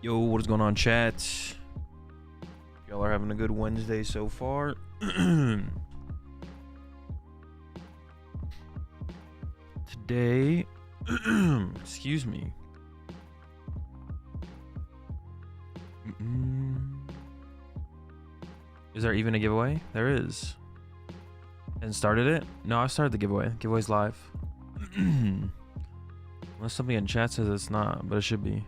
Yo, what is going on, chat? Y'all are having a good Wednesday so far. Today, excuse me. Is there even a giveaway? There is. And started it? No, I started the giveaway. Giveaway's live. Unless something in chat says it's not, but it should be.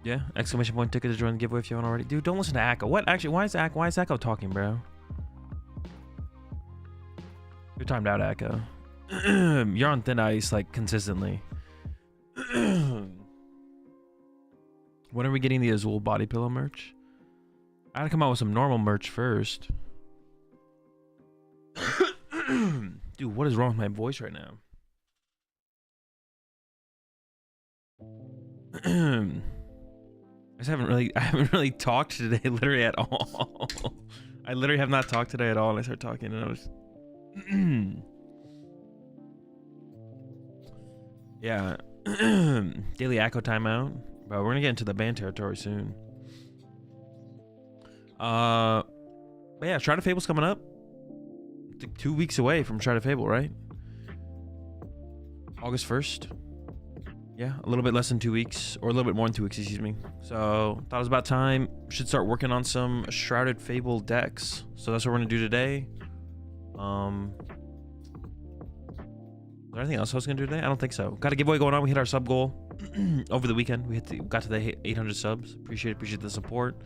Yeah, exclamation point ticket to join the giveaway if you haven't already. Dude, don't listen to Akko. What? Actually, why is Akko talking, bro? You're timed out, Akko. You're on thin ice, like, consistently. When are we getting the Azul body pillow merch? I gotta come out with some normal merch first. Dude, what is wrong with my voice right now? I haven't really talked today, literally at all. I literally have not talked today at all, and I started talking, and I was, yeah. Daily Akko timeout, bro. We're gonna get into the ban territory soon. But yeah, Shrouded Fable's coming up. It's like 2 weeks away from Shrouded Fable, right? August 1st. Yeah, a little bit less than 2 weeks, or a little bit more than 2 weeks, excuse me. So thought it was about time. Should start working on some Shrouded Fable decks. So that's what we're gonna do today. Is there anything else I was gonna do today? I don't think so. Got a giveaway going on. We hit our sub goal over the weekend. We got to the 800 subs. Appreciate the support.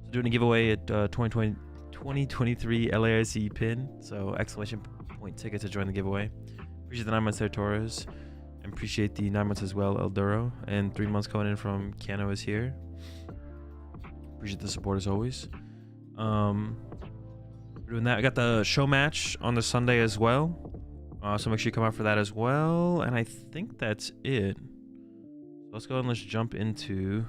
So doing a giveaway at 2023 LAIC pin. So exclamation point ticket to join the giveaway. Appreciate the 9 months there, Torres. And appreciate the 9 months as well, Elduro. And 3 months coming in from Cano is here. Appreciate the support as always. We're doing that. I got the show match on the Sunday as well. So make sure you come out for that as well. And I think that's it. Let's go and let's jump into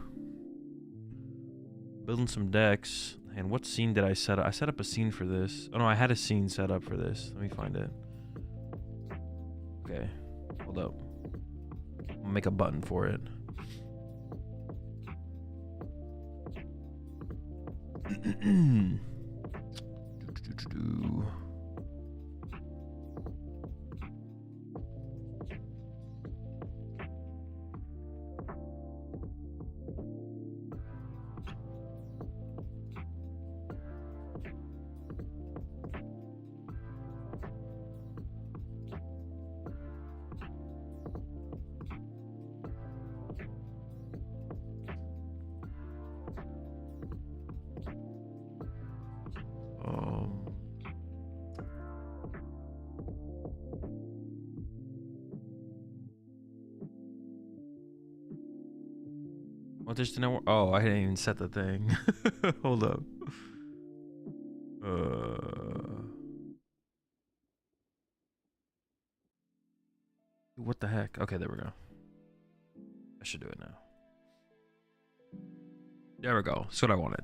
building some decks. And what scene did I set up? I set up a scene for this. Oh no, I had a scene set up for this. Let me find it. Okay, hold up. I'll make a button for it. What there's to know? Oh, I didn't even set the thing. Hold up. What the heck? Okay, there we go. I should do it now. There we go. That's what I wanted.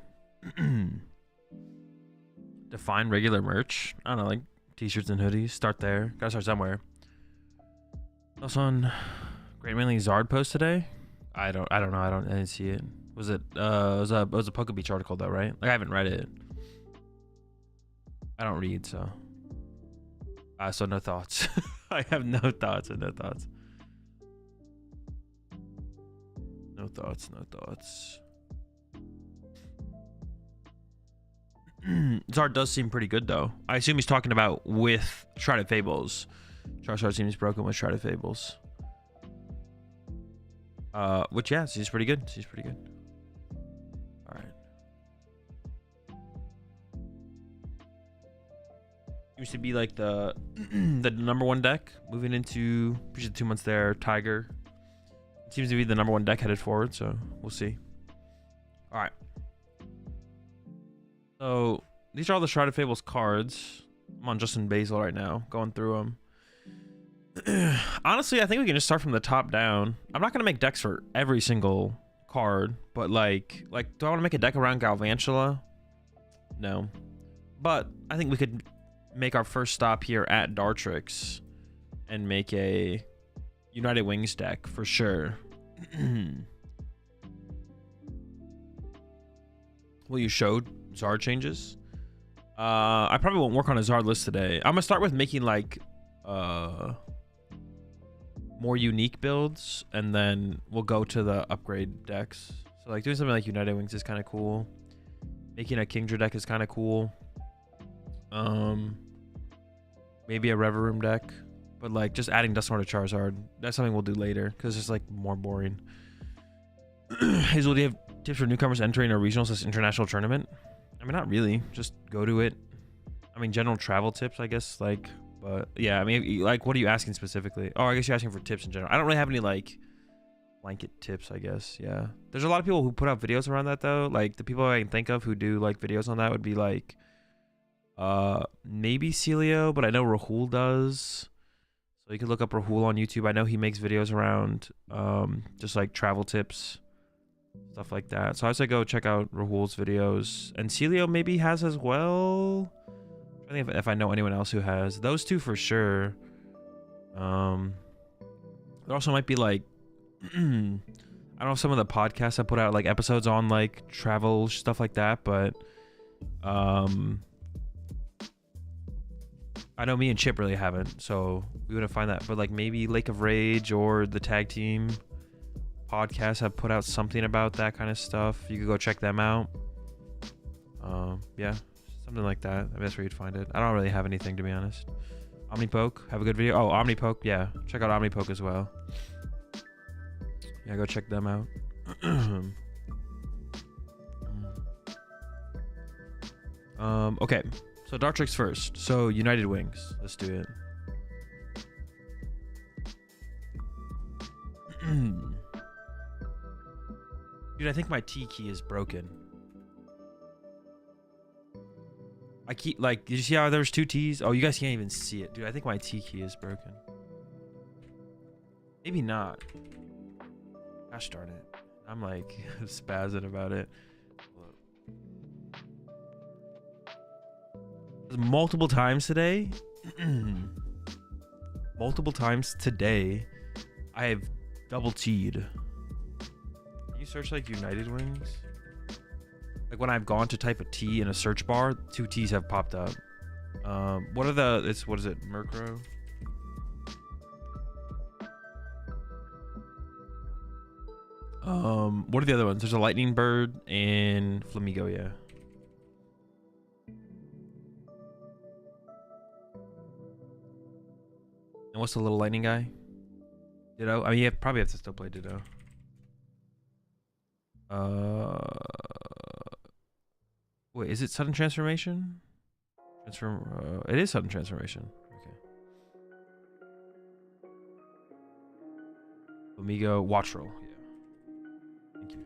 Define regular merch. I don't know, like t-shirts and hoodies. Start there. Gotta start somewhere. Also on Great Mainly Zard post today. I don't know. I didn't see it. Was it was a PokeBeach article though, right? Like I haven't read it. I don't read, so so no thoughts. I have no thoughts. No thoughts. Zard does seem pretty good though. I assume he's talking about with Shrouded Fables. Charizard seems broken with Shrouded Fables. Which yeah, she's pretty good. All right. Seems to be like the the #1 deck moving into 2 months there. Tiger seems to be the #1 deck headed forward, so we'll see. All right. So these are all the Shrouded Fables cards. I'm on Justin Basil right now, going through them. Honestly, I think we can just start from the top down. I'm not gonna make decks for every single card, but like do I want to make a deck around Galvantula? No, but I think we could make our first stop here at Dartrix and make a United Wings deck for sure. Well, you showed Zard changes. I probably won't work on a Zard list today. I'm gonna start with making like more unique builds, and then we'll go to the upgrade decks. So like doing something like United Wings is kind of cool. Making a Kingdra deck is kind of cool. Maybe a Reverum deck, but like just adding Dusknoir to Charizard, that's something we'll do later because it's like more boring. Hazel, do you have tips for newcomers entering a regional/international tournament? I mean, not really. Just go to it. I mean, general travel tips, I guess. Like, but yeah, I mean, like, what are you asking specifically? Oh, I guess you're asking for tips in general. I don't really have any like blanket tips, I guess. Yeah, there's a lot of people who put out videos around that though. Like the people I can think of who do like videos on that would be like, maybe Celio, but I know Rahul does. So you can look up Rahul on YouTube. I know he makes videos around just like travel tips, stuff like that. So I say go check out Rahul's videos, and Celio maybe has as well. I think if I know anyone else who has those two for sure. There also might be like I don't know if some of the podcasts I put out like episodes on like travel stuff like that, but I know me and Chip really haven't, so we wouldn't find that. But like maybe Lake of Rage or the Tag Team podcasts have put out something about that kind of stuff. You could go check them out. Yeah, something like that. I mean, that's where you'd find it. I don't really have anything, to be honest. Omnipoke, have a good video. Oh, Omnipoke, yeah. Check out Omnipoke as well. Yeah, go check them out. Okay. So Dartrix first. So United Wings. Let's do it. Dude, I think my T key is broken. I keep like, did you see how there was two T's? Oh, you guys can't even see it. Dude, I think my T key is broken. Maybe not. Gosh darn it. I'm like spazzing about it. Multiple times today. Multiple times today. I have double T'd. Can you search like United Wings? Like when I've gone to type a T in a search bar, two T's have popped up. What are the, what is it? Murkrow? What are the other ones? There's a Lightning Bird and Flamigo, yeah. And what's the little lightning guy? Ditto? I mean, you probably have to still play Ditto. Wait, is it sudden transformation? It is sudden transformation. Okay. Flamigo, Watch Roll. Yeah. Thank you.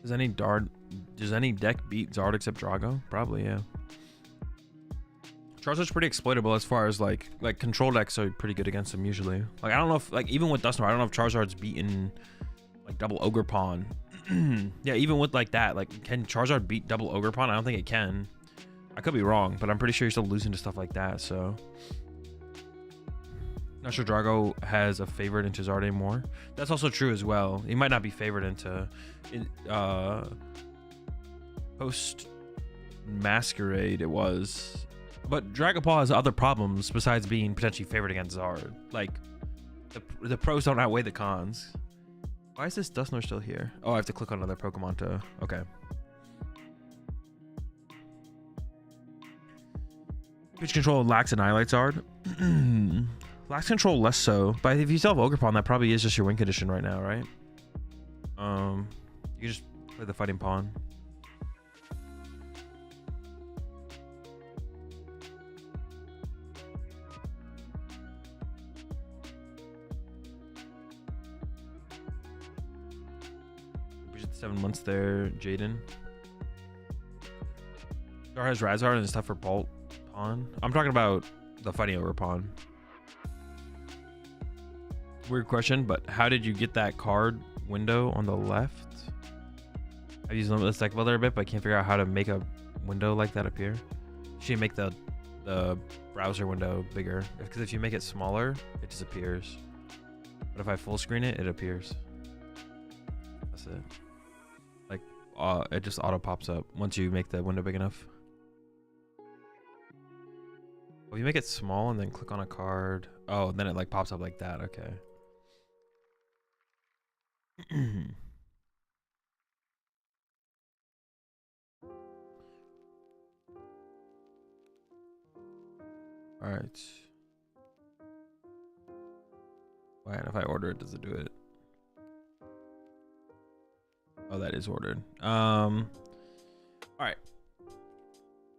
Does any deck beat Zard except Drago? Probably, yeah. Charizard's pretty exploitable as far as like control decks are pretty good against him usually. Like I don't know if like even with Dusknoir, I don't know if Charizard's beaten like double Ogerpon. Yeah, even with like that, like can Charizard beat double Ogerpon? I don't think it can. I could be wrong, but I'm pretty sure you're still losing to stuff like that, so. Not sure Drago has a favorite into Zard anymore. That's also true as well. He might not be favored into post Masquerade it was. But Dragapult has other problems besides being potentially favored against Zard. Like the pros don't outweigh the cons. Why is this Dusknoir still here? Oh, I have to click on another Pokemon to okay. Pitch control lacks Annihilate Zard. Lax control less so, but if you still have Ogerpon, that probably is just your win condition right now, right? You just play the Fighting Pawn. We should 7 months there, Jaden. Star has Razard and stuff for Bolt Pawn. I'm talking about the Fighting Ogerpon. Weird question, but how did you get that card window on the left? I've used Limitless Deck Builder a bit, but I can't figure out how to make a window like that appear? Should you make the browser window bigger? Because if you make it smaller, it disappears. But if I full screen it, it appears. That's it. Like, it just auto pops up once you make the window big enough. Well, if you make it small and then click on a card, oh, then it like pops up like that. Okay. All right. Why? If I order it, does it do it? Oh, that is ordered. All right.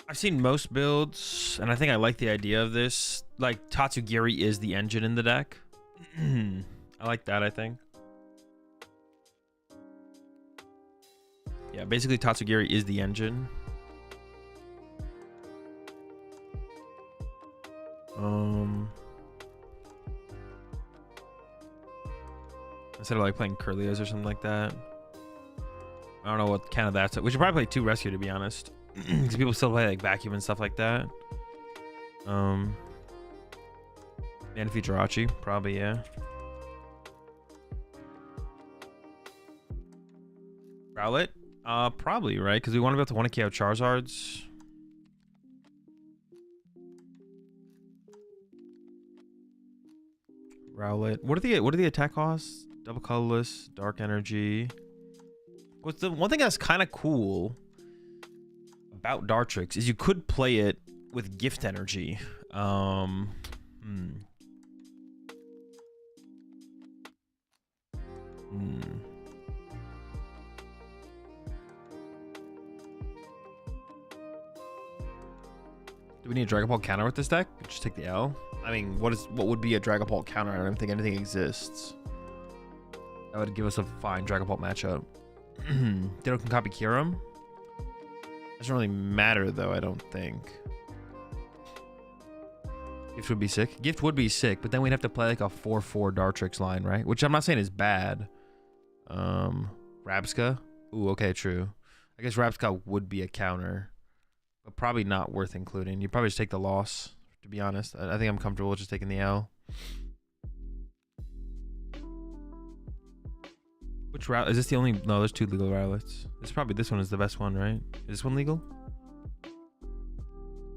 I've seen most builds, and I think I like the idea of this. Like, Tatsugiri is the engine in the deck. I like that, I think. Yeah, basically Tatsugiri is the engine. Instead of like playing Curlios or something like that. I don't know what kind of that's. We should probably play 2 rescue, to be honest. Because people still play like vacuum and stuff like that. Manaphy Jirachi, probably, yeah. Rowlet? Probably, right? Because we want to be able to 1 KO Charizards. Rowlet. What are the attack costs? Double colorless, dark energy. What's the one thing that's kind of cool about Dartrix is you could play it with gift energy. Do we need a Dragon Ball counter with this deck? Just take the L. I mean, what would be a Dragon Ball counter? I don't think anything exists. That would give us a fine Dragon Ball matchup. Ditto can copy Kyurem. Doesn't really matter though, I don't think. Gift would be sick. Gift would be sick, but then we'd have to play like a 4/4 Dartrix line, right? Which I'm not saying is bad. Rabska. Ooh, okay, true. I guess Rabska would be a counter, but probably not worth including. You probably just take the loss, to be honest. I think I'm comfortable with just taking the L. Which route is this? The only? No, there's 2 legal routes. This one is the best one, right? Is this one legal?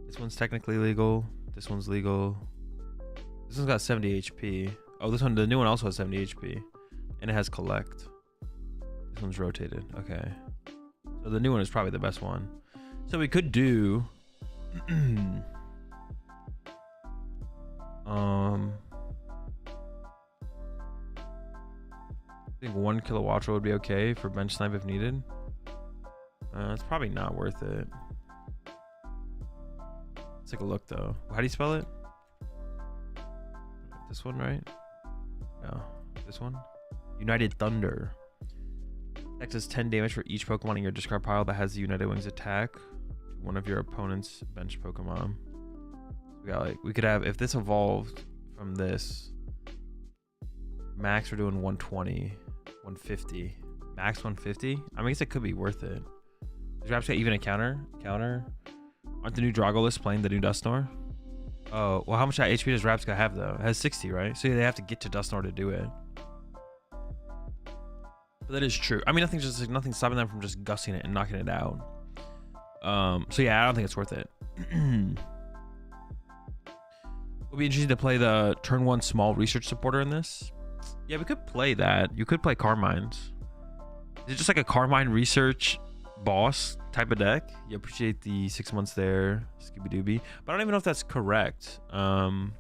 This one's technically legal. This one's legal. This one's got 70 HP. Oh, this one, the new one also has 70 HP, and it has collect. This one's rotated. Okay, so the new one is probably the best one. So we could do. I think 1 Kilowattrel would be okay for bench snipe if needed. It's probably not worth it. Let's take a look though. How do you spell it? This one, right? No, this one. United Thunder. Dex does 10 damage for each Pokemon in your discard pile that has the United Wings attack to one of your opponent's bench Pokemon. We got like, we could have, if this evolved from this, max we're doing 120, 150, max 150. I mean, I guess it could be worth it. Is Rapska even a counter? Aren't the new Drago lists playing the new Dusknoir? Oh, well, how much HP does Rapska have though? It has 60, right? So they have to get to Dusknoir to do it. But that is true. I mean, nothing's stopping them from just gussing it and knocking it out. So yeah, I don't think it's worth it. It'll be interesting to play the turn 1 small research supporter in this. Yeah, we could play that. You could play Carmines. Is it just like a Carmine research boss type of deck? You appreciate the 6 months there, Scooby Dooby. But I don't even know if that's correct. I don't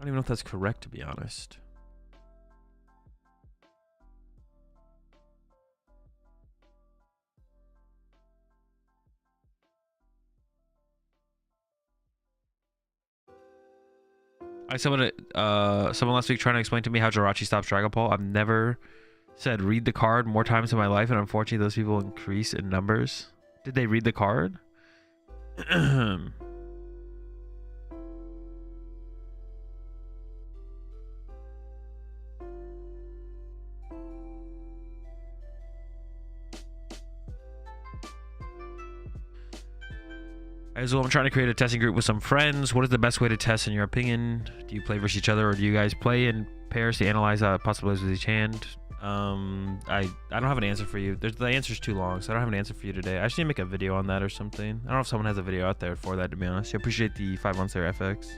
even know if that's correct, to be honest. Someone last week trying to explain to me how Jirachi stops Dragon Ball. I've never said read the card more times in my life, and unfortunately those people increase in numbers. Did they read the card? As well, I'm trying to create a testing group with some friends. What is the best way to test in your opinion? Do you play versus each other, or do you guys play in pairs to analyze possibilities with each hand? I don't have an answer for you. The answer's too long, so I don't have an answer for you today. I just need to make a video on that or something. I don't know if someone has a video out there for that, to be honest. I appreciate the 5 months there, FX.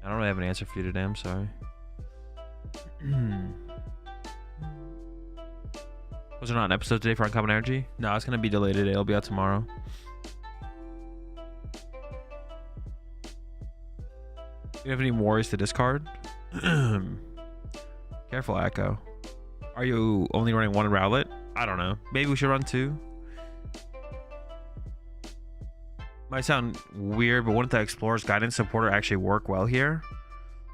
I don't really have an answer for you today. I'm sorry. Was there not an episode today for Uncommon Energy? No, it's gonna be delayed today. It'll be out tomorrow. Do you have any worries to discard? Careful, Echo. Are you only running one Rowlet? I don't know. Maybe we should run 2. Might sound weird, but wouldn't the Explorer's Guidance Supporter actually work well here?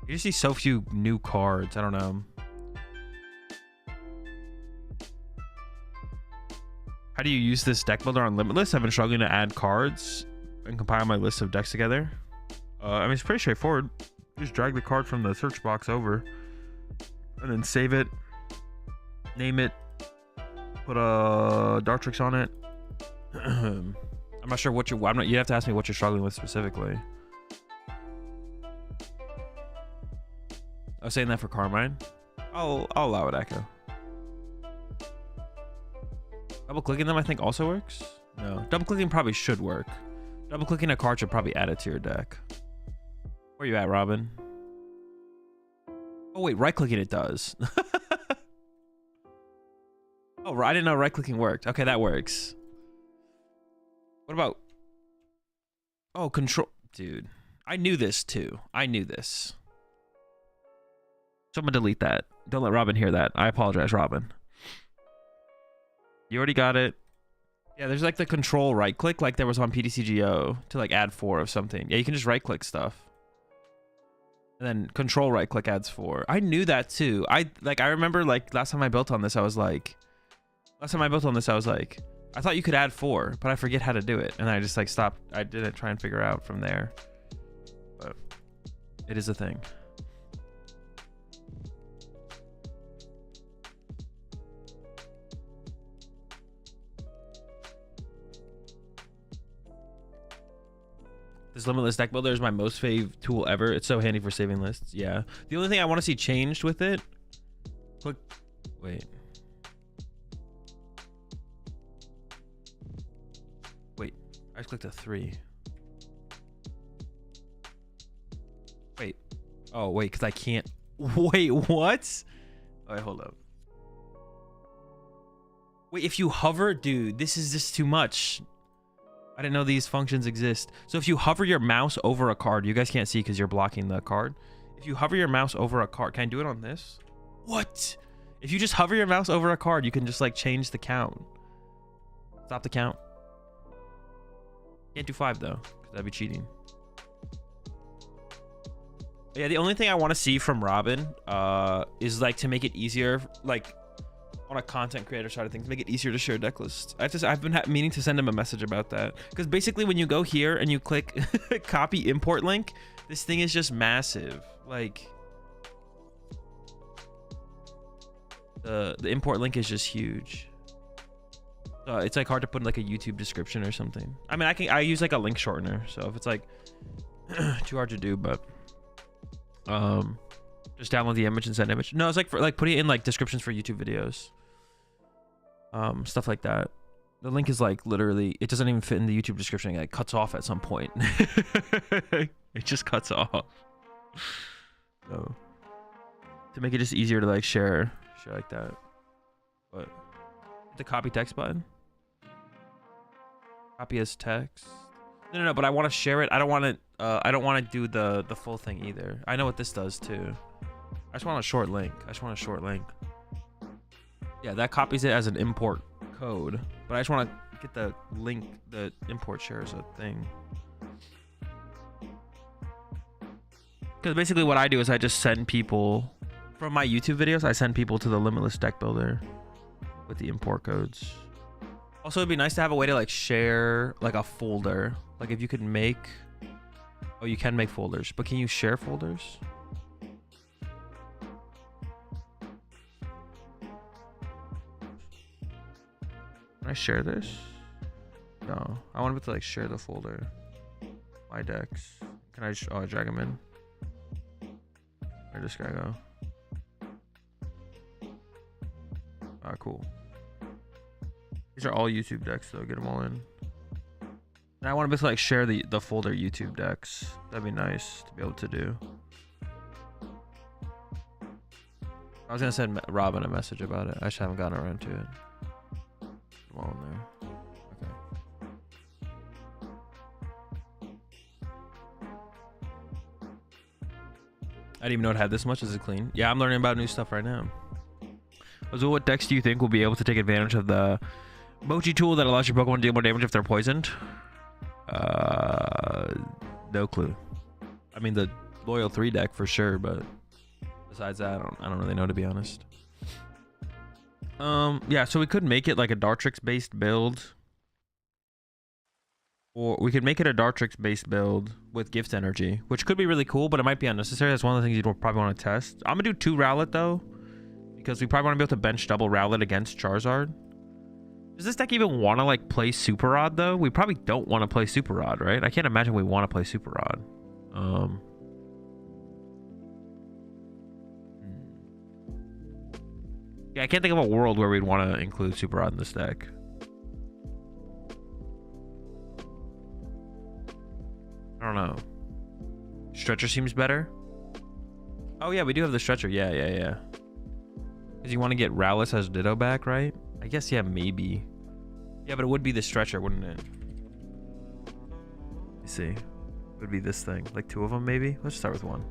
You just see so few new cards. I don't know. How do you use this deck builder on Limitless? I've been struggling to add cards and compile my list of decks together. I mean, it's pretty straightforward. Just drag the card from the search box over and then save it, name it, put a Dartrix on it. I'm not sure what you have to ask me what you're struggling with specifically. I was saying that for Carmine. I'll allow it, Echo. Double clicking them, I think, also works. No, double clicking probably should work. Double clicking a card should probably add it to your deck. Where you at, Robin? Oh wait, right clicking it does. Oh, I didn't know right clicking worked. Okay, that works. What about? Oh, control, dude. I knew this too. I knew this. Someone delete that. Don't let Robin hear that. I apologize, Robin. You already got it. Yeah, there's like the control right click like there was on PTCGO to like add 4 of something. Yeah, you can just right click stuff. And then control right click adds 4. I knew that too. I remember like last time I built on this, I was like, I thought you could add 4, but I forget how to do it. And I just like stopped. I didn't try and figure out from there. But it is a thing. This Limitless deck builder is my most fave tool ever. It's so handy for saving lists. Yeah. The only thing I want to see changed with it. Click. Wait. I just clicked a 3. Wait. Oh, wait, because I can't. Wait, what? All right, hold up. Wait, if you hover, dude, this is just too much. I didn't know these functions exist. So if you hover your mouse over a card, you guys can't see because you're blocking the card. If you hover your mouse over a card, can I do it on this? What? If you just hover your mouse over a card, you can just like change the count. Stop the count. Can't do 5 though, because that'd be cheating. Yeah, the only thing I want to see from Robin is like to make it easier, like on a content creator side of things, make it easier to share deck lists. I've been meaning to send him a message about that, because basically when you go here and you click copy import link, this thing is just massive. Like the import link is just huge. It's like hard to put in like a YouTube description or something. I mean, I use like a link shortener, so if it's like too hard to do, but just download the image and send image. No, it's like for like putting it in like descriptions for YouTube videos, stuff like that. The link is like literally, it doesn't even fit in the YouTube description. It like cuts off at some point. It just cuts off. So to make it just easier to like share like that. But the copy text button, copy as text. No, but I want to share it. I don't want to do the full thing either. I know what this does too. I just want a short link. Yeah, that copies it as an import code, but I just want to get the link, the import share as a thing. Because basically what I do is I just send people from my YouTube videos. I send people to the Limitless deck builder with the import codes. Also, it'd be nice to have a way to like share like a folder. Like if you could make, oh, you can make folders, but can you share folders? Can I share this? No, I want to be able to like share the folder. My decks. Can I just drag him in? Where'd this guy go? Ah, cool. These are all YouTube decks though. Get them all in. And I want to basically like share the folder YouTube decks. That'd be nice to be able to do. I was gonna send Robin a message about it. I just haven't gotten around to it. Come on there. Okay. I didn't even know it had this much. Is it clean? Yeah, I'm learning about new stuff right now. Azul, what decks do you think will be able to take advantage of the Mochi tool that allows your Pokemon to deal more damage if they're poisoned? No clue. I mean, the Loyal 3 deck for sure, but besides that, I don't really know, to be honest. Yeah, so we could make it like a Dartrix based build. Or we could make it a Dartrix based build with Gift Energy, which could be really cool, but it might be unnecessary. That's one of the things you'd probably want to test. I'm gonna do 2 Rowlet though, because we probably want to be able to bench double Rowlet against Charizard. Does this deck even want to like play Super Rod though? We probably don't want to play Super Rod, right? I can't imagine we want to play Super Rod. Yeah, I can't think of a world where we'd want to include Super Rod in this deck. I don't know. Stretcher seems better. Oh yeah, we do have the Stretcher. Yeah. Because you want to get Rowlet as Ditto back, right? I guess, yeah, maybe. Yeah, but it would be the Stretcher, wouldn't it? Let me see. It would be this thing. Like 2 of them, maybe? Let's start with 1.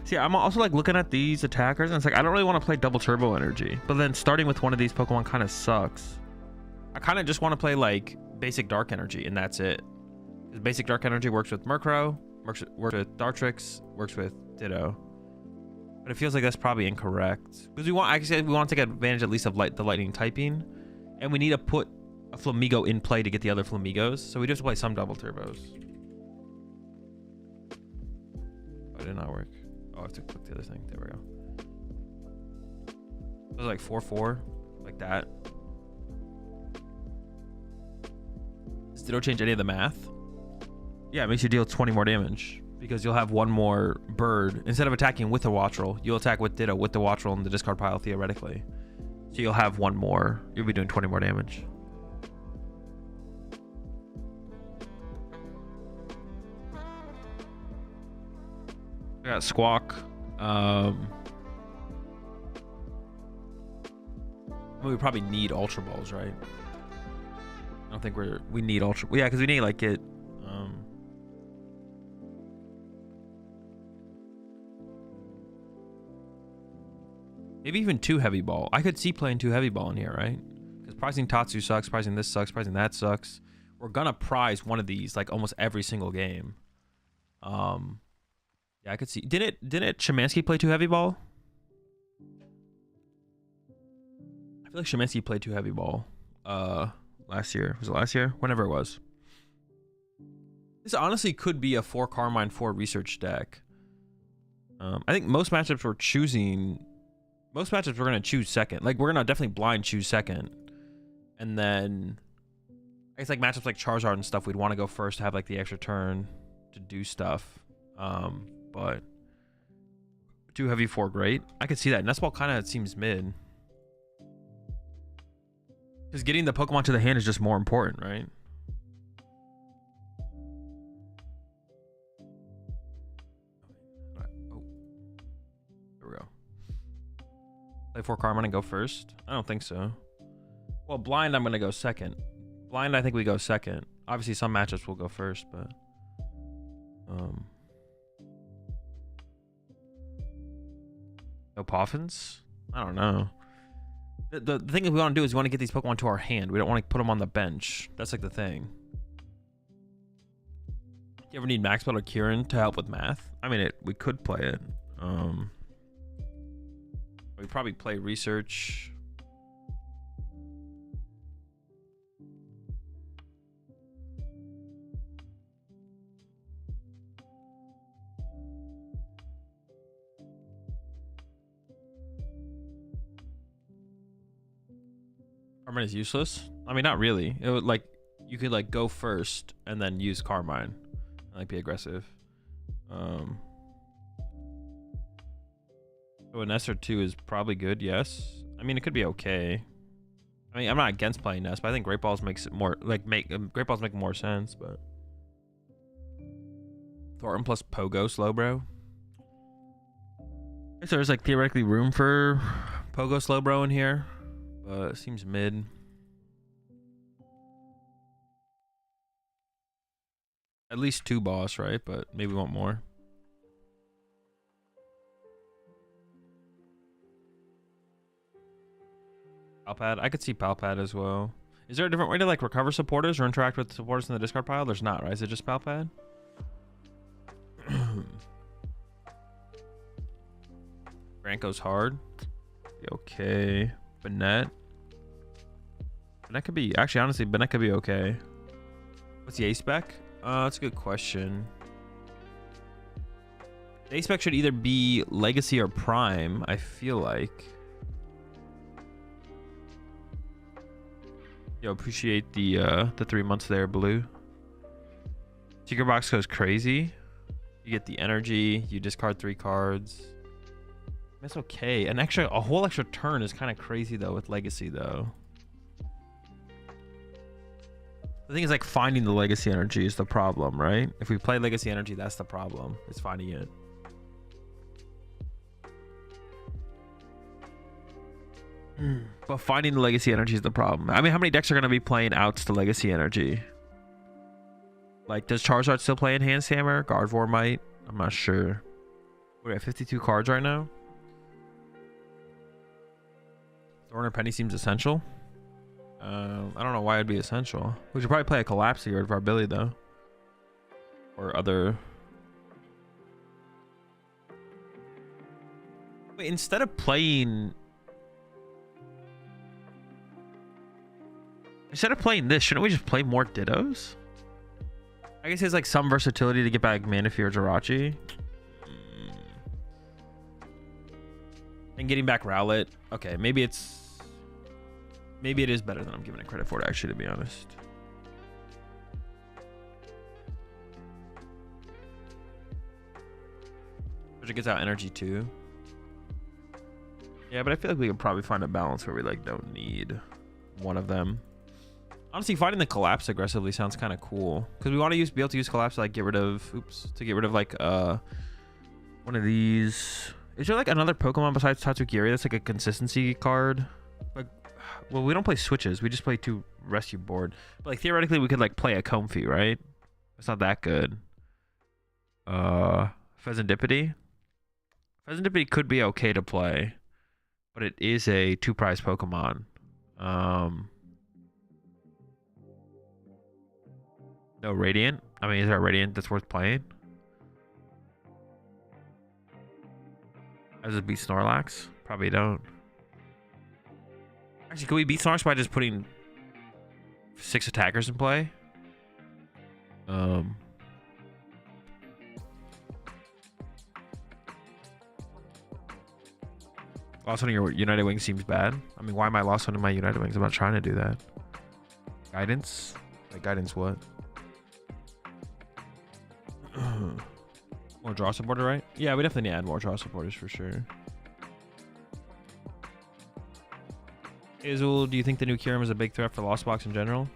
See, I'm also like looking at these attackers and it's like I don't really want to play double turbo energy, but then starting with one of these Pokemon kind of sucks. I kind of just want to play like basic dark energy and that's it. Basic dark energy works with Murkrow, works with Dartrix, works with Ditto, but it feels like that's probably incorrect because we want to take advantage at least of the lightning typing, and we need to put a Flamigo in play to get the other Flamigos, so we do have to play some double turbos. It did not work. Oh, I have to click the other thing. There we go. It was like 4-4, like that. Does Ditto change any of the math? Yeah, it makes you deal 20 more damage because you'll have 1 more bird. Instead of attacking with a Wattrel, you'll attack with Ditto with the Wattrel in the discard pile theoretically. So you'll have 1 more. You'll be doing 20 more damage. I got Squawk. We probably need Ultra Balls, right? I don't think we need Ultra. Yeah, because we need like it. Maybe even 2 Heavy Ball. I could see playing 2 Heavy Ball in here, right? Because prizing Tatsu sucks, prizing this sucks, prizing that sucks. We're gonna prize one of these like almost every single game. Yeah, I could see. Didn't Shemansky play 2 Heavy Ball? I feel like Shemansky played 2 Heavy Ball last year. Was it last year? Whenever it was. This honestly could be a 4 Carmine, 4 Research deck. I think most matchups we're going to choose second. Like, we're going to definitely blind choose second. And then I guess like matchups like Charizard and stuff, we'd want to go first to have like the extra turn to do stuff. But 2 heavy, 4 great. I could see that. Nestball kind of seems mid. Because getting the Pokemon to the hand is just more important, right? Oh. There we go. Play 4 Carmine and go first? I don't think so. Well, blind, I'm going to go second. Blind, I think we go second. Obviously, some matchups will go first, but... No Poffins? I don't know. The thing that we want to do is we want to get these Pokemon to our hand. We don't want to put them on the bench. That's like the thing. You ever need Maxwell or Kieran to help with math? I mean, we could play it. We probably play Research. Carmine is useless. I mean, not really. It would like you could like go first and then use Carmine, and, like be aggressive. So an S or 2 is probably good. Yes. I mean, it could be okay. I mean, I'm not against playing Nest, but I think Great Balls makes it more like Great Balls make more sense. But Thornton plus Pogo Slowbro. So there's like theoretically room for Pogo Slowbro in here, but it seems mid. At least 2 boss, right? But maybe we want more. Palpad. I could see Palpad as well. Is there a different way to like recover supporters or interact with supporters in the discard pile? There's not, right? Is it just Palpad? Branko's hard. Okay. Bennett. Bennett could be, actually, honestly, Bennett could be okay. What's the A-Spec? That's a good question. The A-Spec should either be Legacy or Prime, I feel like. Yo, appreciate the 3 months there, Blue. Secret box goes crazy. You get the energy, you discard 3 cards. That's okay. A whole extra turn is kind of crazy though with Legacy though. The thing is like finding the Legacy energy is the problem, right? If we play Legacy energy, that's the problem. It's finding it. But finding the Legacy energy is the problem. I mean, how many decks are going to be playing outs to Legacy energy? Like, does Charizard still play Enhanced Hammer? Gardevoir might. I'm not sure. We're at 52 cards right now. Thorn or Penny seems essential. I don't know why it'd be essential. We should probably play a Collapse here of our Billy, though. Or other... Wait, instead of playing... Instead of playing this, shouldn't we just play more Dittos? I guess it's like some versatility to get back Manaphy or Jirachi. And getting back Rowlet. Okay, maybe it is better than I'm giving it credit for, actually, to be honest. Which it gets out energy too. Yeah, but I feel like we could probably find a balance where we like don't need one of them. Honestly, finding the Collapse aggressively sounds kind of cool because we want to be able to use Collapse to like get rid of like one of these. Is there like another Pokemon besides Tatsukiri that's like a consistency card? Like, well, we don't play switches. We just play 2 rescue board. But like theoretically, we could like play a Comfey, right? It's not that good. Pheasantipity. Pheasantipity could be okay to play, but it is a 2-prize Pokemon. No Radiant. I mean, is there a Radiant that's worth playing? Does it beat Snorlax? Probably don't. Actually, can we beat Snorlax by just putting 6 attackers in play? Lost on your United Wings seems bad. I mean, why am I lost on my United Wings? I'm not trying to do that. Guidance? Like, guidance what? More draw supporter, right? Yeah, we definitely need to add more draw supporters for sure. Azul, do you think the new Kyurem is a big threat for Lost Box in general?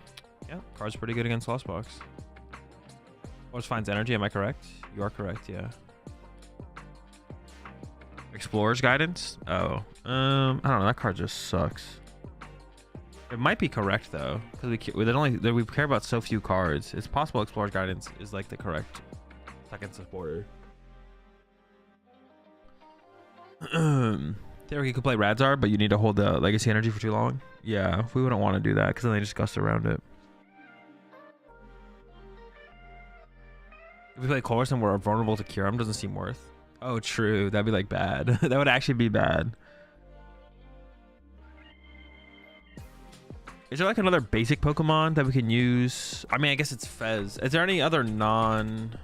Yeah, card's pretty good against Lost Box. Force finds energy, am I correct? You are correct, yeah. Explorer's Guidance? Oh. I don't know, that card just sucks. It might be correct though, because we care about so few cards. It's possible Explorer's Guidance is like the correct second supporter. There you could play Radzar, but you need to hold the Legacy energy for too long. Yeah, we wouldn't want to do that because then they just gust around it. If we play Colress and we're vulnerable to Kyurem, doesn't seem worth. Oh, true. That'd be like bad. That would actually be bad. Is there like another basic Pokemon that we can use? I mean, I guess it's Fez. Is there any other non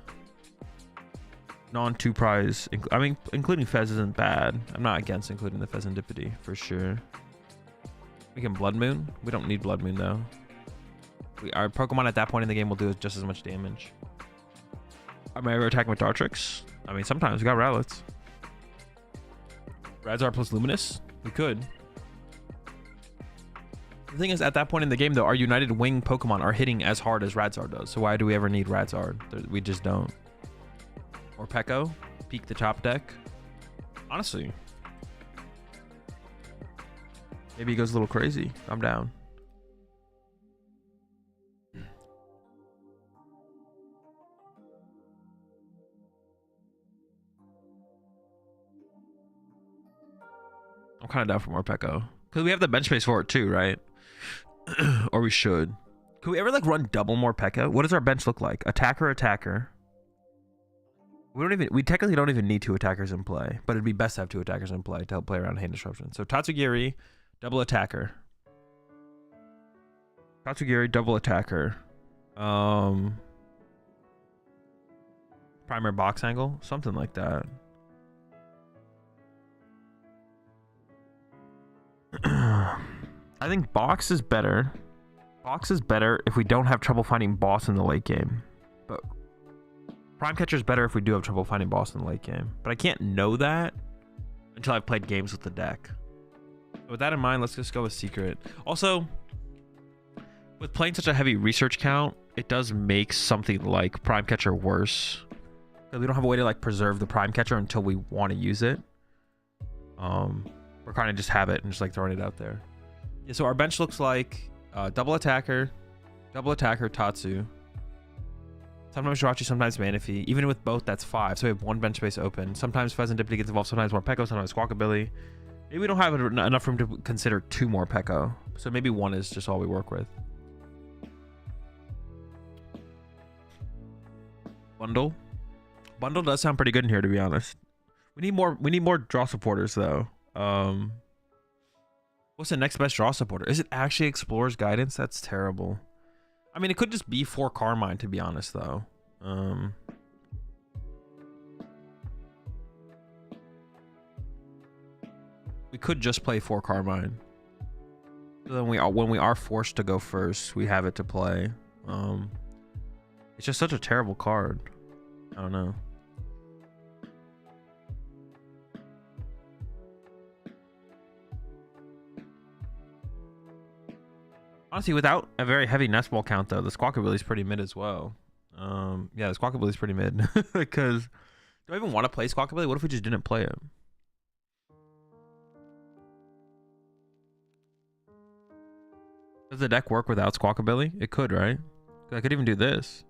2-prize? I mean, including Fez isn't bad. I'm not against including the Pheasantipity for sure. Making Bloodmoon. We don't need Bloodmoon though. Our Pokemon at that point in the game will do just as much damage. Am I ever attacking with Dartrix? I mean, sometimes we got Rowlets. Radzar plus Luminous? We could. The thing is, at that point in the game, though, our United Wing Pokemon are hitting as hard as Radzar does. So why do we ever need Radzar? We just don't. Or Pekko. Peek the top deck. Honestly. Maybe he goes a little crazy. I'm down. I'm kind of down for more Pekko. Because we have the bench space for it too, right? Or we should. Could we ever like run double more Pekka? What does our bench look like? Attacker. We technically don't even need 2 attackers in play, but it'd be best to have 2 attackers in play to help play around hand disruption. So Tatsugiri, double attacker. Tatsugiri, double attacker. Primary box angle, something like that. I think box is better. Box is better if we don't have trouble finding boss in the late game. But Prime Catcher is better if we do have trouble finding boss in the late game. But I can't know that until I've played games with the deck. So with that in mind, let's just go with Secret. Also, with playing such a heavy research count, it does make something like Prime Catcher worse. We don't have a way to like preserve the Prime Catcher until we want to use it. We're kind of just have it and just like throwing it out there. Yeah, so our bench looks like double attacker, Tatsu. Sometimes Jirachi, sometimes Manaphy. Even with both, that's 5. So we have 1 bench space open. Sometimes Pheasant Dippity gets involved, sometimes more Pekko, sometimes Squawkabilly. Maybe we don't have enough room to consider 2 more Pekko. So maybe 1 is just all we work with. Bundle does sound pretty good in here, to be honest. We need more draw supporters though. What's the next best draw supporter? Is it actually Explorer's Guidance? That's terrible. I mean, it could just be 4 Carmine, to be honest, though. We could just play 4 Carmine. So then when we are forced to go first, we have it to play. It's just such a terrible card. I don't know. Honestly, without a very heavy nest ball count, though, the Squawkabilly is pretty mid as well. Yeah, the Squawkabilly is pretty mid. Because do I even want to play Squawkabilly? What if we just didn't play it? Does the deck work without Squawkabilly? It could, right? I could even do this.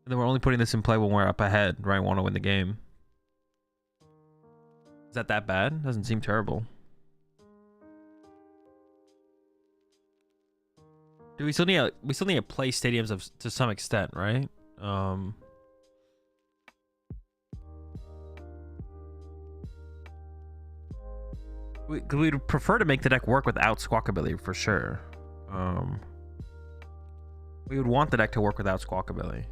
And then we're only putting this in play when we're up ahead, right? Want to win the game. Is that bad? Doesn't seem terrible. Do we still need to play stadiums to some extent, right? We'd prefer to make the deck work without Squawkabilly for sure. We would want the deck to work without Squawkabilly.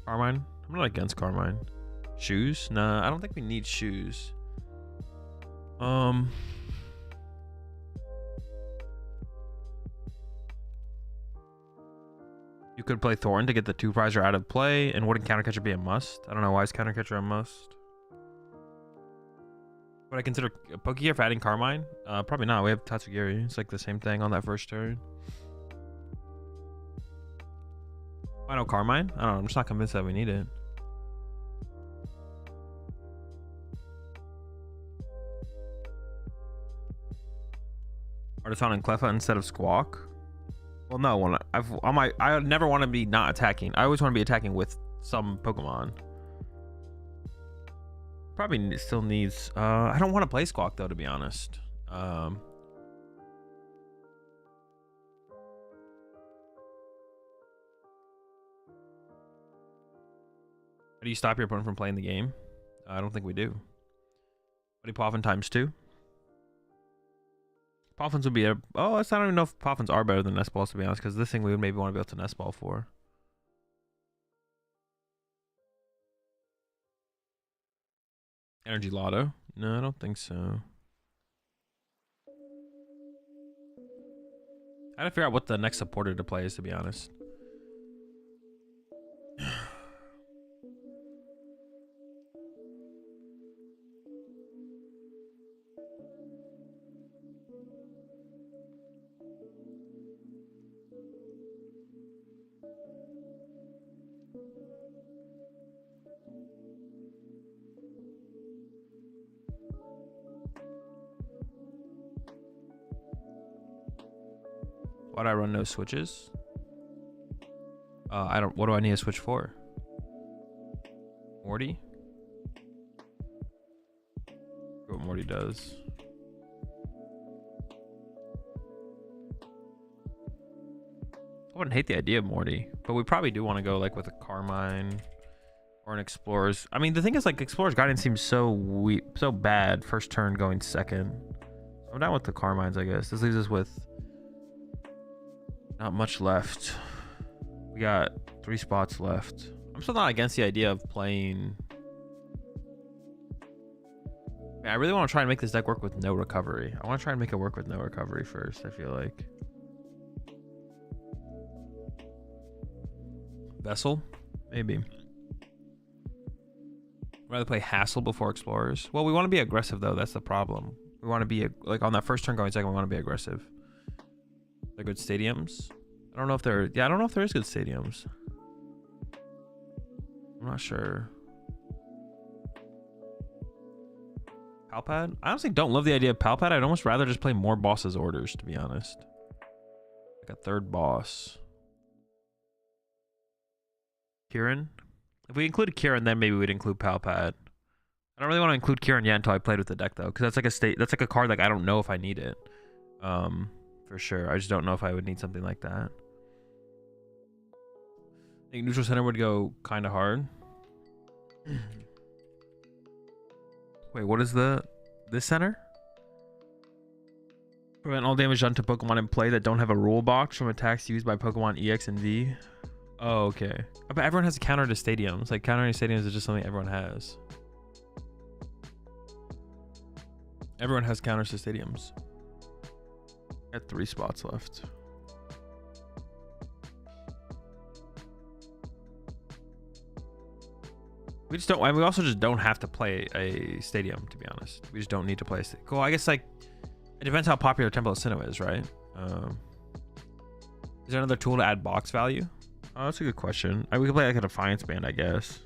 Carmine? I'm not against Carmine. Shoes? Nah, I don't think we need shoes. You could play Thorn to get the 2 prizer out of play, and wouldn't Countercatcher be a must? I don't know, why is Countercatcher a must? Would I consider Pokegear for adding Carmine? Probably not. We have Tatsugiri. It's like the same thing on that first turn. Why no Carmine? I don't know. I'm just not convinced that we need it. Artisan and Cleffa instead of Squawk? Well, no. I never want to be not attacking. I always want to be attacking with some Pokemon. Probably still needs... I don't want to play Squawk, though, to be honest. How do you stop your opponent from playing the game? I don't think we do. What do Poffin times 2? Poffins would be a... Oh, I don't even know if Poffins are better than Nest Balls, to be honest, because this thing we would maybe want to be able to Nest Ball for. Energy Lotto? No, I don't think so. I gotta figure out what the next supporter to play is, to be honest. Why'd I run no switches? I don't. What do I need to switch for? Morty? What Morty does. I wouldn't hate the idea of Morty, but we probably do want to go like with a Carmine or an Explorer's. I mean, the thing is, like, Explorer's Guidance seems so weak, so bad. First turn going second. I'm down with the Carmines, I guess. This leaves us with not much left. We got 3 spots left. I'm still not against the idea of playing. Man, I really want to try and make this deck work with no recovery. I want to try and make it work with no recovery first, I feel like. Vessel? Maybe. Rather play Hassle before Explorers. Well, we want to be aggressive, though. That's the problem. We want to be, like, on that first turn going second, we want to be aggressive. They're good stadiums. I don't know if they're... Yeah, I don't know if there is good stadiums. I'm not sure. Palpad? I honestly don't love the idea of Palpad. I'd almost rather just play more bosses' orders, to be honest. Like a third boss. Kieran? If we included Kieran, then maybe we'd include Palpad. I don't really want to include Kieran yet until I played with the deck, though, because that's like a card like I don't know if I need it. For sure. I just don't know if I would need something like that. I think neutral center would go kind of hard. Wait, what is this center? Prevent all damage done to Pokemon in play that don't have a rule box from attacks used by Pokemon EX and V. Oh, okay. But everyone has a counter to stadiums. Like, countering stadiums is just something everyone has. Everyone has counters to stadiums. Got 3 spots left. We just don't. I mean, we also just don't have to play a stadium, to be honest. We just don't need to play a stadium. Cool. I guess, like, it depends how popular Temple of Sinnoh is, right? Is there another tool to add box value? Oh, that's a good question. We could play like a Defiance Band, I guess.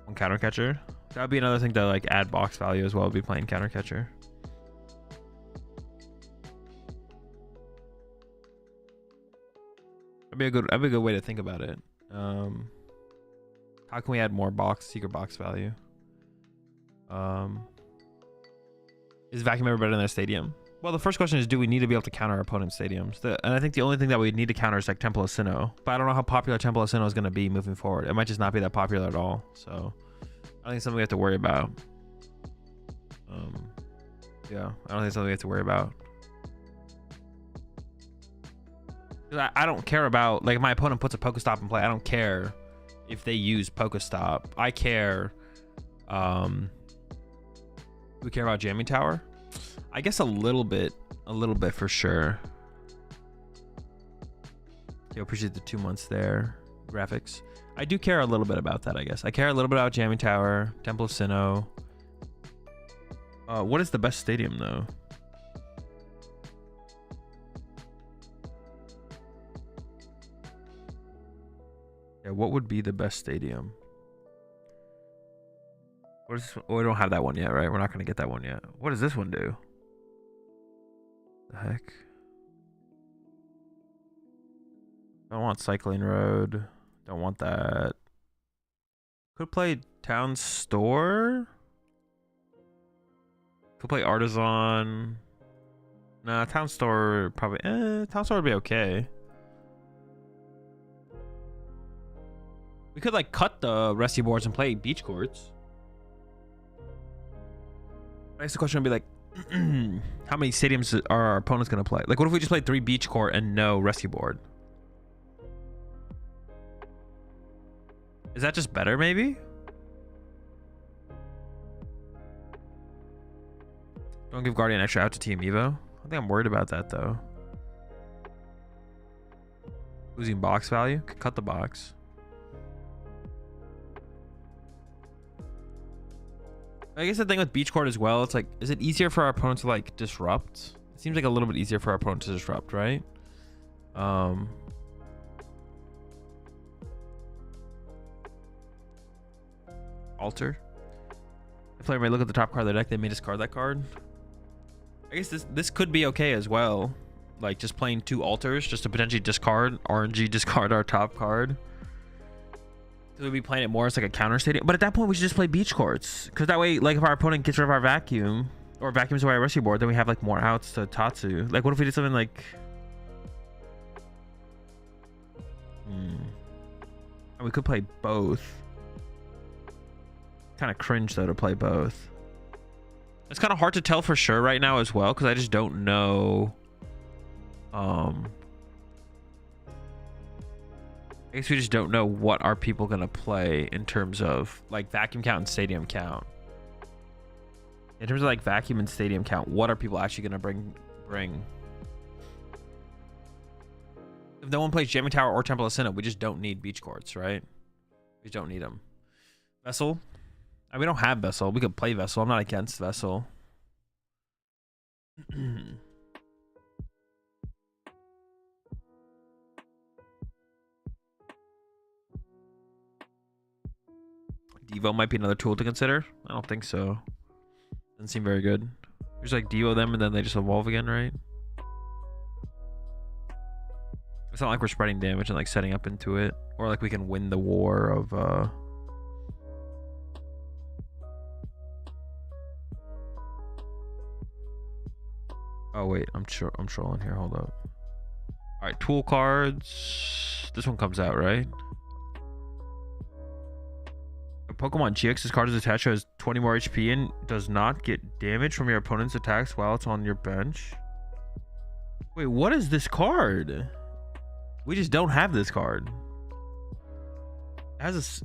On Counter Catcher. That would be another thing to like add box value as well. Would be playing Counter Catcher. That'd be a good way to think about it. How can we add more secret box value? Is Vacuum ever better than a stadium? Well, the first question is, do we need to be able to counter our opponent's stadiums? And I think the only thing that we need to counter is like Temple of Sinnoh. But I don't know how popular Temple of Sinnoh is going to be moving forward. It might just not be that popular at all. So I think it's something we have to worry about. Yeah, I don't think it's something we have to worry about. I don't care about, like, if my opponent puts a Pokestop in play, I don't care if they use Pokestop. I care. We care about Jamming Tower. I guess a little bit for sure. Yo, appreciate the 2 months there. Graphics. I do care a little bit about that, I guess. I care a little bit about Jamming Tower, Temple of Sinnoh. What is the best stadium, though? Yeah, what would be the best stadium? What is this? Oh, we don't have that one yet, right? We're not going to get that one yet. What does this one do? The heck? Don't want Cycling Road. Don't want that. Could play Town Store. Could play Artisan. Nah, Town Store probably. Town Store would be okay. We could like cut the rescue boards and play beach courts. I guess the question would be like, how many stadiums are our opponents going to play? Like, what if we just played 3 beach court and no rescue board? Is that just better, maybe? Don't give Guardian extra out to Team Evo. I think I'm worried about that, though. Losing box value. Could cut the box. I guess the thing with Beach Court as well, it's like, is it easier for our opponent to like disrupt? It seems like a little bit easier for our opponent to disrupt, right? Alter. The player may look at the top card of their deck, they may discard that card. I guess this could be okay as well. Like just playing 2 alters just to potentially discard, RNG discard our top card. So we'd be playing it more as like a counter stadium. But at that point, we should just play beach courts. Because that way, like if our opponent gets rid of our vacuum, or vacuums away our rescue board, then we have like more outs to Tatsu. Like what if we did something like... And we could play both. Kind of cringe though to play both. It's kind of hard to tell for sure right now as well, because I just don't know. I guess we just don't know what are people gonna play in terms of like vacuum count and stadium count. In terms of like vacuum and stadium count, what are people actually gonna bring? If no one plays Jamming Tower or Temple of Sinnoh, we just don't need beach courts, right? We don't need them. Vessel. We don't have Vessel. We could play Vessel. I'm not against Vessel. Devo might be another tool to consider. I don't think so. Doesn't seem very good. Just like Devo them and then they just evolve again, right? It's not like we're spreading damage and like setting up into it. Or like we can win the war of oh wait, I'm trolling here. Hold up. Alright, tool cards. This one comes out, right? A Pokemon GX's card is attached to has 20 more HP and does not get damage from your opponent's attacks while it's on your bench. Wait, what is this card? We just don't have this card. It has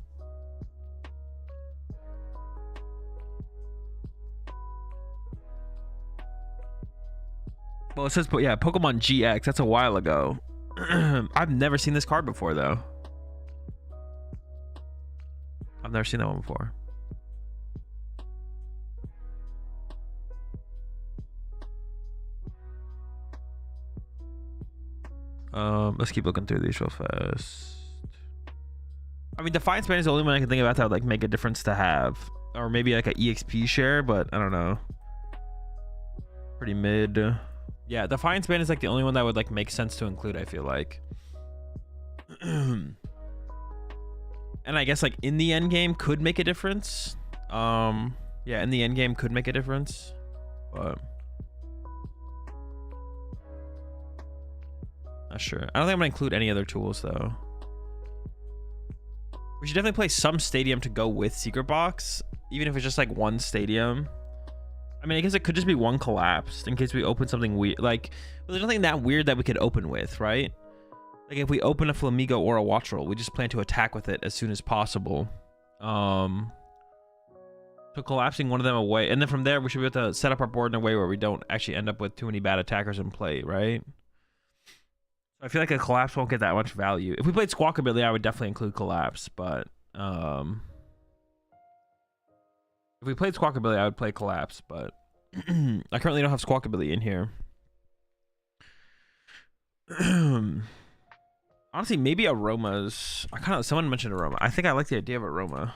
well, it says, yeah, Pokemon GX. That's a while ago. I've never seen this card before, though. I've never seen that one before. Let's keep looking through these real fast. I mean, Defiance Band is the only one I can think about that would like make a difference to have, or maybe like an EXP share, but I don't know. Pretty mid. Yeah, Defiance Band is like the only one that would like make sense to include, I feel like. And I guess like in the end game could make a difference. Yeah, in the end game could make a difference, but not sure. I don't think I'm gonna include any other tools though. We should definitely play some stadium to go with Secret Box, even if it's just like one stadium. I mean, I guess it could just be one collapsed in case we open something weird. Like, well, there's nothing that weird that we could open with, right? Like if we open a Flamigo or a Wattrel, we just plan to attack with it as soon as possible. So collapsing one of them away, and then from there we should be able to set up our board in a way where we don't actually end up with too many bad attackers in play, right? I feel like a collapse won't get that much value. If we played Squawkabilly, I would definitely include collapse, but if we played Squawkabilly, I would play collapse, but I currently don't have Squawkabilly in here. Honestly, maybe Aromas. Someone mentioned Aroma. I think I like the idea of Aroma.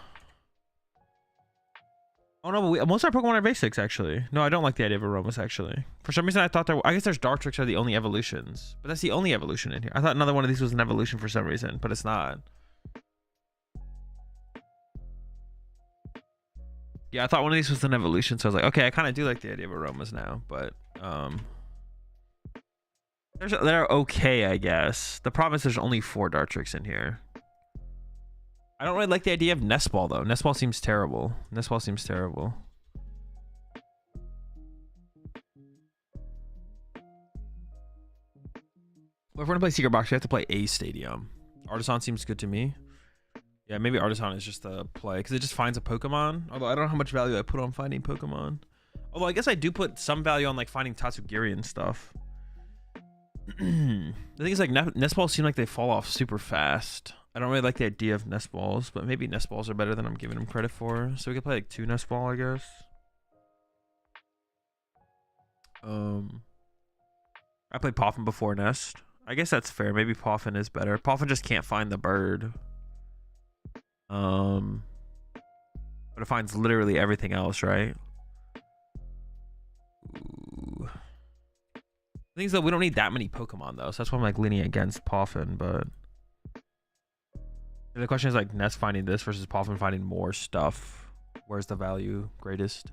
Oh no, but most of our Pokemon are basics actually. No, I don't like the idea of Aromas actually. For some reason I thought I guess there's Dartrix are the only evolutions, but that's the only evolution in here. I thought another one of these was an evolution for some reason, but it's not. Yeah, I thought one of these was an evolution, so I was like, okay, I kind of do like the idea of Aromas now, but they're okay, I guess. The problem is there's only 4 Dartrix in here. I don't really like the idea of Nest Ball though. Nest Ball seems terrible. Nest Ball seems terrible. Well, if we're gonna play Secret Box, we have to play a stadium. Artisan seems good to me. Yeah, maybe Artisan is just the play because it just finds a Pokemon. Although I don't know how much value I put on finding Pokemon. Although I guess I do put some value on like finding Tatsugiri and stuff. The thing is, like, nest balls seem like they fall off super fast. I don't really like the idea of nest balls, but maybe nest balls are better than I'm giving them credit for. So we could play like 2 nest ball, I guess. I played Poffin before nest. I guess that's fair. Maybe Poffin is better. Poffin just can't find the bird. But it finds literally everything else, right? Ooh. The thing is, though, we don't need that many Pokemon, though. So that's why I'm, like, leaning against Poffin, but... The question is, like, Nest finding this versus Poffin finding more stuff. Where's the value greatest?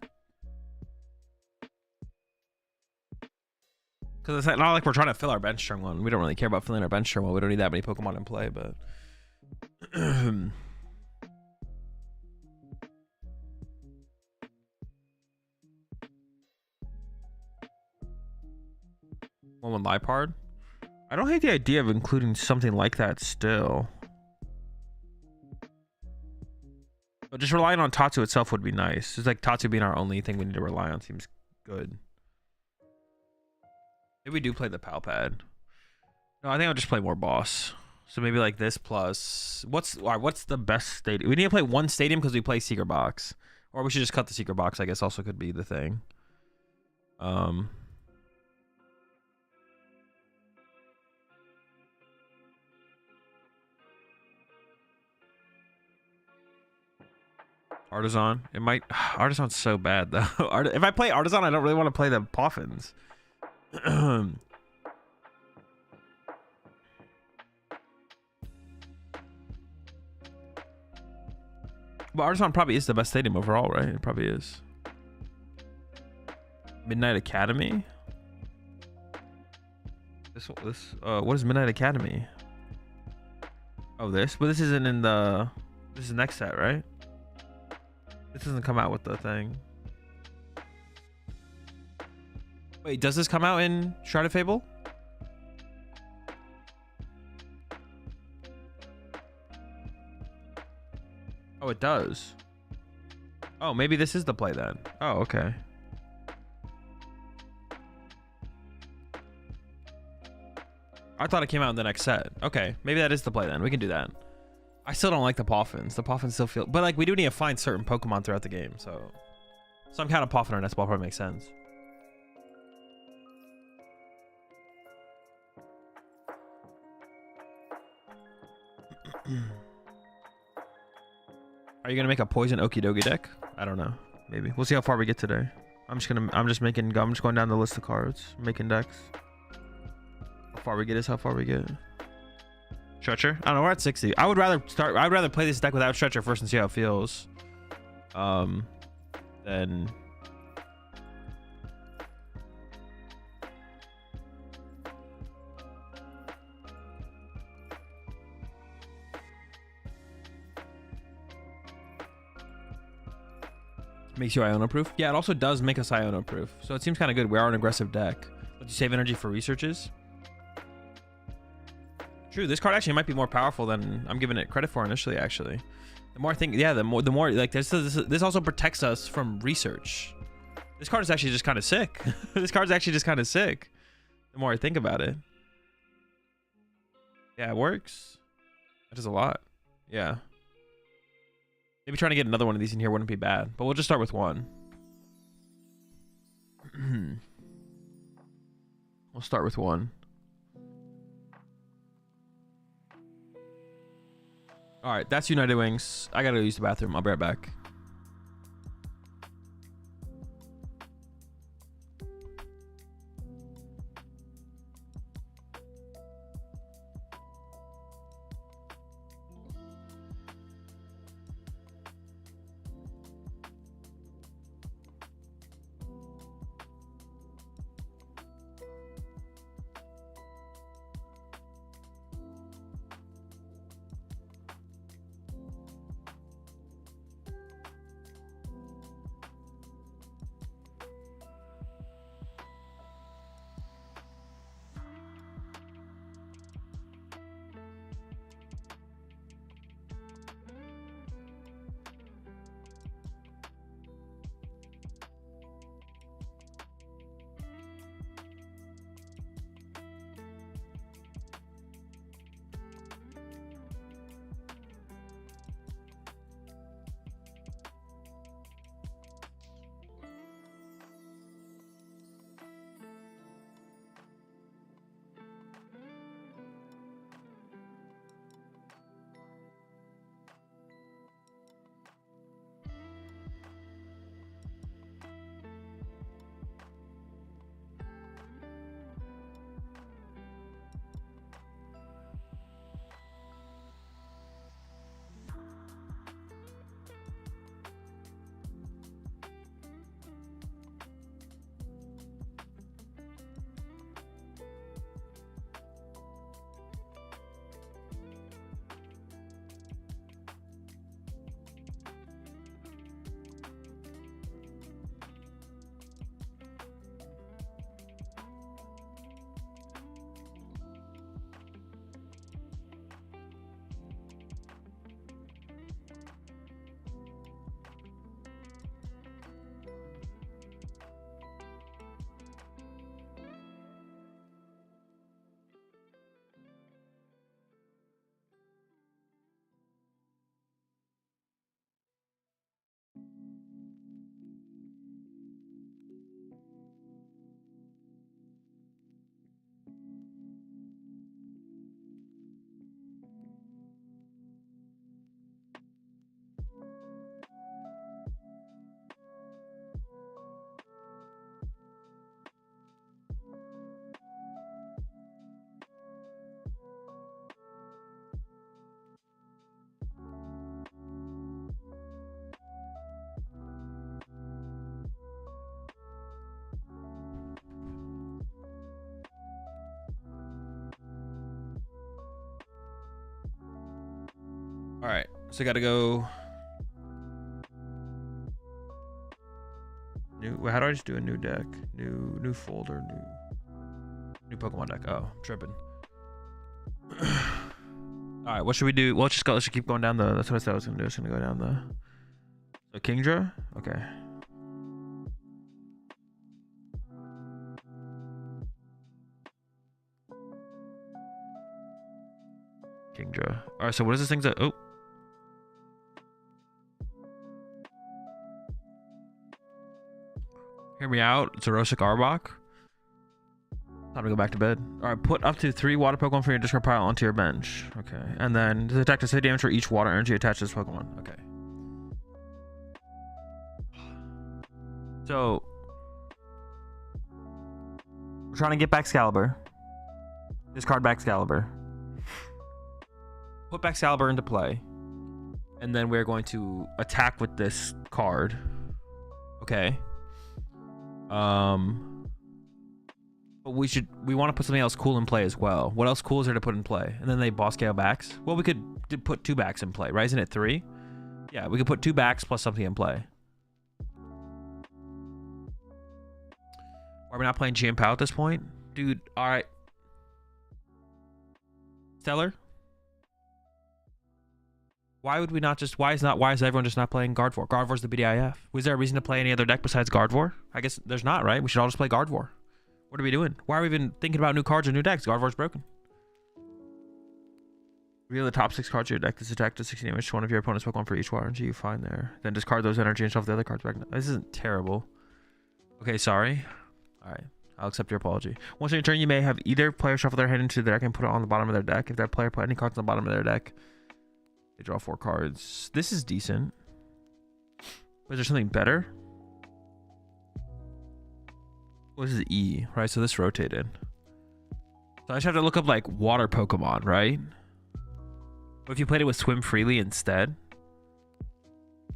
Because it's not like we're trying to fill our bench strong one. We don't really care about filling our bench strong one. We don't need that many Pokemon in play, but... One with Lipard. I don't hate the idea of including something like that still. But just relying on Tatsu itself would be nice. It's like Tatsu being our only thing we need to rely on seems good. Maybe we do play the Palpad. No, I think I'll just play more boss. So maybe like this plus... What's the best stadium? We need to play one stadium because we play Secret Box. Or we should just cut the Secret Box, I guess also could be the thing. Artisan. It might... Artisan's so bad, though. If I play Artisan, I don't really want to play the Poffins. But Artisan probably is the best stadium overall, right? It probably is. Midnight Academy? What is Midnight Academy? Oh, this? But this isn't in the... This is next set, right? This doesn't come out with the thing. Wait, does this come out in Shrouded Fable? Oh, it does. Oh, maybe this is the play then. Oh, okay. I thought it came out in the next set. Okay, maybe that is the play then. We can do that. I still don't like the Poffins. The Poffins still feel... But, like, we do need to find certain Pokemon throughout the game, so... Some kind of Poffin or Nest Ball probably makes sense. Are you gonna make a Poison Okidogi deck? I don't know. Maybe. We'll see how far we get today. I'm just going down the list of cards. Making decks. How far we get is how far we get. Stretcher? I don't know, we're at 60. I'd rather play this deck without Stretcher first and see how it feels. Then... Makes you Iono proof? Yeah, it also does make us Iono proof. So it seems kind of good. We are an aggressive deck. Let you save energy for researches. True, this card actually might be more powerful than I'm giving it credit for initially, actually. The more I think, yeah, the more like this also protects us from research. This card is actually just kind of sick. This card is actually just kind of sick. The more I think about it. Yeah, it works. That is a lot. Yeah. Maybe trying to get another one of these in here wouldn't be bad, but we'll just start with one. We'll start with one. All right, that's United Wings. I gotta go use the bathroom. I'll be right back. So I gotta go. How do I just do a new deck? New folder, new Pokemon deck. Oh, I'm tripping. All right, what should we do? Well, let's just keep going down the. That's what I said I was gonna do. I was gonna go down the. So Kingdra, okay. Kingdra. All right, so what is this thing that? Oh. Hear me out. It's a Rosic Arbok. Time to go back to bed. All right, put up to 3 water Pokemon from your discard pile onto your bench. Okay, and then detect a 60 damage for each water energy attached to this Pokemon. Okay. So we're trying to get back Excalibur. Discard back Excalibur. Put back Excalibur into play, and then we're going to attack with this card. Okay. But we want to put something else cool in play as well. What else cool is there to put in play? And then they boss scale backs. Well, we could put 2 backs in play, right? Isn't it 3? Yeah, we could put 2 backs plus something in play. Are we not playing GM Pow at this point? Dude, alright. Stellar? Why would we not just... Why is everyone just not playing Gardevoir? Gardevoir's the BDIF. Was there a reason to play any other deck besides Gardevoir? I guess there's not, right? We should all just play Gardevoir. What are we doing? Why are we even thinking about new cards or new decks? Gardevoir's broken. Reveal the top 6 cards of your deck. This attack does 60 damage to one of your opponent's Pokemon for each water energy you find there. Then discard those energy and shuffle the other cards back. This isn't terrible. Okay, sorry. Alright. I'll accept your apology. Once in your turn, you may have either player shuffle their hand into the deck and put it on the bottom of their deck. If that player put any cards on the bottom of their deck, they draw 4 cards. This is decent. Was there something better? What is E? Right, so this rotated. So I just have to look up like water Pokemon, right? What if you played it with Swim Freely instead?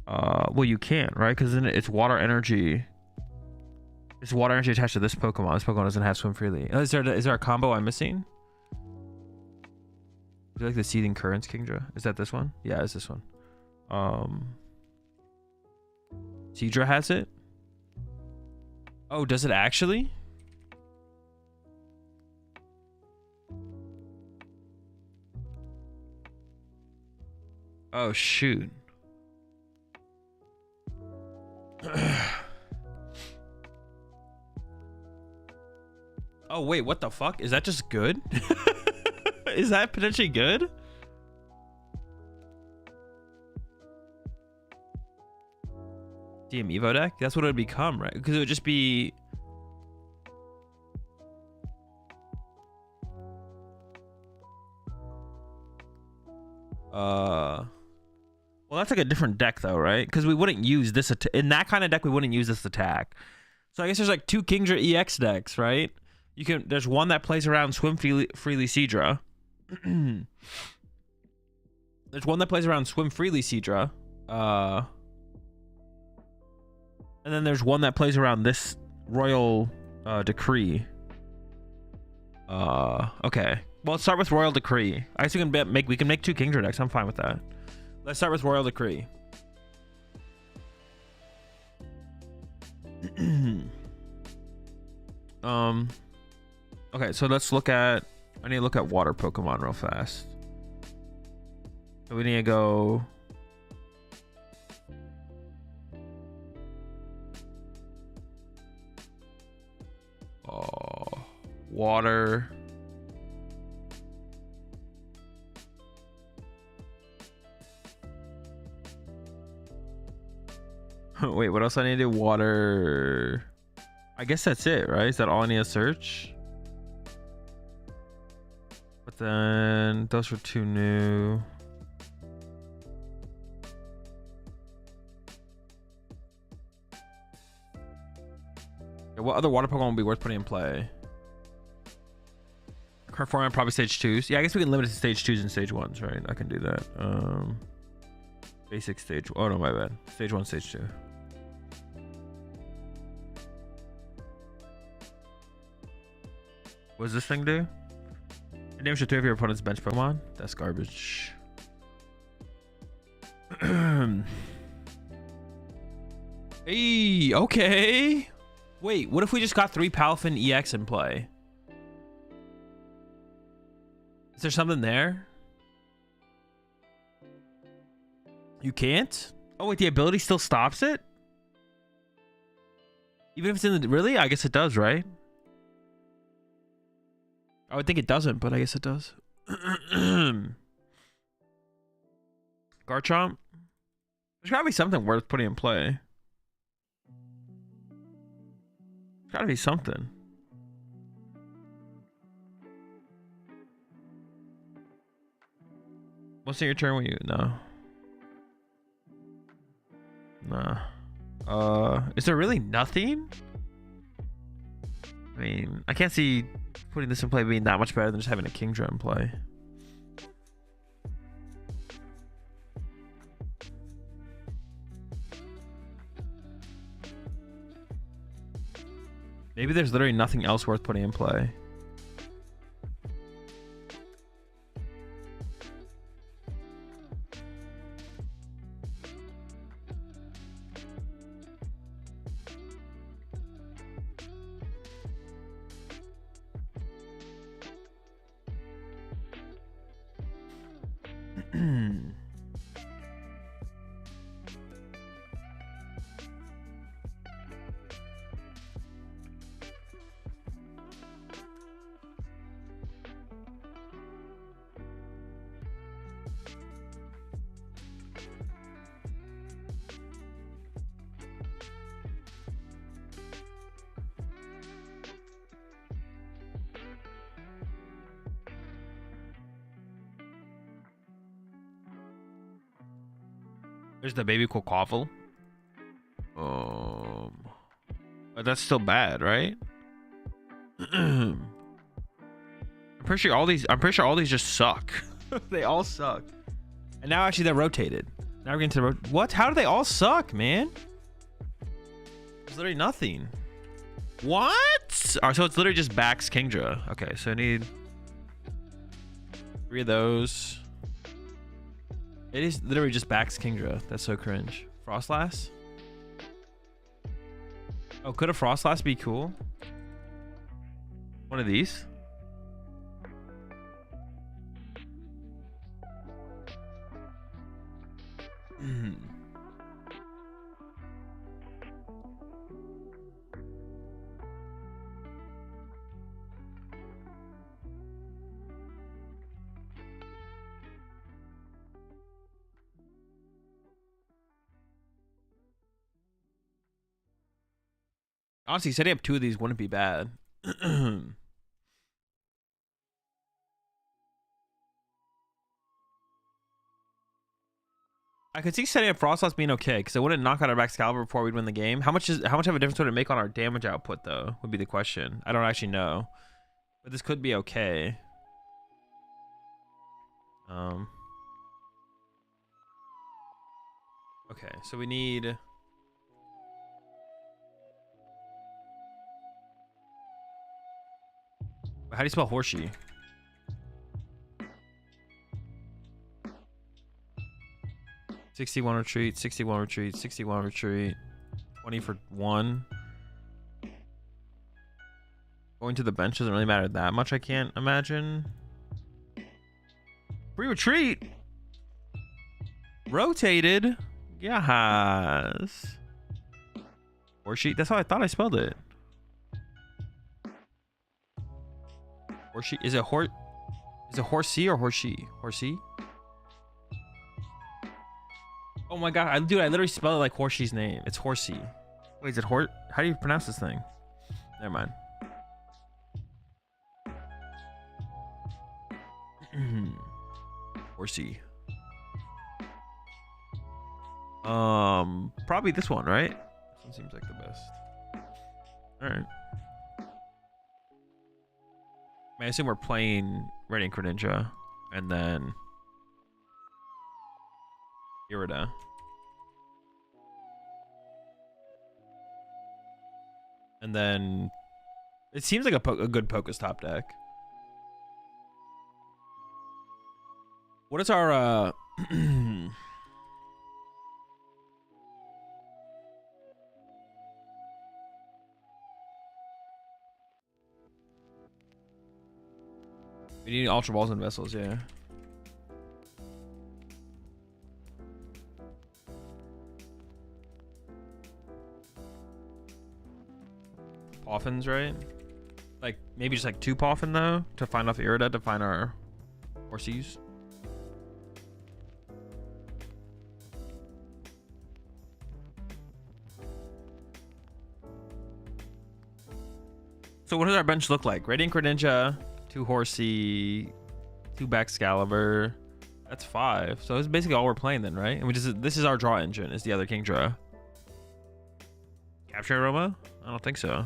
Well, you can't, right? Because then it's water energy. It's water energy attached to this Pokemon. This Pokemon doesn't have Swim Freely. Is there a combo I'm missing? Do you like the Seething Currents, Kingdra? Is that this one? Yeah, it's this one. Seadra has it? Oh, does it actually? Oh, shoot. Oh, wait, what the fuck? Is that just good? Is that potentially good? DM Evo deck? That's what it would become, right? Because it would just be... Well, that's like a different deck though, right? Because we wouldn't use this... In that kind of deck, we wouldn't use this attack. So I guess there's like 2 Kingdra EX decks, right? You can... There's one that plays around Swim Freely Seadra. There's one that plays around Swim Freely Seadra. And then there's one that plays around this Royal Decree. Okay. Well, let's start with Royal Decree. I guess we can make 2 Kingdra decks. I'm fine with that. Let's start with Royal Decree. Okay, so let's look at... I need to look at water Pokemon real fast. So we need to go... Water. Wait, what else I need to do? Water. I guess that's it, right? Is that all I need to search? But then those were 2 new. Yeah, what other water Pokemon would be worth putting in play? Current format, probably stage 2s. Yeah, I guess we can limit it to stage 2s and stage 1s, right? I can do that. Basic stage. Oh no, my bad. Stage 1, stage 2. What does this thing do? It names your 3 of your opponent's bench Pokemon. That's garbage. Hey, okay. Wait, what if we just got 3 Palafin EX in play? Is there something there? You can't? Oh wait, the ability still stops it? Even if it's in the... Really? I guess it does, right? I would think it doesn't, but I guess it does. Garchomp? There's gotta be something worth putting in play. There's gotta be something. What's in your turn when you... No. Nah. Is there really nothing? I mean, I can't see putting this in play being that much better than just having a Kingdra in play. Maybe there's literally nothing else worth putting in play. There's the baby Quaquaval. But that's still bad, right? I'm pretty sure all these just suck. They all suck. And now actually they're rotated. Now we're getting to the what? How do they all suck, man? There's literally nothing. What? Alright, so it's literally just backs Kingdra. Okay, so I need 3 of those. It is literally just backs Kingdra. That's so cringe. Frostlass? Oh, could a Frostlass be cool? One of these? Honestly, setting up 2 of these wouldn't be bad. I could see setting up Frostlass being okay because it wouldn't knock out our Excalibur before we'd win the game. How much of a difference would it make on our damage output though? Would be the question. I don't actually know, but this could be okay. Okay, so we need. How do you spell Horsey? $61 retreat, $61 retreat, $61 retreat, 20 for 1. Going to the bench doesn't really matter that much, I can't imagine. Free retreat! Rotated? Yes. Horsey? That's how I thought I spelled it. Horsey? Is it Horsey or Horsey? Horsey? Oh my god, dude, I literally spelled it like Horsey's name. It's Horsey. Wait, is it How do you pronounce this thing? Never mind. Horsey. Probably this one, right? This one seems like the best. Alright. I assume we're playing Radiant Greninja and then Irida. And then it seems like a good Pokestop deck. What is our We need Ultra Balls and Vessels, yeah. Poffins, right? Like, maybe just like 2 Poffin, though, to find off Irida, to find our Horsies. So what does our bench look like? Radiant Greninja, 2 Horsey, 2 Baxcalibur. That's 5. So it's basically all we're playing then, right? And we just, this is our draw engine, is the other Kingdra. Capture Aroma? I don't think so.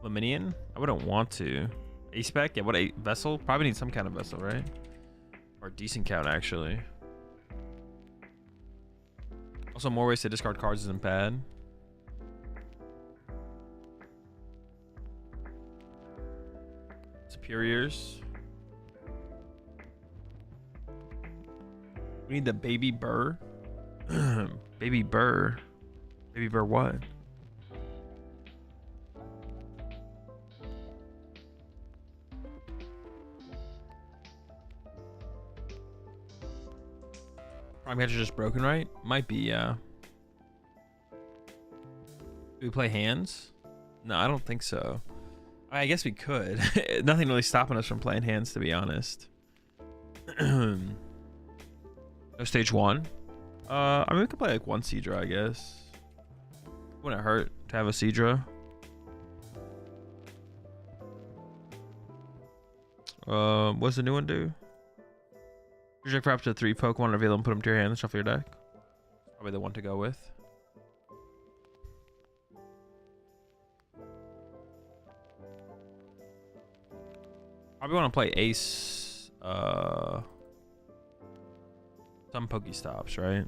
Laminion? I wouldn't want to. A Spec? Yeah, what, a Vessel? Probably need some kind of Vessel, right? Or a decent count, actually. Also, more ways to discard cards isn't bad. Superiors. We need the Baby Burr. Baby Burr. Baby Burr what? Prime Catcher just broken, right? Might be, yeah. Do we play hands? No, I don't think so. I guess we could. Nothing really stopping us from playing hands, to be honest. No stage 1. I mean, we could play like 1 Seadra, I guess. Wouldn't hurt to have a Seadra. What's the new one do? Reject for up to 3 Pokemon, reveal them, put them to your hand, and shuffle your deck. Probably the one to go with. Probably want to play Ace. Some Pokestops, right?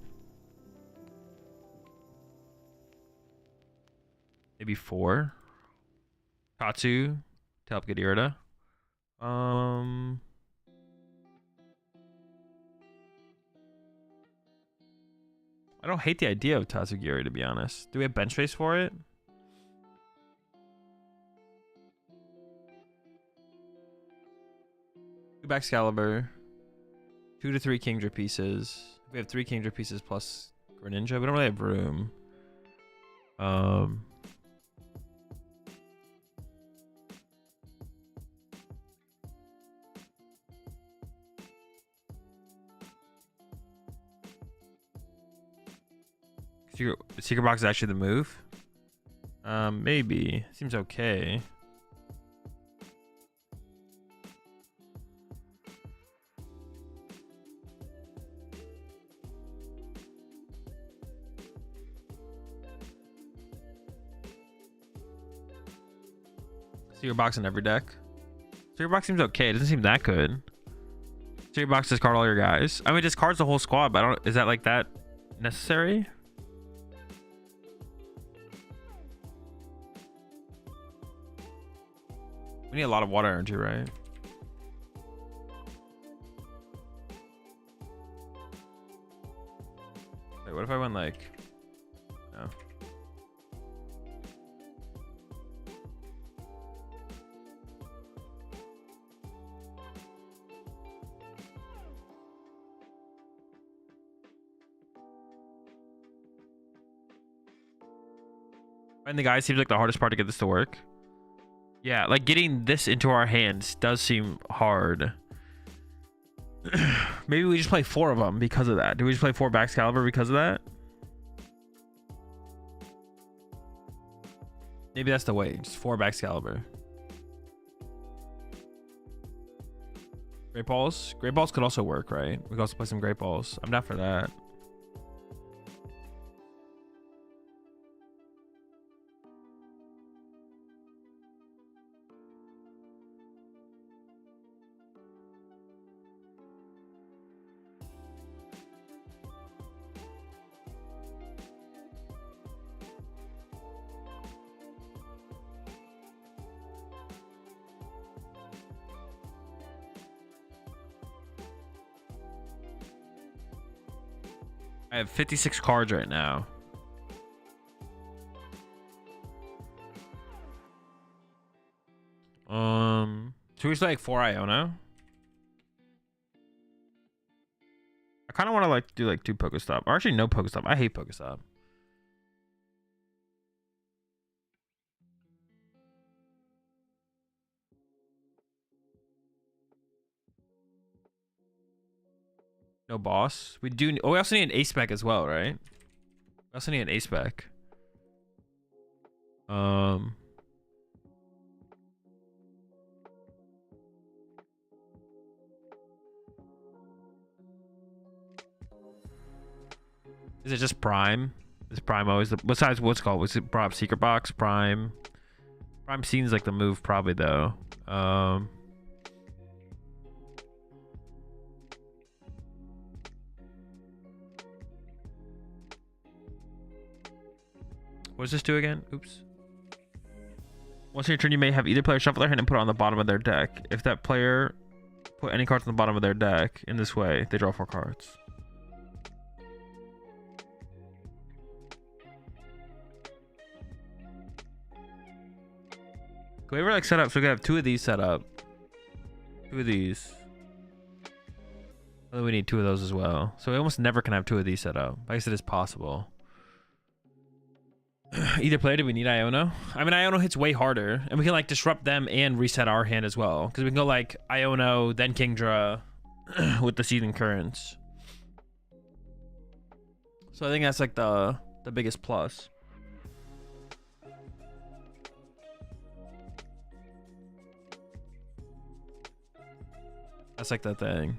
Maybe 4. Katsu to help get Irida. I don't hate the idea of Tatsugiri, to be honest. Do we have bench space for it? Two Baxcalibur. 2 to 3 Kingdra pieces. We have 3 Kingdra pieces plus Greninja. We don't really have room. Secret box is actually the move. Maybe. Seems okay. Secret box in every deck. Secret box seems okay. It doesn't seem that good. Secret box discard all your guys. I mean, it discards the whole squad, but I don't. Is that like that necessary? We need a lot of water energy, right? Wait, what if I went like... No. And the guy seems like the hardest part to get this to work. Yeah, like getting this into our hands does seem hard. Maybe we just play 4 of them because of that. Do we just play 4 Baxcalibur because of that? Maybe that's the way. Just 4 Baxcalibur. Great Balls? Great Balls could also work, right? We could also play some Great Balls. I'm down for that. I have 56 cards right now. Should we play like 4 Iono? I kind of want to like do like 2 Pokestop. Or actually no Pokestop. I hate Pokestop. No boss. We do. Oh, we also need an A-Spec as well, right? We also need an A-Spec. Is it just Prime? Is Prime always the... Besides, what's it called? Was it Prime Secret Box? Prime? Prime seems like the move probably, though. What does this do again? Oops. Once in your turn, you may have either player shuffle their hand and put it on the bottom of their deck. If that player put any cards on the bottom of their deck in this way, they draw 4 cards. Can we ever like set up so we can have 2 of these set up? 2 of these. And then we need 2 of those as well. So we almost never can have 2 of these set up. I guess it is possible. Either player, do we need Iono? I mean, Iono hits way harder, and we can like disrupt them and reset our hand as well. Because we can go like Iono, then Kingdra with the Seething Currents. So I think that's like the biggest plus. That's like the thing.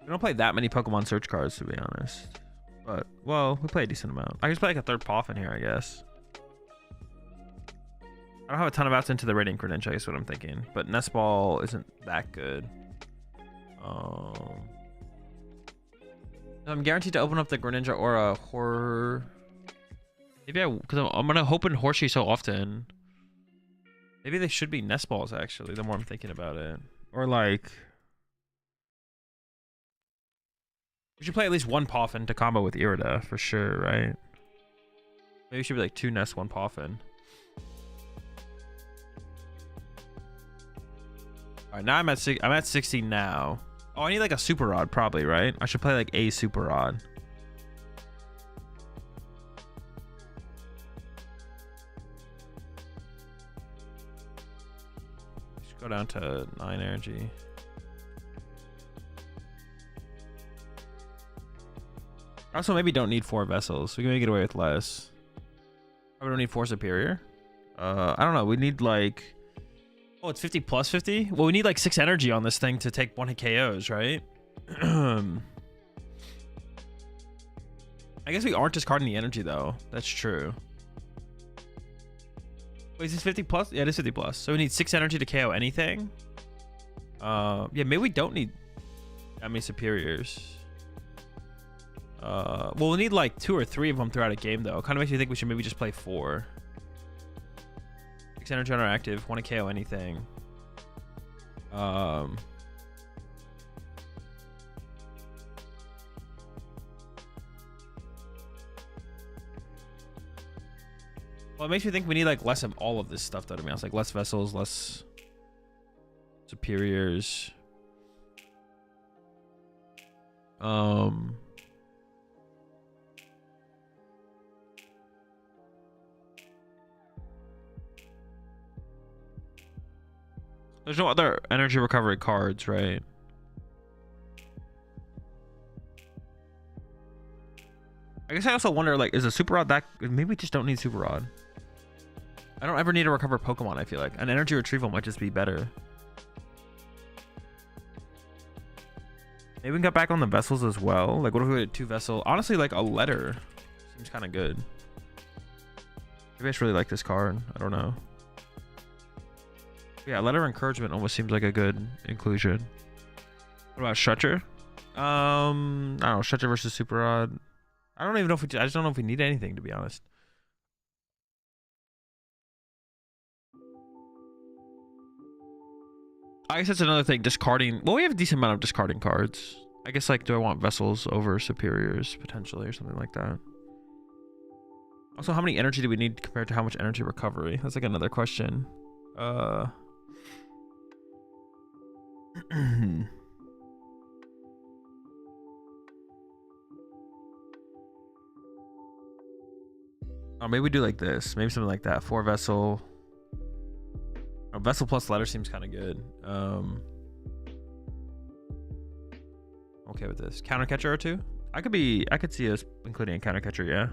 We don't play that many Pokemon search cards, to be honest. But, well, we play a decent amount. I just play like a third Poff in here, I guess. I don't have a ton of outs into the Radiant Credential, I guess what I'm thinking. But Nest Ball isn't that good. I'm guaranteed to open up the Greninja or a Horror. Maybe because I'm gonna open Horsey so often. Maybe they should be Nest Balls, actually, the more I'm thinking about it. Or like... We should play at least 1 Poffin to combo with Irida for sure, right? Maybe it should be like 2 Nest, 1 Poffin. Alright, now I'm at 60 now. Oh, I need like a Super Rod probably, right? I should play like a Super Rod. Just go down to 9 energy. Also, maybe don't need 4 vessels. We can maybe get away with less. Probably don't need 4 superior. I don't know. We need like... Oh, it's 50 plus 50? Well, we need like 6 energy on this thing to take 1 hit KOs, right? I guess we aren't discarding the energy, though. That's true. Wait, is this 50 plus? Yeah, it is 50 plus. So we need 6 energy to KO anything. Yeah, maybe we don't need that many superiors. Well, we'll need like 2 or 3 of them throughout a game, though. Kind of makes me think we should maybe just play 4. 6 energy on our active. Want to KO anything. Well, it makes me think we need like less of all of this stuff, though, to be honest. Like less vessels, less superiors. There's no other energy recovery cards, right? I guess I also wonder, like, is a Super Rod that... Maybe we just don't need Super Rod. I don't ever need to recover Pokemon, I feel like. An energy retrieval might just be better. Maybe we can get back on the vessels as well. Like, what if we had 2 vessels? Honestly, like, a letter seems kind of good. Maybe I just really like this card. I don't know. Yeah, letter encouragement almost seems like a good inclusion. What about Stretcher? I don't know, Stretcher versus Super Rod. I don't even know if I just don't know if we need anything, to be honest. I guess that's another thing, discarding. Well, we have a decent amount of discarding cards. I guess, like, do I want vessels over superiors, potentially, or something like that? Also, how many energy do we need compared to how much energy recovery? That's, like, another question. Oh, maybe we do like this. Maybe something like that. 4 vessel. Oh, vessel plus letter seems kind of good. Okay with this. Counter catcher or 2? I could see us including a counter catcher, yeah.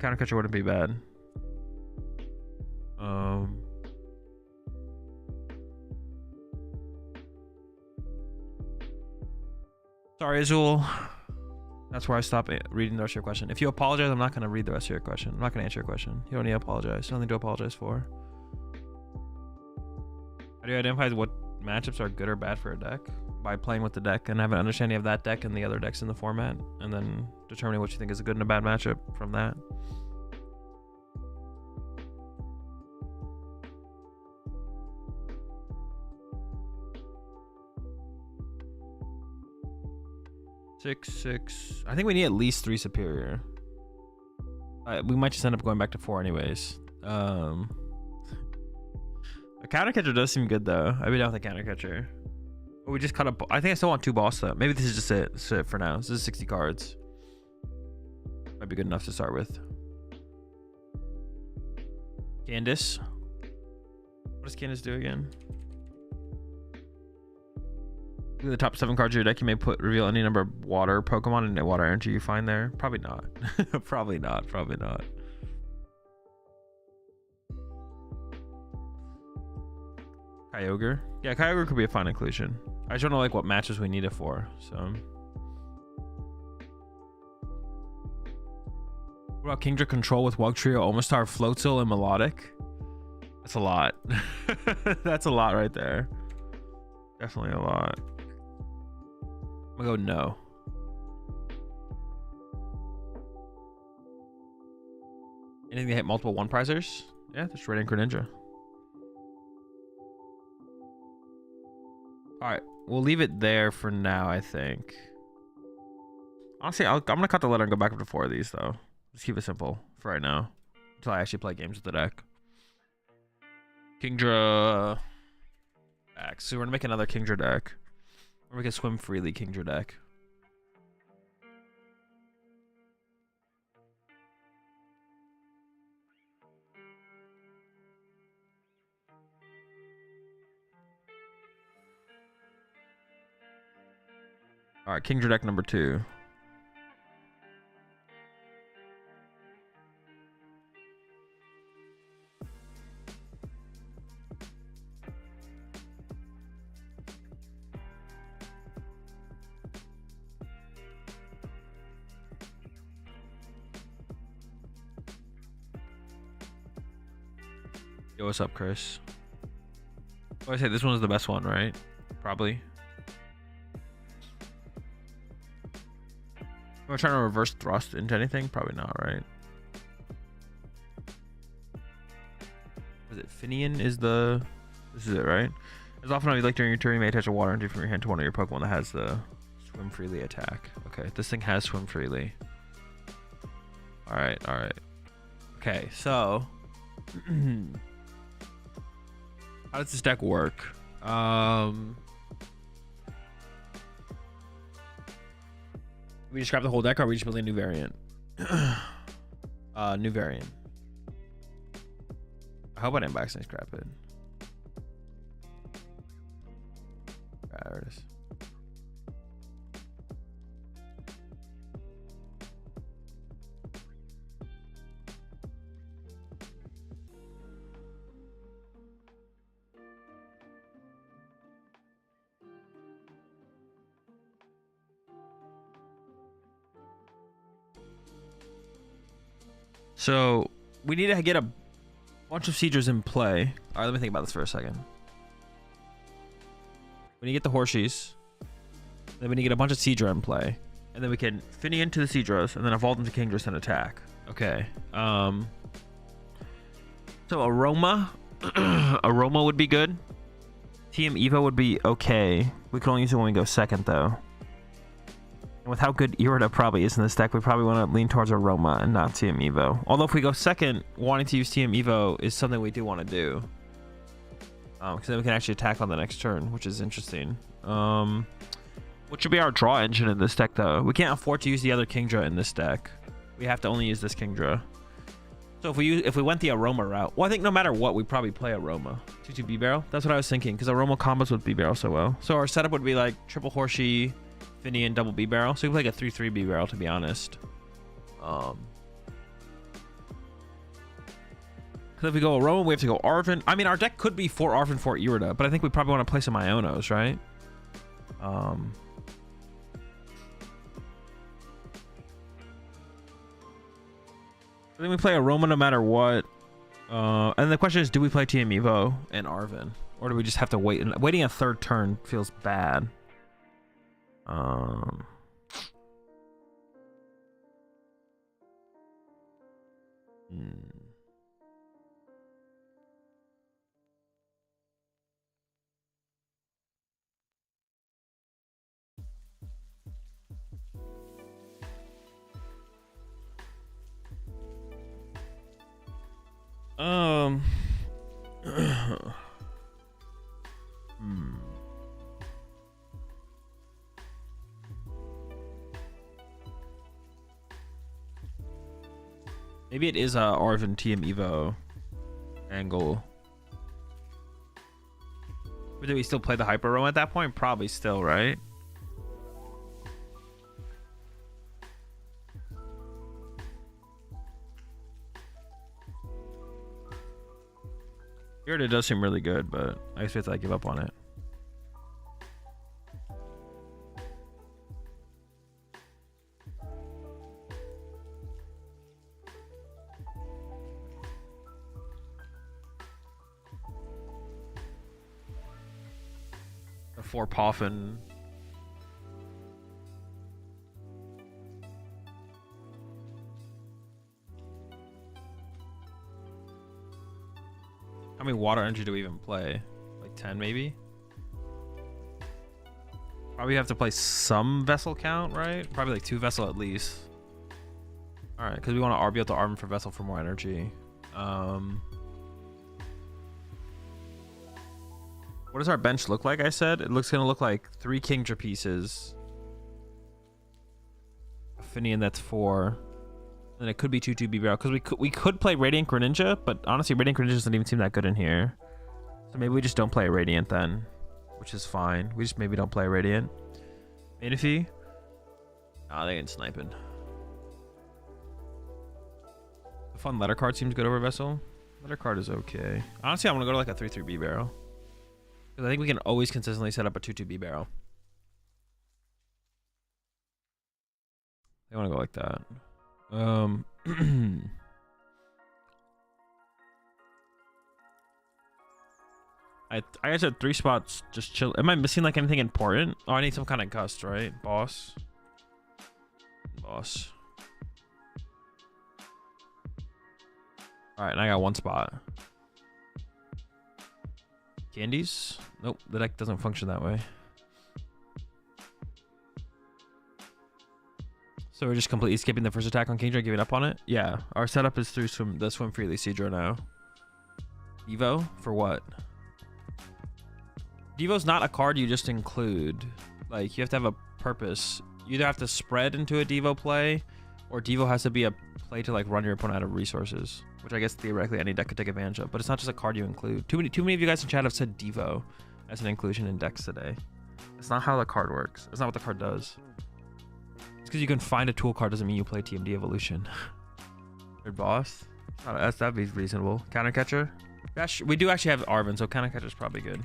Counter catcher wouldn't be bad. Sorry, Azul. That's where I stop reading the rest of your question. If you apologize, I'm not going to read the rest of your question. I'm not going to answer your question. You don't need to apologize. Nothing to apologize for. How do you identify what matchups are good or bad for a deck? By playing with the deck and having an understanding of that deck and the other decks in the format, and then determining what you think is a good and a bad matchup from that. Six. I think we need at least 3 superior. We might just end up going back to 4 anyways. A counter catcher does seem good though. I'd be down with a counter catcher. But we just cut up. I think I still want 2 boss though. Maybe this is just it. This is it for now. This is 60 cards. Might be good enough to start with. Candace. What does Candace do again? The top 7 cards of your deck, you may reveal any number of water Pokemon and water energy you find there. Probably not. Probably not. Kyogre. Yeah, Kyogre could be a fine inclusion. I just don't know like what matches we need it for. So what about Kingdra control with Wugtrio, Omastar, Floatzel, and Melodic? That's a lot. That's a lot right there. Definitely a lot. I'm gonna go no. Anything that hit multiple 1-prizers? Yeah, that's Red Ink Greninja. Alright, we'll leave it there for now, I think. Honestly, I'm gonna cut the letter and go back up to 4 of these, though. Just keep it simple for right now. Until I actually play games with the deck. Kingdra. So we're gonna make another Kingdra deck. Or we can swim freely Kingdra deck. Alright, Kingdra deck number 2. Yo, what's up, Chris? Oh, I say this one's the best one, right? Probably. Am I trying to reverse thrust into anything? Probably not, right? Was it Finian is the... This is it, right? As often as you like during your turn, you may attach a water energy from your hand to one of your Pokemon that has the swim freely attack. Okay, this thing has swim freely. Alright. Okay, so... How does this deck work? We just grab the whole deck, or are we just building a new variant? New variant. I hope I didn't by accident scrap it. There it is. So we need to get a bunch of Seedras in play. All right, let me think about this for a second. We need to get the Horseshoes. Then we need to get a bunch of Seedra in play. And then we can Finian to the Seadros, and then evolve into Kingdra and attack. Okay. So Aroma. Aroma would be good. TM Evo would be okay. We can only use it when we go second, though. And with how good Irida probably is in this deck, we probably want to lean towards Aroma and not TM Evo. Although if we go second, wanting to use TM Evo is something we do want to do. Because then we can actually attack on the next turn, which is interesting. What should be our draw engine in this deck, though? We can't afford to use the other Kingdra in this deck. We have to only use this Kingdra. So if we went the Aroma route, well, I think no matter what, we probably play Aroma. 2-2 B-Barrel? That's what I was thinking, because Aroma combos with B-Barrel so well. So our setup would be like triple Horsey, Finian, double B-Barrel. So we play like a 3-3 B-Barrel, to be honest. Because if we go Aroma, we have to go Arven. I mean, our deck could be 4 Arven, 4 Irida, but I think we probably want to play some Ionos, right? I think we play Aroma no matter what. And the question is, do we play TM Evo and Arven? Or do we just have to wait? And waiting a third turn feels bad. Maybe it is a Arven TM Evo angle. But do we still play the Hyper Roam at that point? Probably still, right? Irida does seem really good, but I guess we have to give up on it. The 4 Poffin. How many water energy do we even play? Like 10 maybe? Probably have to play some vessel count, right? Probably like 2 vessel at least. Alright, because we want to RB out the Arven for vessel for more energy. What does our bench look like? I said it looks gonna look like 3 Kingdra pieces. A Finian that's 4. And it could be 2-2 B-Barrel because we could play Radiant Greninja, but honestly Radiant Greninja doesn't even seem that good in here. So maybe we just don't play Radiant then, which is fine. We just maybe don't play Radiant. Manaphy? Ah, they ain't sniping. The fun letter card seems good over Vessel. Letter card is okay. Honestly, I want to go to like a 3-3 B-Barrel. Because I think we can always consistently set up a 2-2 B-Barrel. I want to go like that. I guess at 3 spots just chill. Am I missing like anything important? Oh, I need some kind of gust, right? Boss. Alright, and I got 1 spot. Candies? Nope, the deck doesn't function that way. So we're just completely skipping the first attack on Kingdra, giving up on it? Yeah, our setup is through the Swim Freely Seadra now. Devo? For what? Devo's not a card you just include. Like, you have to have a purpose. You either have to spread into a Devo play, or Devo has to be a play to like run your opponent out of resources, which I guess theoretically any deck could take advantage of, but it's not just a card you include. Too many of you guys in chat have said Devo as an inclusion in decks today. It's not how the card works. It's not what the card does. Just because you can find a tool card doesn't mean you play TMD Evolution. Third boss? That'd be reasonable. Counter catcher? We do actually have Arven, so counter catcher is probably good.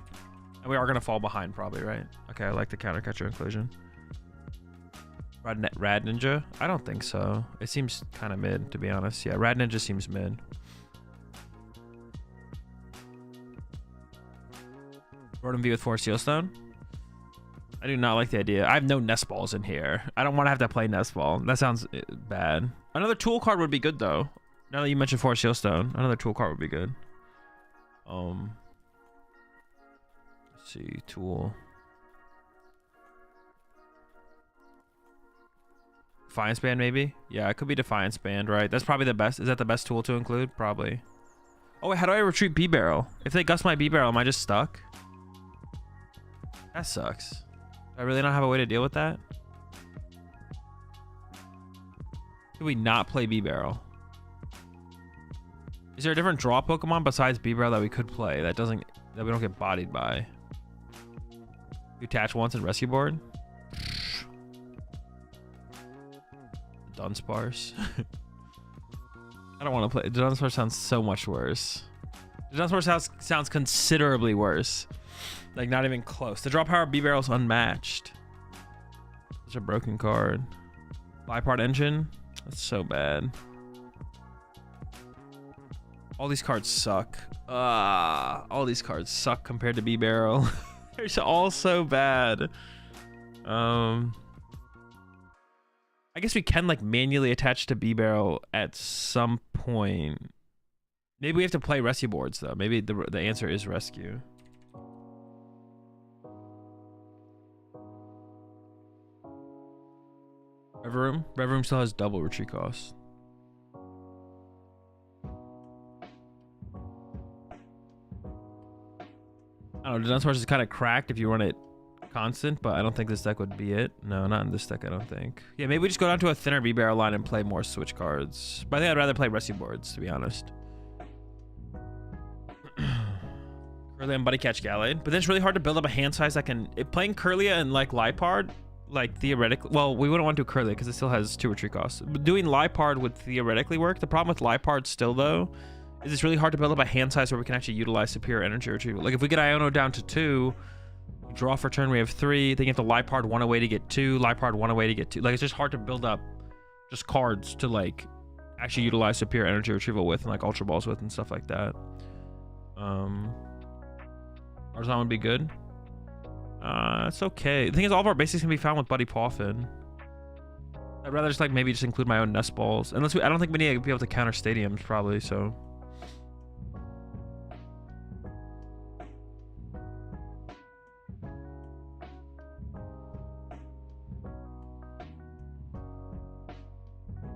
And we are going to fall behind probably, right? Okay, I like the counter catcher inclusion. Rad Ninja? I don't think so. It seems kind of mid, to be honest. Yeah, Rad Ninja seems mid. Rotom V with 4 Sealstone? I do not like the idea. I have no nest balls in here. I don't want to have to play nest ball. That sounds bad. Another tool card would be good though. Now that you mentioned Forest Heelstone, another tool card would be good. Let's see, tool. Defiance Band maybe? Yeah, it could be Defiance Band, right? That's probably the best. Is that the best tool to include? Probably. Oh wait, how do I retreat B-Barrel? If they gust my B-Barrel, am I just stuck? That sucks. Do I really not have a way to deal with that? Could we not play B-Barrel? Is there a different draw Pokemon besides B-Barrel that we could play that we don't get bodied by? You attach once and rescue board? Dunsparce. I don't want to play. Dunsparce sounds so much worse. Dunsparce sounds considerably worse. Like not even close. The draw power of B-Barrel is unmatched. Such a broken card. Bipart Engine. That's so bad. All these cards suck. All these cards suck compared to B-Barrel. They're all so bad. I guess we can like manually attach to B-Barrel at some point. Maybe we have to play rescue boards though. Maybe the answer is rescue. Rev Room still has double retreat cost. I don't know, Dunsparce is kind of cracked if you run it constant, but I don't think this deck would be it. No, not in this deck, I don't think. Yeah, maybe we just go down to a thinner B-Barrel line and play more switch cards. But I think I'd rather play rescue boards, to be honest. Curlia and Buddy Catch Gallade. But then it's really hard to build up a hand size that can... playing Curlia and like Lipard, like theoretically... Well, we wouldn't want to do Curlia because it still has 2 retreat costs. But doing Lipard would theoretically work. The problem with Lipard still, though, is it's really hard to build up a hand size where we can actually utilize superior energy retrieval. Like if we get Iono down to 2... draw for turn, we have 3. Then you have to Lipard 1 away to get 2. Lipard 1 away to get 2. Like it's just hard to build up just cards to like actually utilize superior energy retrieval with and like Ultra Balls with and stuff like that. Arzon would be good. It's okay. The thing is, all of our basics can be found with Buddy Poffin. I'd rather just like maybe just include my own nest balls. Unless I don't think we need to be able to counter stadiums probably, so.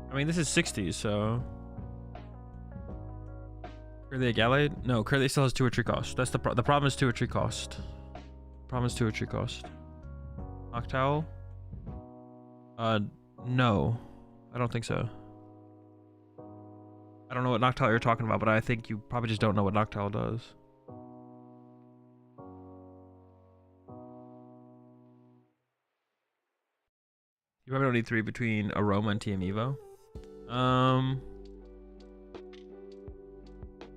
I mean, this is 60, so... Curlia Gallade? No, Curlia still has 2 retreat cost. That's the problem is 2 retreat cost. Problem is 2 retreat cost. Noctowl? No. I don't think so. I don't know what Noctowl you're talking about, but I think you probably just don't know what Noctowl does. You probably don't need 3 between Aroma and TM Evo.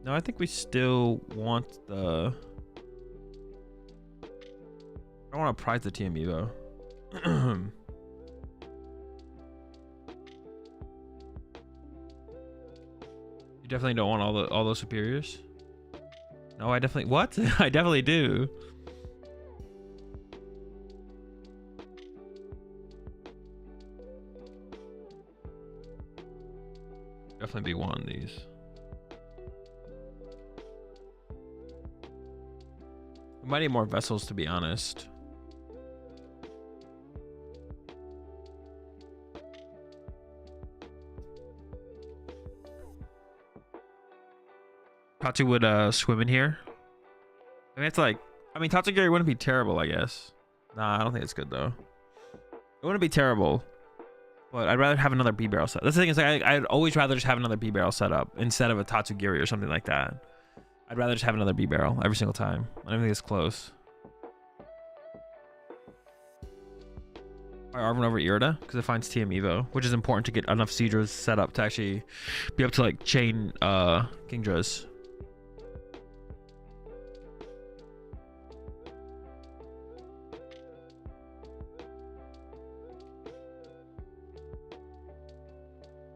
No, I think we still want the... I don't want to prize the TM Evo. You definitely don't want all those superiors? No, I definitely... What? I definitely do. Definitely be one of these. We might need more vessels, to be honest. Tatsu would swim in here. I mean, it's like... I mean, Tatsugiri wouldn't be terrible, I guess. Nah, I don't think it's good, though. It wouldn't be terrible. But I'd rather have another B-Barrel set. That's the thing is, like, I'd always rather just have another B-Barrel set up instead of a Tatsugiri or something like that. I'd rather just have another B-Barrel every single time. I don't think it's close. Arven over Irida because it finds TM Evo, which is important to get enough Seadras set up to actually be able to like chain Kingdras.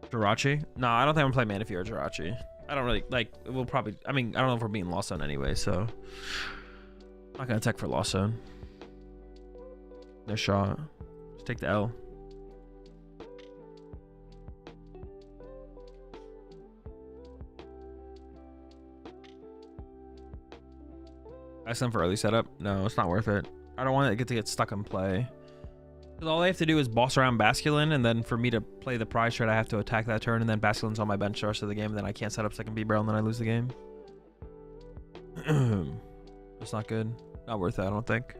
Jirachi? No, I don't think I'm gonna play Manaphy or Jirachi. I don't really like. We'll probably. I mean, I don't know if we're being Lost Zone anyway, so I'm not gonna attack for Lost Zone. No shot. Just take the L. Ask them for early setup. No, it's not worth it. I don't want it to get stuck in play. Because all I have to do is boss around Basculin, and then for me to play the prize trade, I have to attack that turn, and then Basculin's on my bench the rest of the game, and then I can't set up second B-Barrel, and then I lose the game. It's not good. Not worth it, I don't think.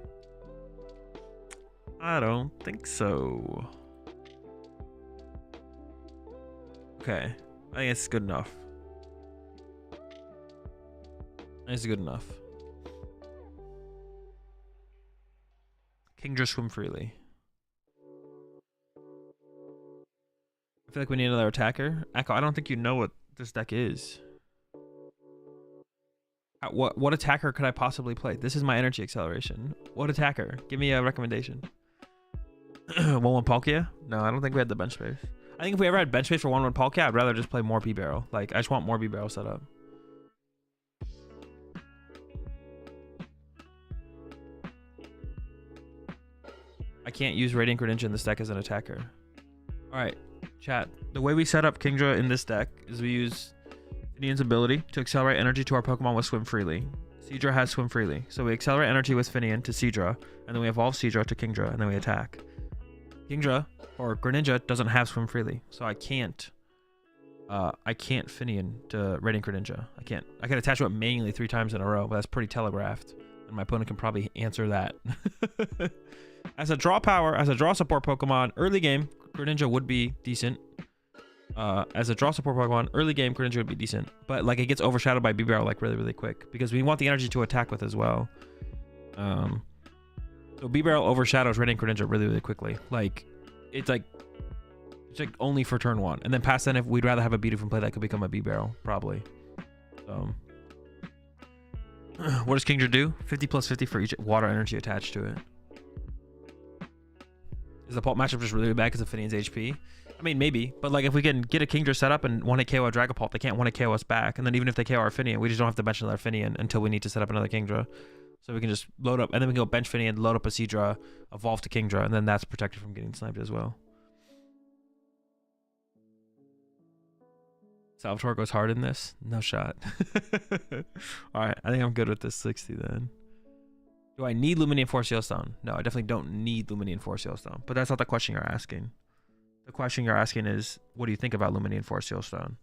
I don't think so. Okay. I think it's good enough. It's good enough. Kingdra swim freely. I feel like we need another attacker. Echo, I don't think you know what this deck is. What attacker could I possibly play? This is my energy acceleration. What attacker? Give me a recommendation. 1-1 Palkia? No, I don't think we had the bench space. I think if we ever had bench space for 1-1 Palkia, I'd rather just play more B-Barrel. Like, I just want more B-Barrel set up. I can't use Radiant Greninja in this deck as an attacker. Alright, chat. The way we set up Kingdra in this deck is we use Finian's ability to accelerate energy to our Pokemon with Swim Freely. Seadra has Swim Freely. So we accelerate energy with Finian to Seadra, and then we evolve Seadra to Kingdra, and then we attack. Kingdra, or Greninja, doesn't have Swim Freely. So I can't Finian to Radiant Greninja. I can't. I can attach to it manually 3 times in a row, but that's pretty telegraphed. And my opponent can probably answer that. As a draw power, as a draw support Pokemon, early game, Greninja would be decent. As a draw support Pokemon, early game, Greninja would be decent. But like it gets overshadowed by B-Barrel like really, really quick. Because we want the energy to attack with as well. So B-Barrel overshadows Radiant Greninja really, really quickly. Like, it's like only for turn 1. And then past then, if we'd rather have a Bidoof in play, that could become a B-Barrel, probably. So, what does Kingdra do? 50 plus 50 for each water energy attached to it. Is the Pulp matchup just really bad because of Finian's HP? I mean, maybe. But like, if we can get a Kingdra set up and 1-hit KO a Dragapult, they can't 1-hit KO us back. And then even if they KO our Finian, we just don't have to bench another Finian until we need to set up another Kingdra. So we can just load up, and then we can go bench Finian, load up a Seadra, evolve to Kingdra, and then that's protected from getting sniped as well. Salvatore goes hard in this? No shot. Alright, I think I'm good with this 60 then. Do I need Lumineon Force Seal Stone? No, I definitely don't need Lumineon Force Seal Stone. But that's not the question you're asking. The question you're asking is, what do you think about Lumineon Force Seal Stone?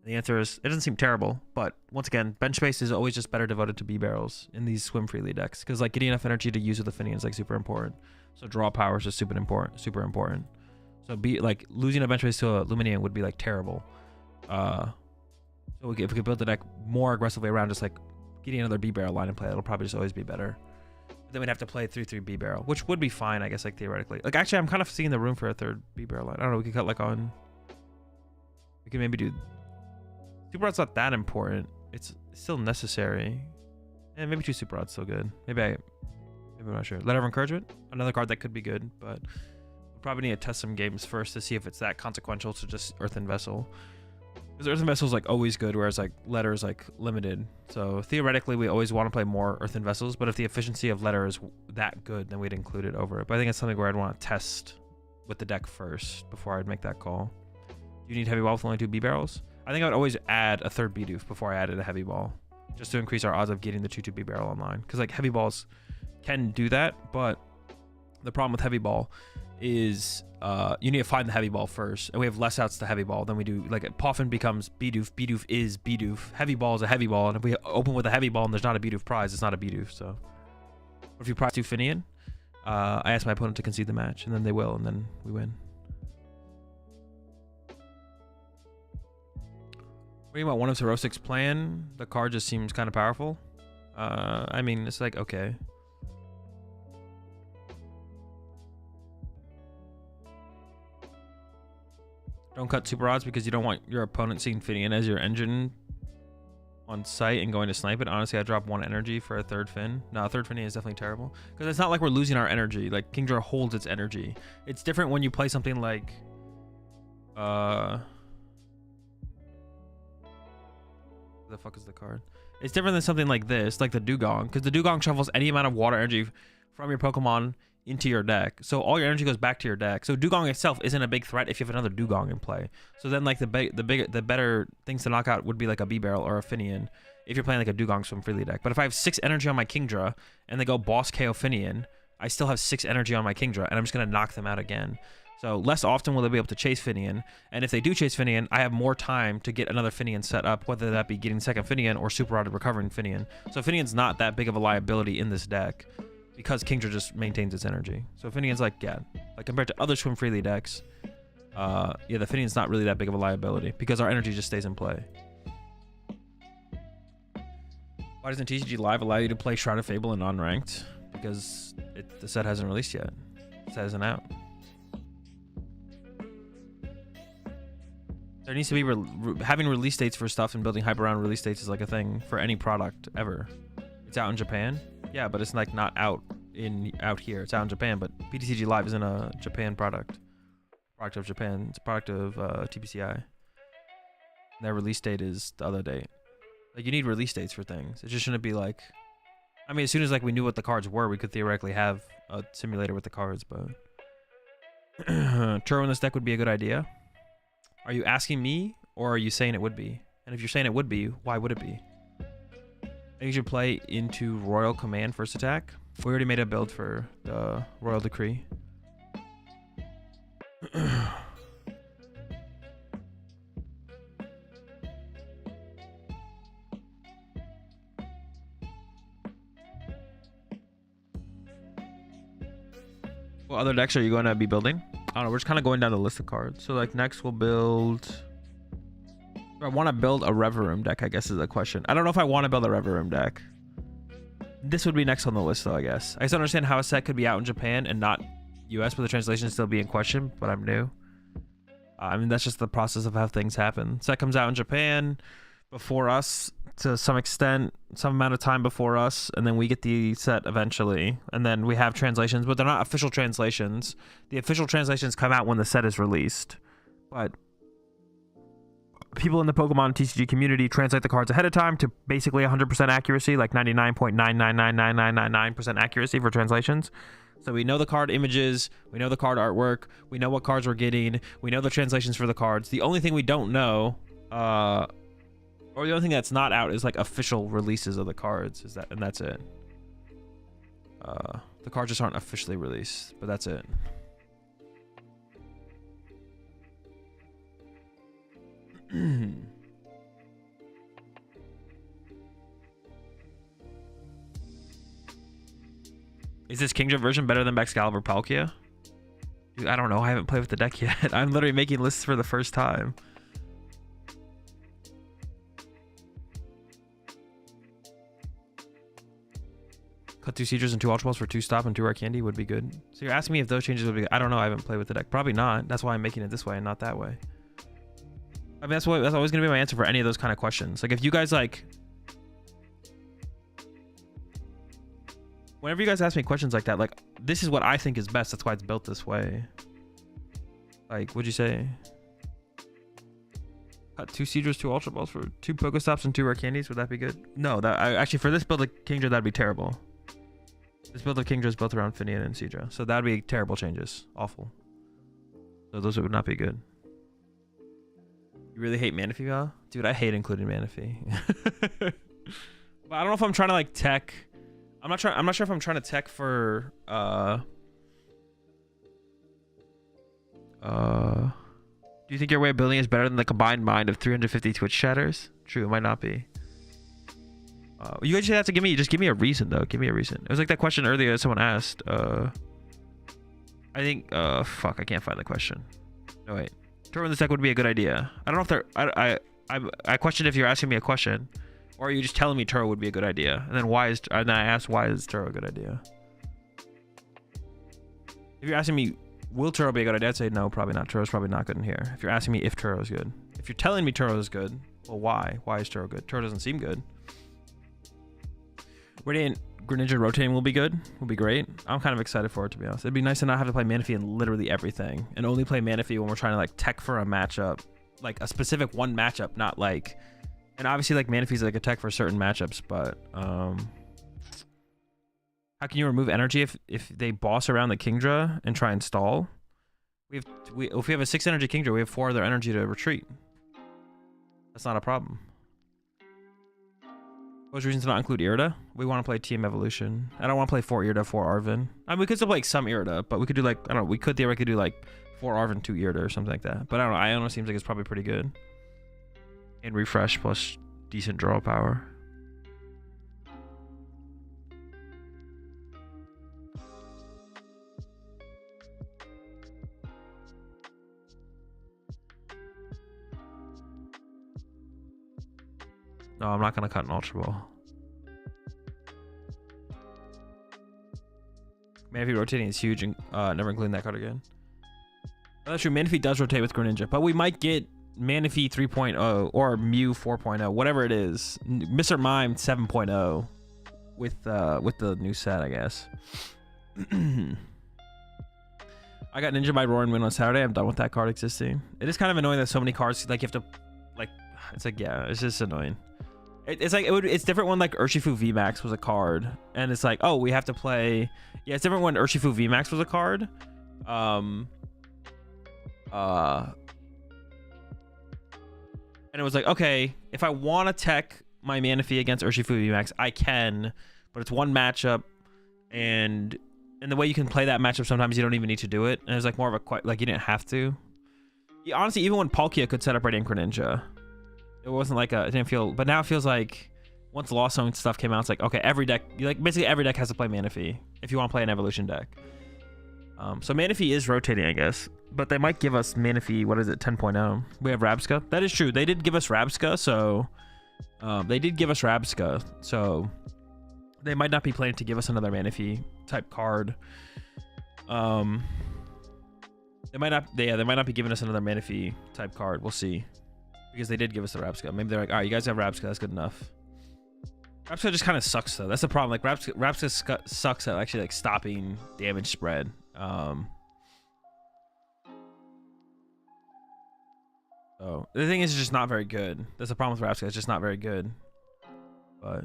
And the answer is, it doesn't seem terrible. But once again, bench space is always just better devoted to B-Barrels in these Swim Freely decks. Because like getting enough energy to use with the Finian is like super important. So draw power is just super important. So losing a bench space to a Lumineon would be like terrible. So if we could build the deck more aggressively around just like getting another B-Barrel line in play, it'll probably just always be better. Then we'd have to play 3-3 B-Barrel, which would be fine, I guess, like theoretically. Like actually, I'm kind of seeing the room for a 3rd B-Barrel line. I don't know. We could cut like on. We could maybe do. Super Rod's not that important. It's still necessary. And maybe 2 Super Rod's still good. Maybe I'm not sure. Letter of Encouragement, another card that could be good, but we'll probably need to test some games first to see if it's that consequential to just Earthen Vessel. Because Earthen Vessel is like always good, whereas like Letter is like limited. So theoretically, we always want to play more Earthen Vessels, but if the efficiency of Letter is that good, then we'd include it over it. But I think it's something where I'd want to test with the deck first before I'd make that call. Do you need Heavy Ball with only 2 B-Barrels? I think I would always add a 3rd Bidoof before I added a Heavy Ball, just to increase our odds of getting the 2-2 B-Barrel online. Because like Heavy Balls can do that, but the problem with Heavy Ball is you need to find the Heavy Ball first, and we have less outs to Heavy Ball than we do. Like Poffin becomes Bidoof, Bidoof is Bidoof, Heavy Ball is a Heavy Ball, and if we open with a Heavy Ball and there's not a Bidoof prize, it's not a Bidoof. So what if you prize 2 Finian? I ask my opponent to concede the match, and then they will, and then we win. What do you about one of Heroic's plan? The card just seems kind of powerful. I mean, it's like, okay. Don't cut Super Odds because you don't want your opponent seeing Finian as your engine on site and going to snipe it. Honestly, I drop 1 energy for a 3rd Fin. No, a 3rd Finian is definitely terrible. Because it's not like we're losing our energy. Like, Kingdra holds its energy. It's different when you play something like... the fuck is the card? It's different than something like this, like the Dugong. Because the Dugong shuffles any amount of water energy from your Pokemon into your deck. So all your energy goes back to your deck. So Dugong itself isn't a big threat if you have another Dugong in play. So then like the better things to knock out would be like a B-Barrel or a Finian if you're playing like a Dugong Swim Freely deck. But if I have 6 energy on my Kingdra and they go boss KO Finian, I still have 6 energy on my Kingdra and I'm just going to knock them out again. So less often will they be able to chase Finian, and if they do chase Finian, I have more time to get another Finian set up, whether that be getting second Finian or super auto recovering Finian. So Finian's not that big of a liability in this deck because Kingdra just maintains its energy. So Finian's like, yeah, like compared to other Swim Freely decks, yeah, the Finian's not really that big of a liability because our energy just stays in play. Why doesn't TCG Live allow you to play Shrouded Fable in non-ranked? Because the set hasn't released yet. The set isn't out. There needs to be having release dates for stuff and building hype around release dates is like a thing for any product ever. It's out in Japan, yeah, but it's like not out here. It's out in Japan, but PTCG Live isn't a Japan product. Product of Japan. It's a product of TPCI. Their release date is the other date. Like you need release dates for things. It just shouldn't be like. I mean, as soon as like we knew what the cards were, we could theoretically have a simulator with the cards, but Turo in this deck would be a good idea. Are you asking me, or are you saying it would be? And if you're saying it would be, why would it be? I think you should play into Royal Command first attack. We already made a build for the Royal Decree. What other decks are you going to be building? I don't know, we're just kind of going down the list of cards. So like next we'll build... I want to build a Reverum deck, I guess is the question. I don't know if I want to build a Reverum deck. This would be next on the list though, I guess. I just don't understand how a set could be out in Japan and not US, but the translation still be in question, but I'm new. I mean, that's just the process of how things happen. Set comes out in Japan before us to some extent, some amount of time before us, and then we get the set eventually, and then we have translations, but they're not official translations. The official translations come out when the set is released, but people in the Pokemon TCG community translate the cards ahead of time to basically 100% accuracy, like 99.9999999% accuracy for translations. So we know the card images, we know the card artwork, we know what cards we're getting, we know the translations for the cards. The only thing we don't know, or the only thing that's not out is like official releases of the cards, and that's it. The cards just aren't officially released, but that's it. Is this Kingdra version better than Excalibur Palkia? Dude, I don't know. I haven't played with the deck yet. I'm literally making lists for the first time. Cut 2 Seeders and 2 Ultra Balls for 2 Stop and 2 Rare Candy would be good. So you're asking me if those changes would be good. I don't know. I haven't played with the deck. Probably not. That's why I'm making it this way and not that way. I mean, that's always going to be my answer for any of those kind of questions. Like, if you guys, like... Whenever you guys ask me questions like that, like, this is what I think is best. That's why it's built this way. Like, what'd you say? Cut 2 Seeders, 2 Ultra Balls for 2 Pokestops and 2 Rare Candies. Would that be good? No, actually, for this build of Kingdra, that'd be terrible. This build of Kingdra is built around Finian and Seadra. So that'd be terrible changes. Awful. So those would not be good. You really hate Manaphy, Val? Dude, I hate including Manaphy. But I don't know if I'm trying to like tech. I'm not sure if I'm trying to tech for do you think your way of building is better than the combined mind of 350 Twitch chatters? True, it might not be. You guys just have to give me a reason though. Give me a reason. It was like that question earlier that someone asked. I think fuck, I can't find the question. No wait. Turo in this deck would be a good idea. I don't know if they're I questioned if you're asking me a question, or are you just telling me Turo would be a good idea? And then and then I asked why is Turo a good idea? If you're asking me will Turo be a good idea, I'd say no, probably not. Turo's probably not good in here. If you're asking me if Turo is good. If you're telling me Turo is good, well why? Why is Turo good? Turo doesn't seem good. Radiant Greninja rotating will be good. Will be great. I'm kind of excited for it, to be honest. It'd be nice to not have to play Manaphy in literally everything and only play Manaphy when we're trying to like tech for a matchup, like a specific one matchup, not like. And obviously like Manaphy's like a tech for certain matchups, but How can you remove energy if they boss around the Kingdra and try and stall? If we have a 6 energy Kingdra, we have 4 other energy to retreat. That's not a problem. What's the reason to not include Irida? We want to play Team Evolution. I don't want to play 4 Irida, 4 Arven. I mean, we could still play like some Irida, but we could do like, I don't know, we could theoretically do like 4 Arven, 2 Irida or something like that. But I don't know, Iono seems like it's probably pretty good. And refresh plus decent draw power. No, I'm not going to cut an Ultra Ball. Manaphy rotating is huge, and never including that card again. Oh, that's true. Manaphy does rotate with Greninja, but we might get Manaphy 3.0 or Mew 4.0, whatever it is. Mr. Mime 7.0 with the new set, I guess. I got Ninja by Roaring Wind on Saturday. I'm done with that card existing. It is kind of annoying that so many cards, like, you have to, like, it's like, yeah, it's just annoying. It's like it's different when like Urshifu VMAX was a card, and it's like, oh, we have to play. Yeah, it's different when Urshifu VMAX was a card. And it was like, okay, if I want to tech my Manaphy against Urshifu VMAX, I can, but it's one matchup, and the way you can play that matchup, sometimes you don't even need to do it, and it's like more of a like you didn't have to. Yeah, honestly, even when Palkia could set up Radiant Greninja. It wasn't like it didn't feel, but now it feels like once Lost Zone stuff came out, it's like, okay, every deck, like basically every deck has to play Manaphy if you want to play an evolution deck. So Manaphy is rotating, I guess, but they might give us Manaphy, what is it, 10.0? We have Rabsca. That is true. They did give us Rabsca, so they might not be planning to give us another Manaphy type card. They might not be giving us another Manaphy type card. We'll see. Because they did give us the Rabsca. Maybe they're like, all right, you guys have Rabsca. That's good enough. Rabsca just kind of sucks, though. That's the problem. Like, Rabsca sucks at actually, like, stopping damage spread. So, the thing is, it's just not very good. That's the problem with Rabsca. It's just not very good. But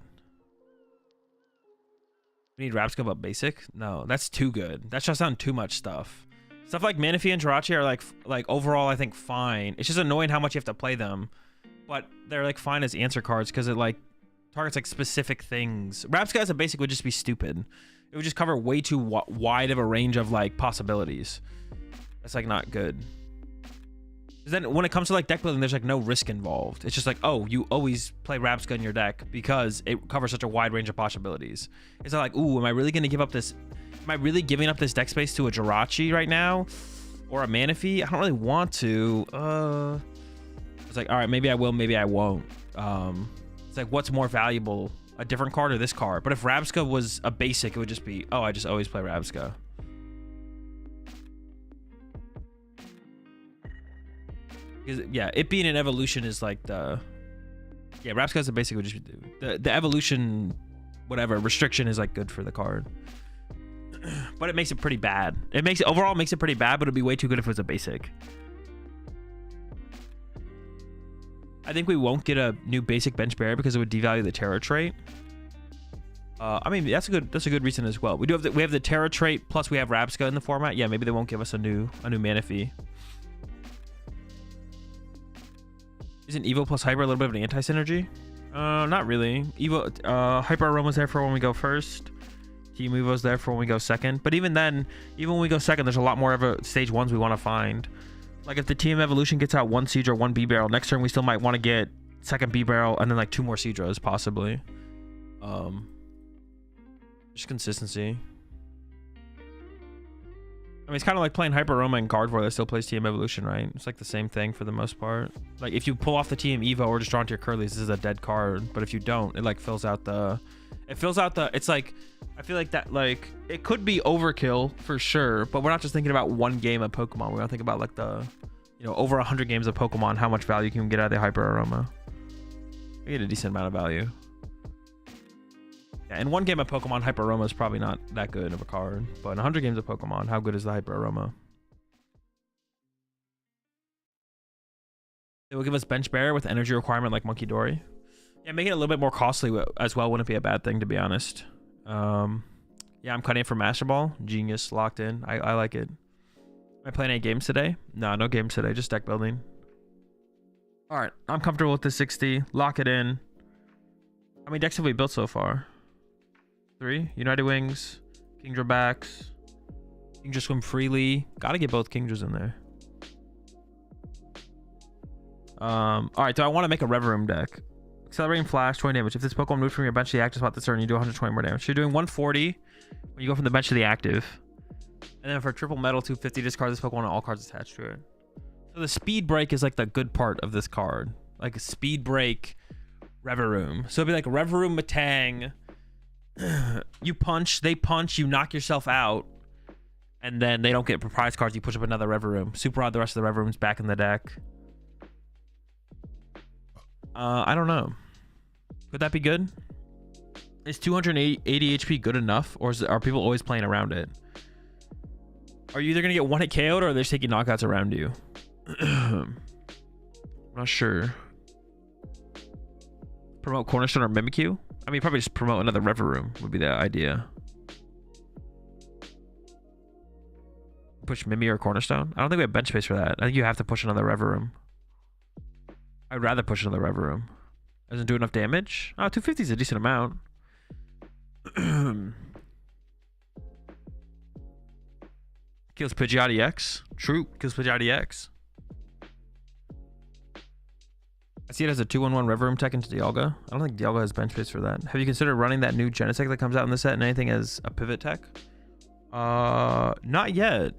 we need Rabsca but basic? No, that's too good. That's just on too much stuff. Stuff like Manaphy and Jirachi are like overall, I think, fine. It's just annoying how much you have to play them, but they're like fine as answer cards because it like targets like specific things. Rabsca as a basic would just be stupid. It would just cover way too wide of a range of like possibilities. That's like not good. Then when it comes to like deck building, there's like no risk involved. It's just like, oh, you always play Rabsca in your deck because it covers such a wide range of possibilities. It's not like, ooh, am I really gonna give up this? Am I really giving up this deck space to a Jirachi right now? Or a Manaphy? I don't really want to. It's like, all right, maybe I will, maybe I won't. It's like, what's more valuable? A different card or this card? But if Rabsca was a basic, it would just be, oh, I just always play Rabsca. Because, yeah, it being an evolution is like the... Yeah, Rabsca as a basic would just be... The evolution, whatever, restriction is like good for the card. But it makes it pretty bad. Overall makes it pretty bad, but it'd be way too good if it was a basic. I think we won't get a new basic bench barrier because it would devalue the Terra trait. I mean, that's a good reason as well. We have the Terra trait plus we have Rabsca in the format. Yeah, maybe they won't give us a new Manaphy. Isn't Evo plus Hyper a little bit of an anti-synergy? Not really. Evo, Hyper Aroma's there for when we go first. Team Evo's there for when we go second. But even then, even when we go second, there's a lot more of a stage ones we want to find. Like if the Team Evolution gets out 1 Seadra, 1 B-Barrel, next turn we still might want to get second B-Barrel and then like 2 more Seadras possibly. Just consistency. I mean, it's kind of like playing Hyper Aroma and Gardevoir that still plays Team Evolution, right? It's like the same thing for the most part. Like if you pull off the Team Evo or just draw into your Curlies, this is a dead card. But if you don't, it like fills out the... It's like... I feel like that, like... It could be overkill for sure, but we're not just thinking about one game of Pokemon. We're not thinking about like the... You know, over 100 games of Pokemon, how much value can we get out of the Hyper Aroma. We get a decent amount of value. Yeah, in one game of Pokemon, Hyper Aroma is probably not that good of a card. But in 100 games of Pokemon, how good is the Hyper Aroma? It will give us bench barrier with energy requirement like Monkey Dory. Yeah, make it a little bit more costly as well wouldn't be a bad thing, to be honest. Yeah, I'm cutting it for Master Ball. Genius, locked in. I like it. Am I playing any games today? No games today. Just deck building. All right, I'm comfortable with the 60. Lock it in. How many decks have we built so far? 3. United Wings, Kingdra backs, Kingdra swim freely. Gotta get both Kingdras in there. All right, do I want to make a Reverum deck? Accelerating Flash, 20 damage. If this Pokemon moves from your bench to the active spot this turn, you do 120 more damage. So you're doing 140 when you go from the bench to the active. And then for triple metal, 250, discard this Pokemon and all cards attached to it. So the speed break is like the good part of this card. Like a speed break Reverum. So it'd be like Reverum Matang. You punch, they punch, you knock yourself out. And then they don't get prize cards. You push up another Reverum. Super odd, the rest of the Reverum's back in the deck. I don't know. Could that be good? Is 280 HP good enough? Or are people always playing around it? Are you either going to get one hit KO'd or are they just taking knockouts around you? I'm not sure. Promote Cornerstone or Mimikyu? I mean, probably just promote another Reverum would be the idea. Push Mimi or Cornerstone? I don't think we have bench space for that. I think you have to push another Reverum. I'd rather push another Reverum. Doesn't do enough damage? Oh, 250 is a decent amount. Kills Pidgeot EX. True, kills Pidgeot EX. I see it as a 2-1-1 Reverum tech into Dialga. I don't think Dialga has bench space for that. Have you considered running that new Genesect that comes out in the set and anything as a pivot tech? Not yet.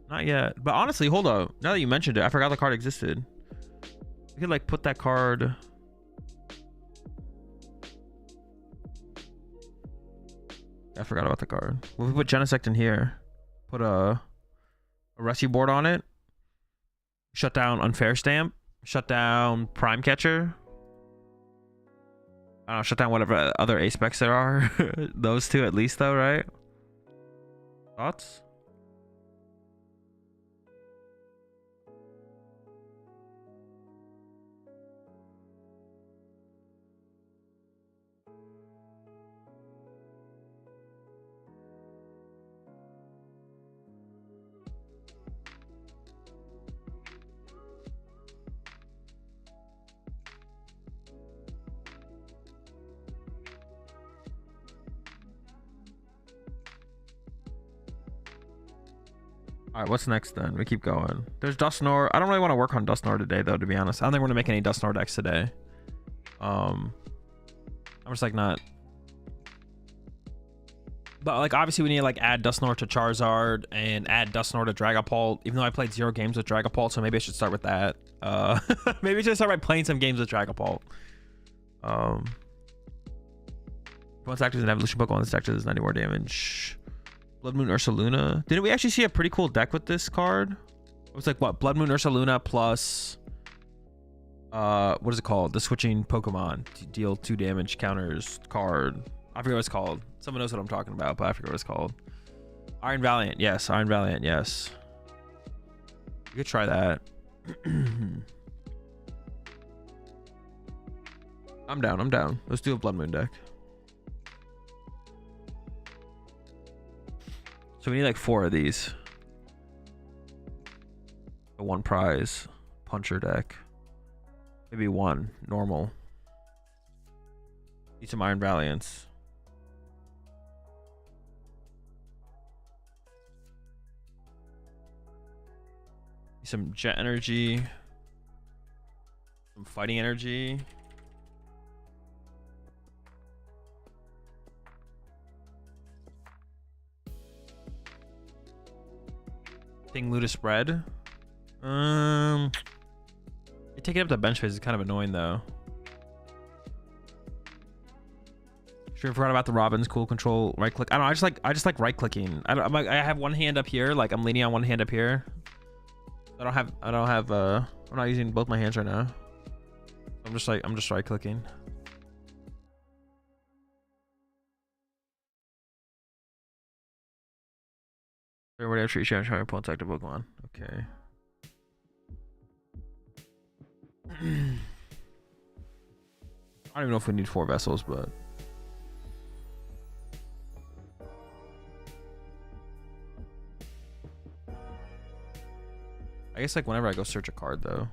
Not yet. But honestly, hold up. Now that you mentioned it, I forgot the card existed. We could like put that card. I forgot about the card. Well, if we put Genesect in here, put a Rescue Board on it, shut down Unfair Stamp, shut down Prime Catcher. I don't know, shut down whatever other A specs there are. Those two at least though, right? Thoughts? All right, what's next then? We keep going. There's Dusknoir. I don't really want to work on Dusknoir today, though, to be honest. I don't think we're going to make any Dusknoir decks today. I'm just like not. But like obviously we need to like add Dusknoir to Charizard and add Dusknoir to Dragapult, even though I played 0 games with Dragapult, so maybe I should start with that. Maybe I should start by playing some games with Dragapult. Once active as an evolution Pokemon, this deck does 90 more damage. Bloodmoon Ursaluna. Didn't we actually see a pretty cool deck with this card? It was like what? Bloodmoon Ursaluna plus what is it called? The switching Pokemon to deal 2 damage counters card. I forget what it's called. Someone knows what I'm talking about, but I forget what it's called. Iron Valiant. Yes, Iron Valiant. Yes. You could try that. I'm down. I'm down. Let's do a Bloodmoon deck. So we need like 4 of these. A 1 prize puncher deck. Maybe 1 normal. Need some Iron Valiants. Need some Jet Energy. Some Fighting Energy. King Ludus Spread. You take it up to bench phase is kind of annoying though. Sure, forgot about the Robin's cool control right click. I don't know, I just like right clicking. I have one hand up here, like I'm leaning on one hand up here. I'm not using both my hands right now. I'm just right clicking. Everybody have treat try opponent's active Pokemon. Okay. I don't even know if we need 4 vessels, but I guess like whenever I go search a card though.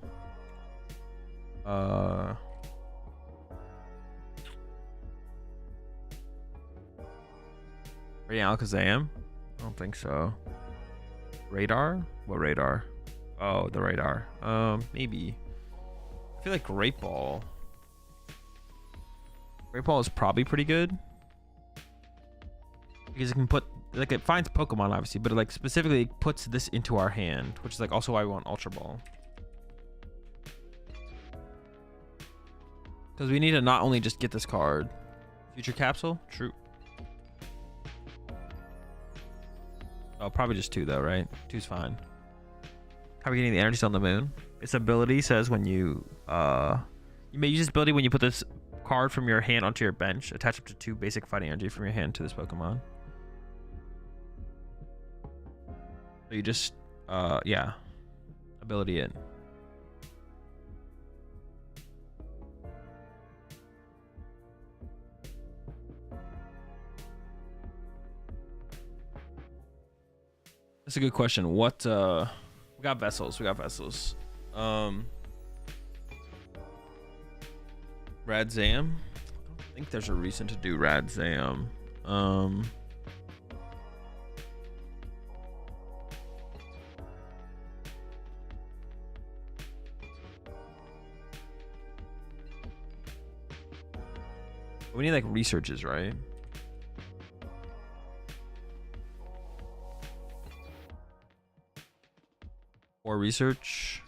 Radiant Alakazam? I don't think so. Radar? What radar? Oh, the radar. Maybe. I feel like Great Ball. Great Ball is probably pretty good. Because it can put, like, it finds Pokemon obviously, but it like specifically puts this into our hand, which is like also why we want Ultra Ball. Because we need to not only just get this card. Future Capsule? True. Oh, probably just 2 though, right? 2's fine. How are we getting the energy on the moon? Its ability says when you may use this ability when you put this card from your hand onto your bench. Attach up to 2 basic fighting energy from your hand to this Pokemon. So you just yeah. Ability it. That's a good question. What we got vessels. Radzam. I don't think there's a reason to do Radzam. We need like researches, right? Or research.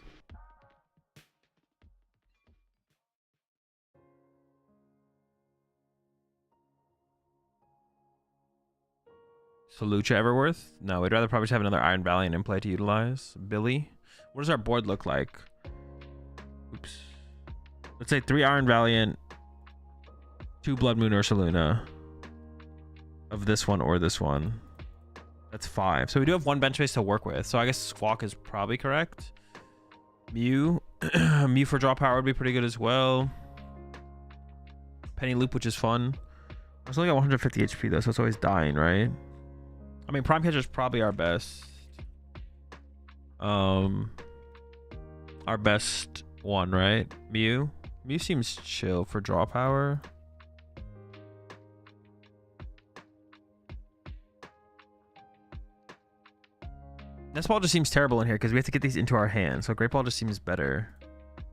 So Lucha Everworth? No, we'd rather probably just have another Iron Valiant in play to utilize. Billy? What does our board look like? Oops. Let's say 3 Iron Valiant, 2 Bloodmoon Ursaluna. Of this one or this one. That's 5. So we do have 1 bench space to work with. So I guess Squawk is probably correct. Mew. Mew for draw power would be pretty good as well. Penny Loop, which is fun. I was only at 150 HP though, so it's always dying, right? I mean, Prime Catcher is probably our best. Our best one, right? Mew. Mew seems chill for draw power. Nest Ball just seems terrible in here because we have to get these into our hands. So Great Ball just seems better.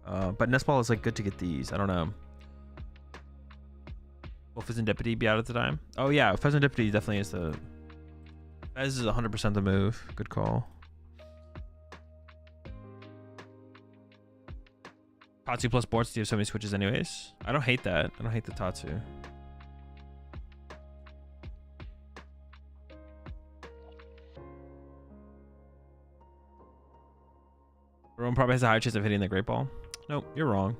But Nest Ball is like good to get these. I don't know. Will Fezandipity be out at the time? Oh yeah, Fezandipity definitely is the... Fez is 100% the move. Good call. Tatsu plus boards do have so many switches anyways. I don't hate that. I don't hate the Tatsu. Rowan probably has a higher chance of hitting the Great Ball. Nope, you're wrong.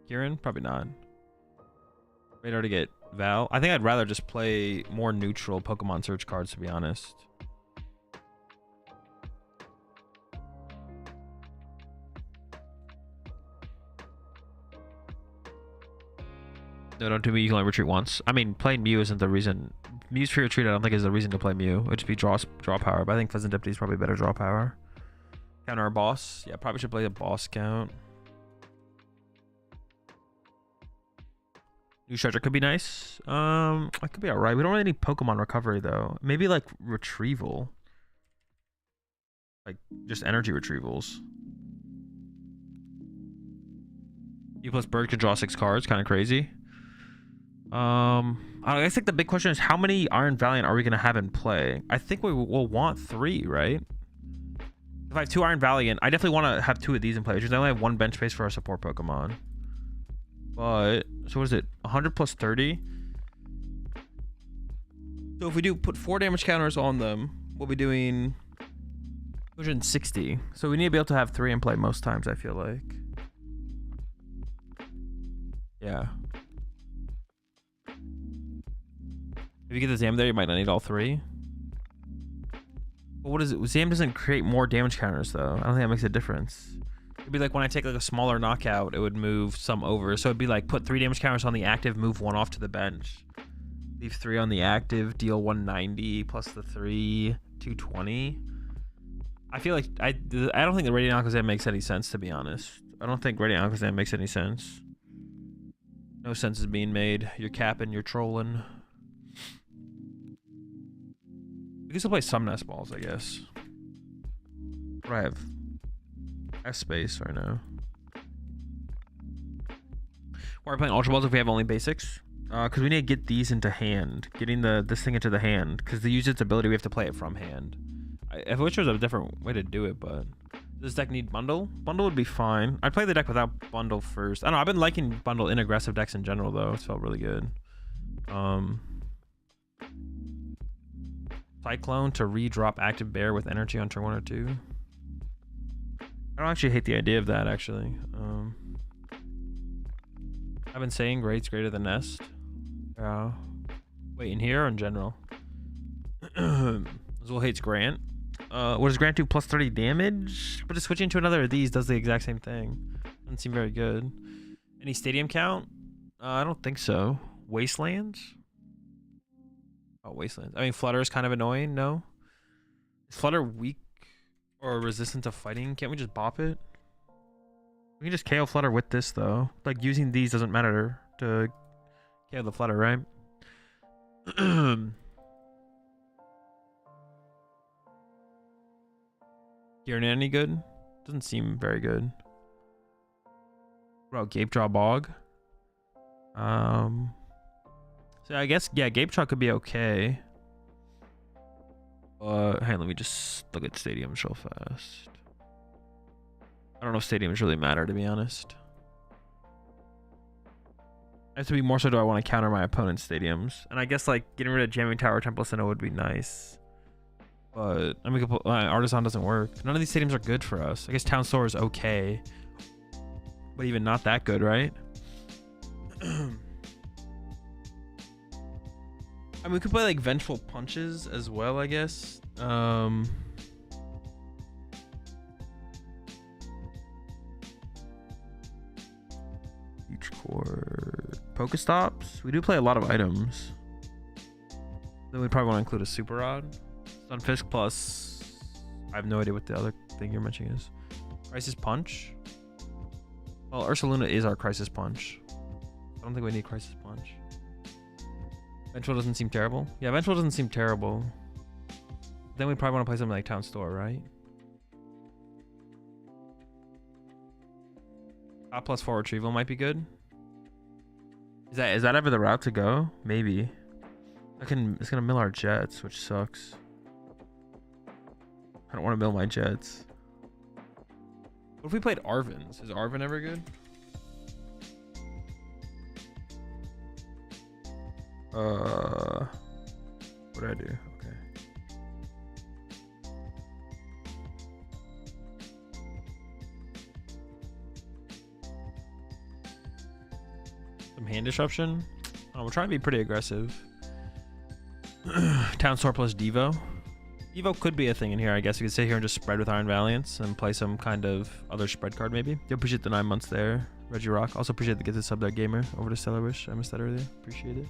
Kieran? Probably not. Radar to get Val. I think I'd rather just play more neutral Pokemon search cards, to be honest. No, don't do Mew. You can only retreat once. I mean, playing Mew isn't the reason. Mew's free retreat, I don't think is the reason to play Mew. It would just be draw power, but I think Fezandipity is probably better draw power. Counter our boss. Yeah, probably should play a boss count. New Treasure could be nice. It could be alright. We don't really need Pokemon recovery though. Maybe like retrieval. Like just energy retrievals. U plus Bird can draw 6 cards, kind of crazy. I guess like the big question is how many Iron Valiant are we gonna have in play? I think we will want 3, right? If I have 2 Iron Valiant, I definitely want to have 2 of these in play, because I only have 1 bench space for our support Pokemon. But, so what is it? 100 plus 30? So if we do put 4 damage counters on them, we'll be doing 260. So we need to be able to have 3 in play most times, I feel like. Yeah. If you get the Zam there, you might not need all 3. But what is it? Zam doesn't create more damage counters though. I don't think that makes a difference. It'd be like when I take like a smaller knockout, it would move some over. So it'd be like put 3 damage counters on the active, move 1 off to the bench. Leave 3 on the active, deal 190 plus the 3, 220. I feel like I don't think the Radiant Alakazam makes any sense, to be honest. I don't think Radiant Alakazam makes any sense. No sense is being made. You're capping, you're trolling. We can still play some nest balls, I guess. What do I have? S-space right now. Why are we playing Ultra Balls if we have only basics? Because we need to get these into hand. Getting this thing into the hand. Because to use its ability, we have to play it from hand. I wish there was a different way to do it, but... Does this deck need bundle? Bundle would be fine. I'd play the deck without bundle first. I don't know, I've been liking bundle in aggressive decks in general, though. It's felt really good. Cyclone to re-drop active bear with energy on turn 1 or 2. I don't actually hate the idea of that, actually. I've been saying Great's greater than Nest. Wait, in here or in general? Azul hates Grant. What does Grant do? Plus 30 damage? But just switching to another of these does the exact same thing. Doesn't seem very good. Any stadium count? I don't think so. Wastelands? Oh, Wastelands. I mean, Flutter is kind of annoying, no? Is Flutter weak or resistant to fighting? Can't we just bop it? We can just KO Flutter with this, though. Like, using these doesn't matter to KO the Flutter, right? Gearnet any good? Doesn't seem very good. What about Gape Draw Bog? So I guess, yeah, Gape Draw could be okay. Hey, let me just look at stadiums real fast. I don't know if stadiums really matter, to be honest. I have to be more so, do I want to counter my opponent's stadiums? And I guess, like, getting rid of Jamming Tower, Temple Sinnoh would be nice. But, I mean, Artisan doesn't work. None of these stadiums are good for us. I guess Town Store is okay. But even not that good, right? I mean, we could play, like, Vengeful Punches as well, I guess. Huge Core. Pokestops? We do play a lot of items. Then we'd probably want to include a Super Rod. Sunfisk plus... I have no idea what the other thing you're mentioning is. Crisis Punch? Well, Ursaluna is our Crisis Punch. I don't think we need Crisis Punch. Vengeful doesn't seem terrible. Yeah, Vengeful doesn't seem terrible. Then we probably want to play something like Town Store, right? +4 Retrieval might be good. Is that ever the route to go? Maybe. It's gonna mill our Jets, which sucks. I don't want to mill my Jets. What if we played Arvins? Is Arvin ever good? What do I do? Okay. Some hand disruption. Oh, we're trying to be pretty aggressive. Town Store plus Devo. Devo could be a thing in here, I guess. We could sit here and just spread with Iron Valiance and play some kind of other spread card, maybe. Do appreciate the 9 months there, Reggie Rock. Also appreciate the get the sub there, Gamer. Over to Stellar Wish. I missed that earlier. Appreciate it.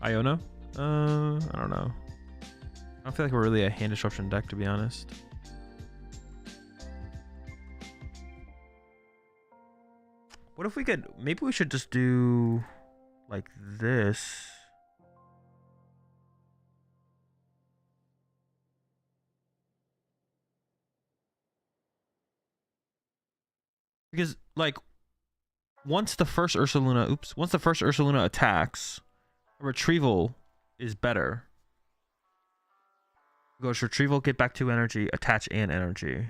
Iono? I don't know. I don't feel like we're really a hand disruption deck, to be honest. What if we could... Maybe we should just do... like this. Because, like, once the first Ursaluna attacks, a retrieval is better. Goes retrieval, get back 2 energy, attach and energy.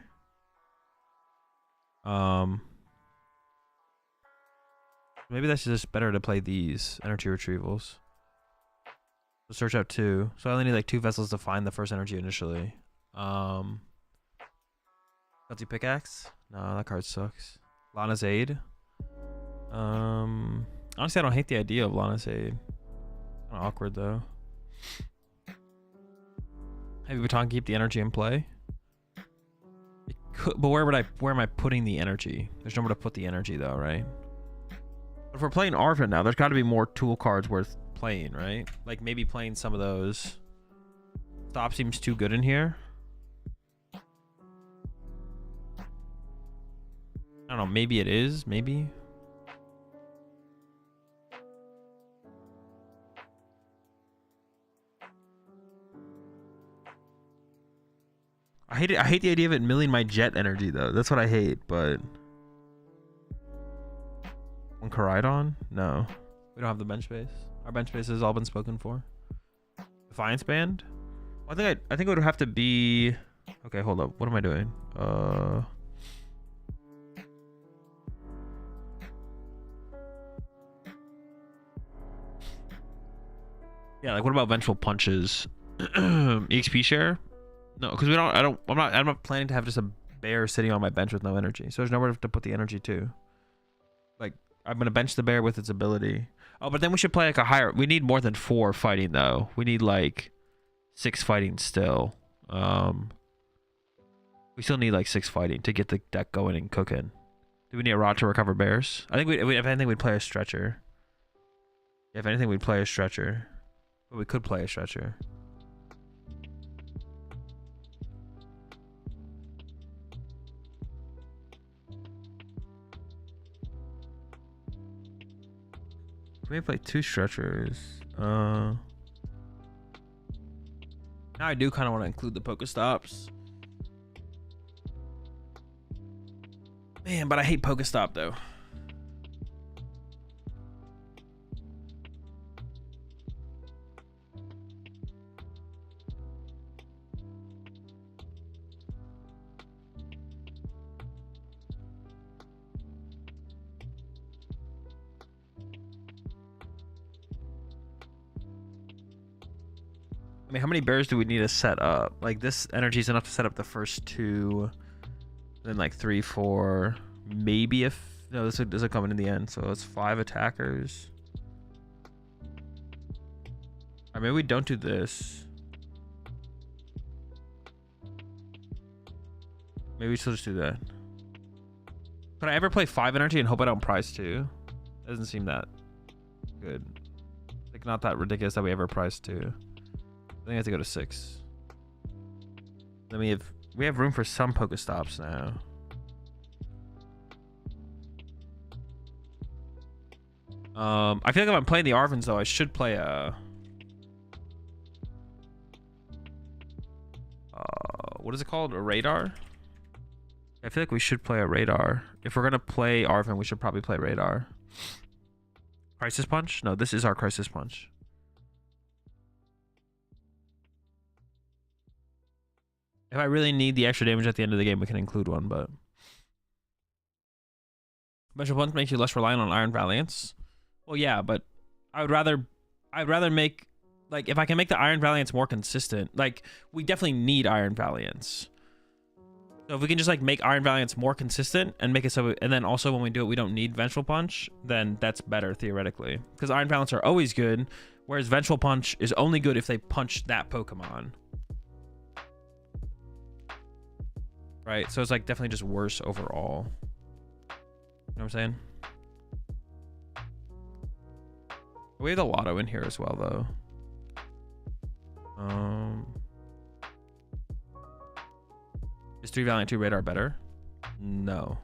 Maybe that's just better to play these energy retrievals. So search out 2. So I only need like 2 vessels to find the first energy initially. Gutsy Pickaxe? No, that card sucks. Lana's Aid. Honestly, I don't hate the idea of Lana's Aid. Kind of awkward though. Heavy Baton, keep the energy in play. It could, but where am I putting the energy? There's nowhere to put the energy though, right? If we're playing Arvin now, there's got to be more tool cards worth playing, right? Like maybe playing some of those. Stop seems too good in here. I don't know. Maybe it is. Maybe. I hate it. I hate the idea of it milling my jet energy though. That's what I hate. But one Koraidon? No, we don't have the bench space. Our bench space has all been spoken for. Defiance Band? Well, I think it would have to be. Okay, hold up. What am I doing? Yeah, like what about Vengeful Punches? EXP share? No, because I'm not planning to have just a bear sitting on my bench with no energy. So there's nowhere to put the energy to. Like, I'm gonna bench the bear with its ability. Oh, but then we should play like a higher. We need more than 4 fighting though. We need like 6 fighting still. We still need like 6 fighting to get the deck going and cooking. Do we need a rod to recover bears? I think if anything, we'd play a stretcher. Yeah, if anything, we'd play a stretcher. But we could play a stretcher. We may play 2 stretchers. Now I do kind of want to include the Pokestops. Man, but I hate Pokestop though. I mean, how many bears do we need to set up? Like, this energy is enough to set up the first 2, then like 3, 4, maybe if no, this will come in the end. So it's 5 attackers. Or maybe we don't do this. Maybe we still just do that. Could I ever play 5 energy and hope I don't prize 2? Doesn't seem that good. Like, not that ridiculous that we ever prize 2. I think I have to go to 6. Then we have room for some Pokestops now. I feel like if I'm playing the Arvins though, I should play a what is it called? A radar? I feel like we should play a radar. If we're gonna play Arvin, we should probably play radar. Crisis Punch? No, this is our Crisis Punch. If I really need the extra damage at the end of the game, we can include one, but Special Punch makes you less reliant on Iron Valiance. Well, yeah, but I'd rather make, like, if I can make the Iron Valiance more consistent, like, we definitely need Iron Valiance. So if we can just like make Iron Valiance more consistent and make it so, and then also when we do it, we don't need Vengeful Punch, then that's better theoretically. Because Iron Valiance are always good, whereas Vengeful Punch is only good if they punch that Pokemon. Right, so it's like definitely just worse overall. You know what I'm saying? We have the Lotto in here as well, though. Is 3 Valiant 2 Radar better? No.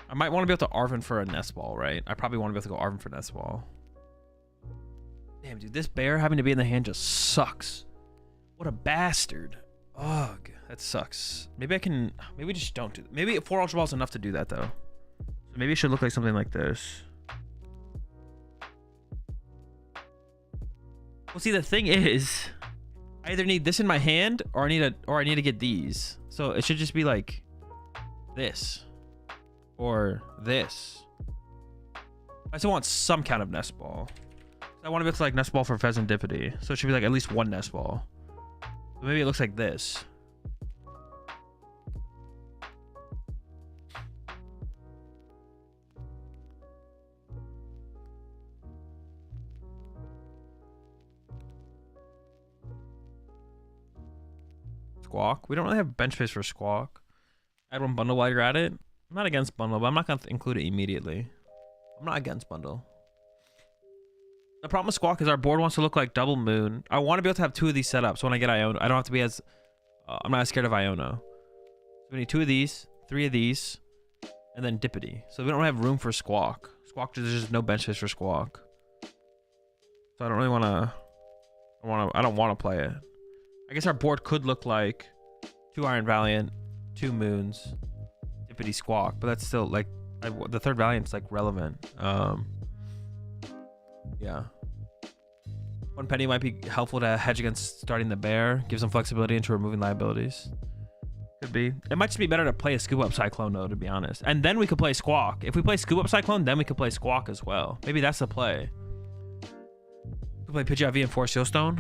I might want to be able to Arvin for a Nest Ball, right? I probably want to be able to go Arvin for Nest Ball. Damn, dude, this bear having to be in the hand just sucks. What a bastard. Ugh, that sucks. Maybe I can, maybe we just don't do that. Maybe 4 Ultra Balls is enough to do that, though. So maybe it should look like something like this. Well, see, the thing is, I either need this in my hand or I need to get these. So it should just be like this or this. I still want some kind of Nest Ball. I want to be able to like Nest Ball for Pheasantipity. So it should be like at least 1 Nest Ball. So maybe it looks like this. Squawk. We don't really have bench space for Squawk. Add 1 bundle while you're at it. I'm not against bundle, but I'm not going to include it immediately. I'm not against bundle. The problem with Squawk is our board wants to look like Double Moon. I want to be able to have 2 of these set up, so when I get Iono, I don't have to be as... I'm not as scared of Iono. So we need 2 of these, 3 of these, and then Dippity. So we don't have room for Squawk. Squawk, there's just no bench space for Squawk. So I don't really want to... I don't want to play it. I guess our board could look like 2 Iron Valiant, 2 Moons, Dippity, Squawk, but that's still like... the 3rd Valiant's like relevant. Yeah. 1 penny might be helpful to hedge against starting the bear. Give some flexibility into removing liabilities. Could be. It might just be better to play a Scoop Up Cyclone though, to be honest. And then we could play Squawk. If we play Scoop Up Cyclone, then we could play Squawk as well. Maybe that's the play. We play Pidgeot V and Forest Sealstone.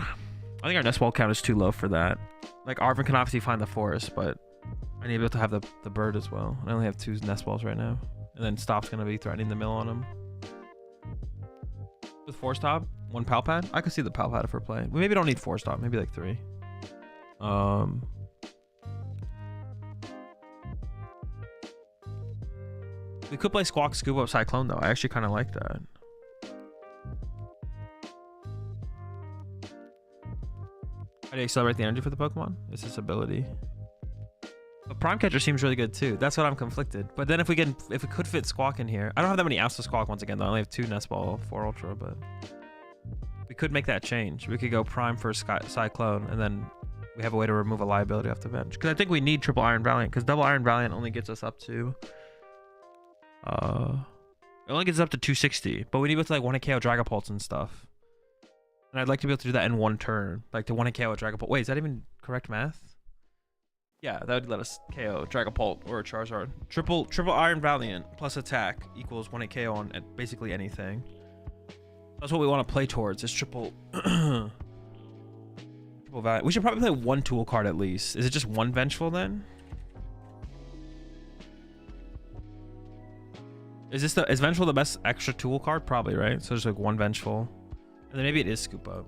I think our nest ball count is too low for that. Like Arvin can obviously find the forest, but I need to be able to have the bird as well. I only have 2 nest balls right now. And then Stop's gonna be threatening the mill on him. With 4-stop, 1 Palpad. I could see the Palpad if we're playing. We maybe don't need 4-stop, maybe like 3. We could play Squawk, Scoop Up, Cyclone though. I actually kind of like that. How do you accelerate the energy for the Pokemon? It's this ability. But Prime Catcher seems really good too. That's what I'm conflicted. But then if we could fit Squawk in here, I don't have that many outs to Squawk once again though. I only have 2 Nest Ball, 4 Ultra, but we could make that change. We could go Prime for Cyclone, and then we have a way to remove a liability off the bench. Because I think we need triple Iron Valiant, because double Iron Valiant only gets us up to it only gets us up to 260, but we need to like 1 KO Dragapult and stuff. And I'd like to be able to do that in 1 turn, like to 1 KO Dragapult. Wait, is that even correct math? Yeah, that would let us KO Dragapult or Charizard. Triple Iron Valiant plus attack equals 1 KO on basically anything. That's what we want to play towards, is triple Valiant. We should probably play 1 tool card at least. Is it just 1 Vengeful then? Is Vengeful the best extra tool card? Probably, right? So just like 1 Vengeful. And then maybe it is Scoop Up.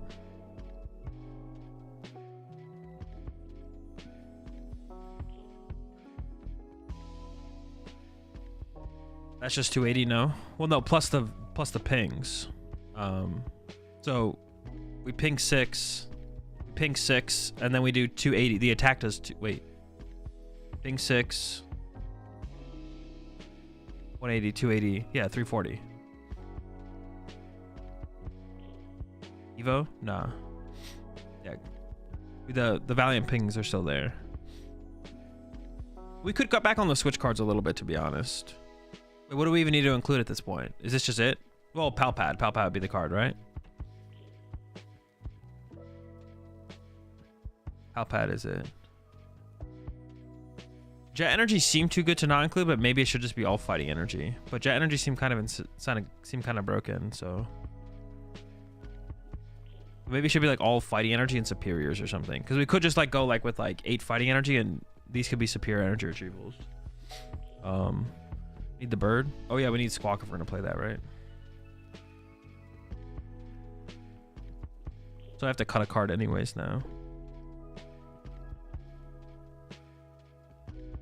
That's just 280, no? Well, no, plus the pings. So we ping 6, and then we do 280. The attack does ping 6, 180, 280, yeah, 340. Evo? Nah. Yeah. The Valiant pings are still there. We could cut back on the switch cards a little bit, to be honest. Wait, what do we even need to include at this point? Is this just it? Well, Palpad. Palpad would be the card, right? Palpad is it. Jet Energy seemed too good to not include, but maybe it should just be all fighting energy. But Jet Energy seemed kind of broken, so maybe it should be like all fighting energy and superiors or something. Because we could just like go like with like 8 fighting energy, and these could be superior energy retrievals. Need the bird? Oh yeah, we need Squawk if we're gonna play that, right? So I have to cut a card anyways now.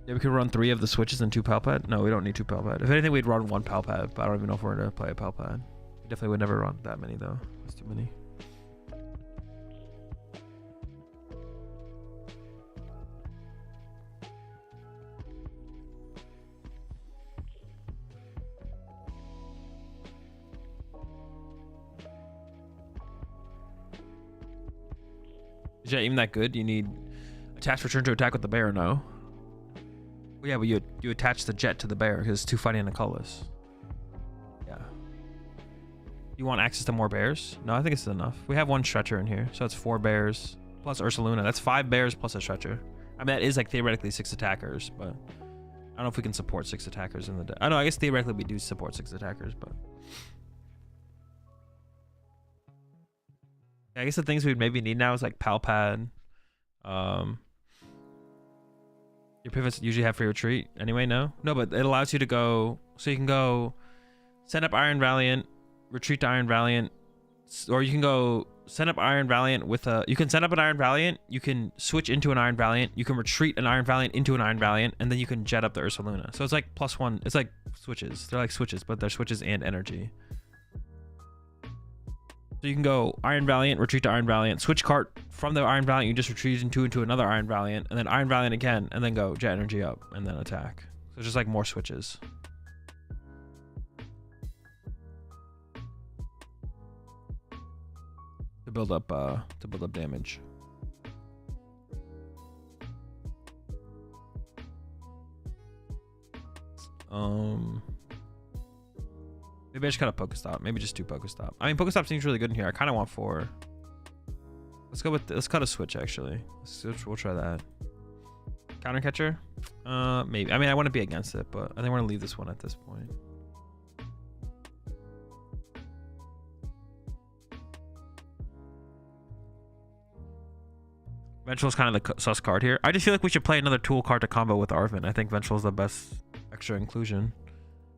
Yeah, we could run 3 of the switches and 2 Palpad. No, we don't need 2 Palpad. If anything, we'd run 1 Palpad, but I don't even know if we're gonna play a Palpad. We definitely would never run that many though. That's too many. Is Jet even that good? You need attach return to attack with the bear, no? Well, yeah, but you attach the Jet to the bear because it's 2 fighting and a colorless. Yeah. You want access to more bears? No, I think it's enough. We have 1 stretcher in here, so that's 4 bears plus Ursaluna. That's 5 bears plus a stretcher. I mean, that is like theoretically 6 attackers, but I don't know if we can support 6 attackers in the deck. I know, I guess theoretically we do support 6 attackers, but I guess the things we'd maybe need now is like Palpad. Your pivots usually have free retreat anyway, no? No, but it allows you to go, so you can go send up Iron Valiant, retreat to Iron Valiant, or you can go send up Iron Valiant with a, you can send up an Iron Valiant, you can switch into an Iron Valiant, you can retreat an Iron Valiant into an Iron Valiant, and then you can jet up the Ursaluna. So it's like +1, it's like switches. They're like switches, but they're switches and energy. So you can go Iron Valiant, retreat to Iron Valiant, switch card from the Iron Valiant, you just retreat into another Iron Valiant, and then Iron Valiant again, and then go Jet Energy up, and then attack. So just like more switches. To build up damage. Maybe I just kind of Pokestop. Maybe just do Pokestop. I mean, Pokestop seems really good in here. I kind of want 4. Let's cut a switch actually. We'll try that. Counter catcher? Maybe. I mean, I wouldn't be against it, but I think we're gonna leave this one at this point. Ventral's kind of the sus card here. I just feel like we should play another tool card to combo with Arvin. I think Ventral's the best extra inclusion.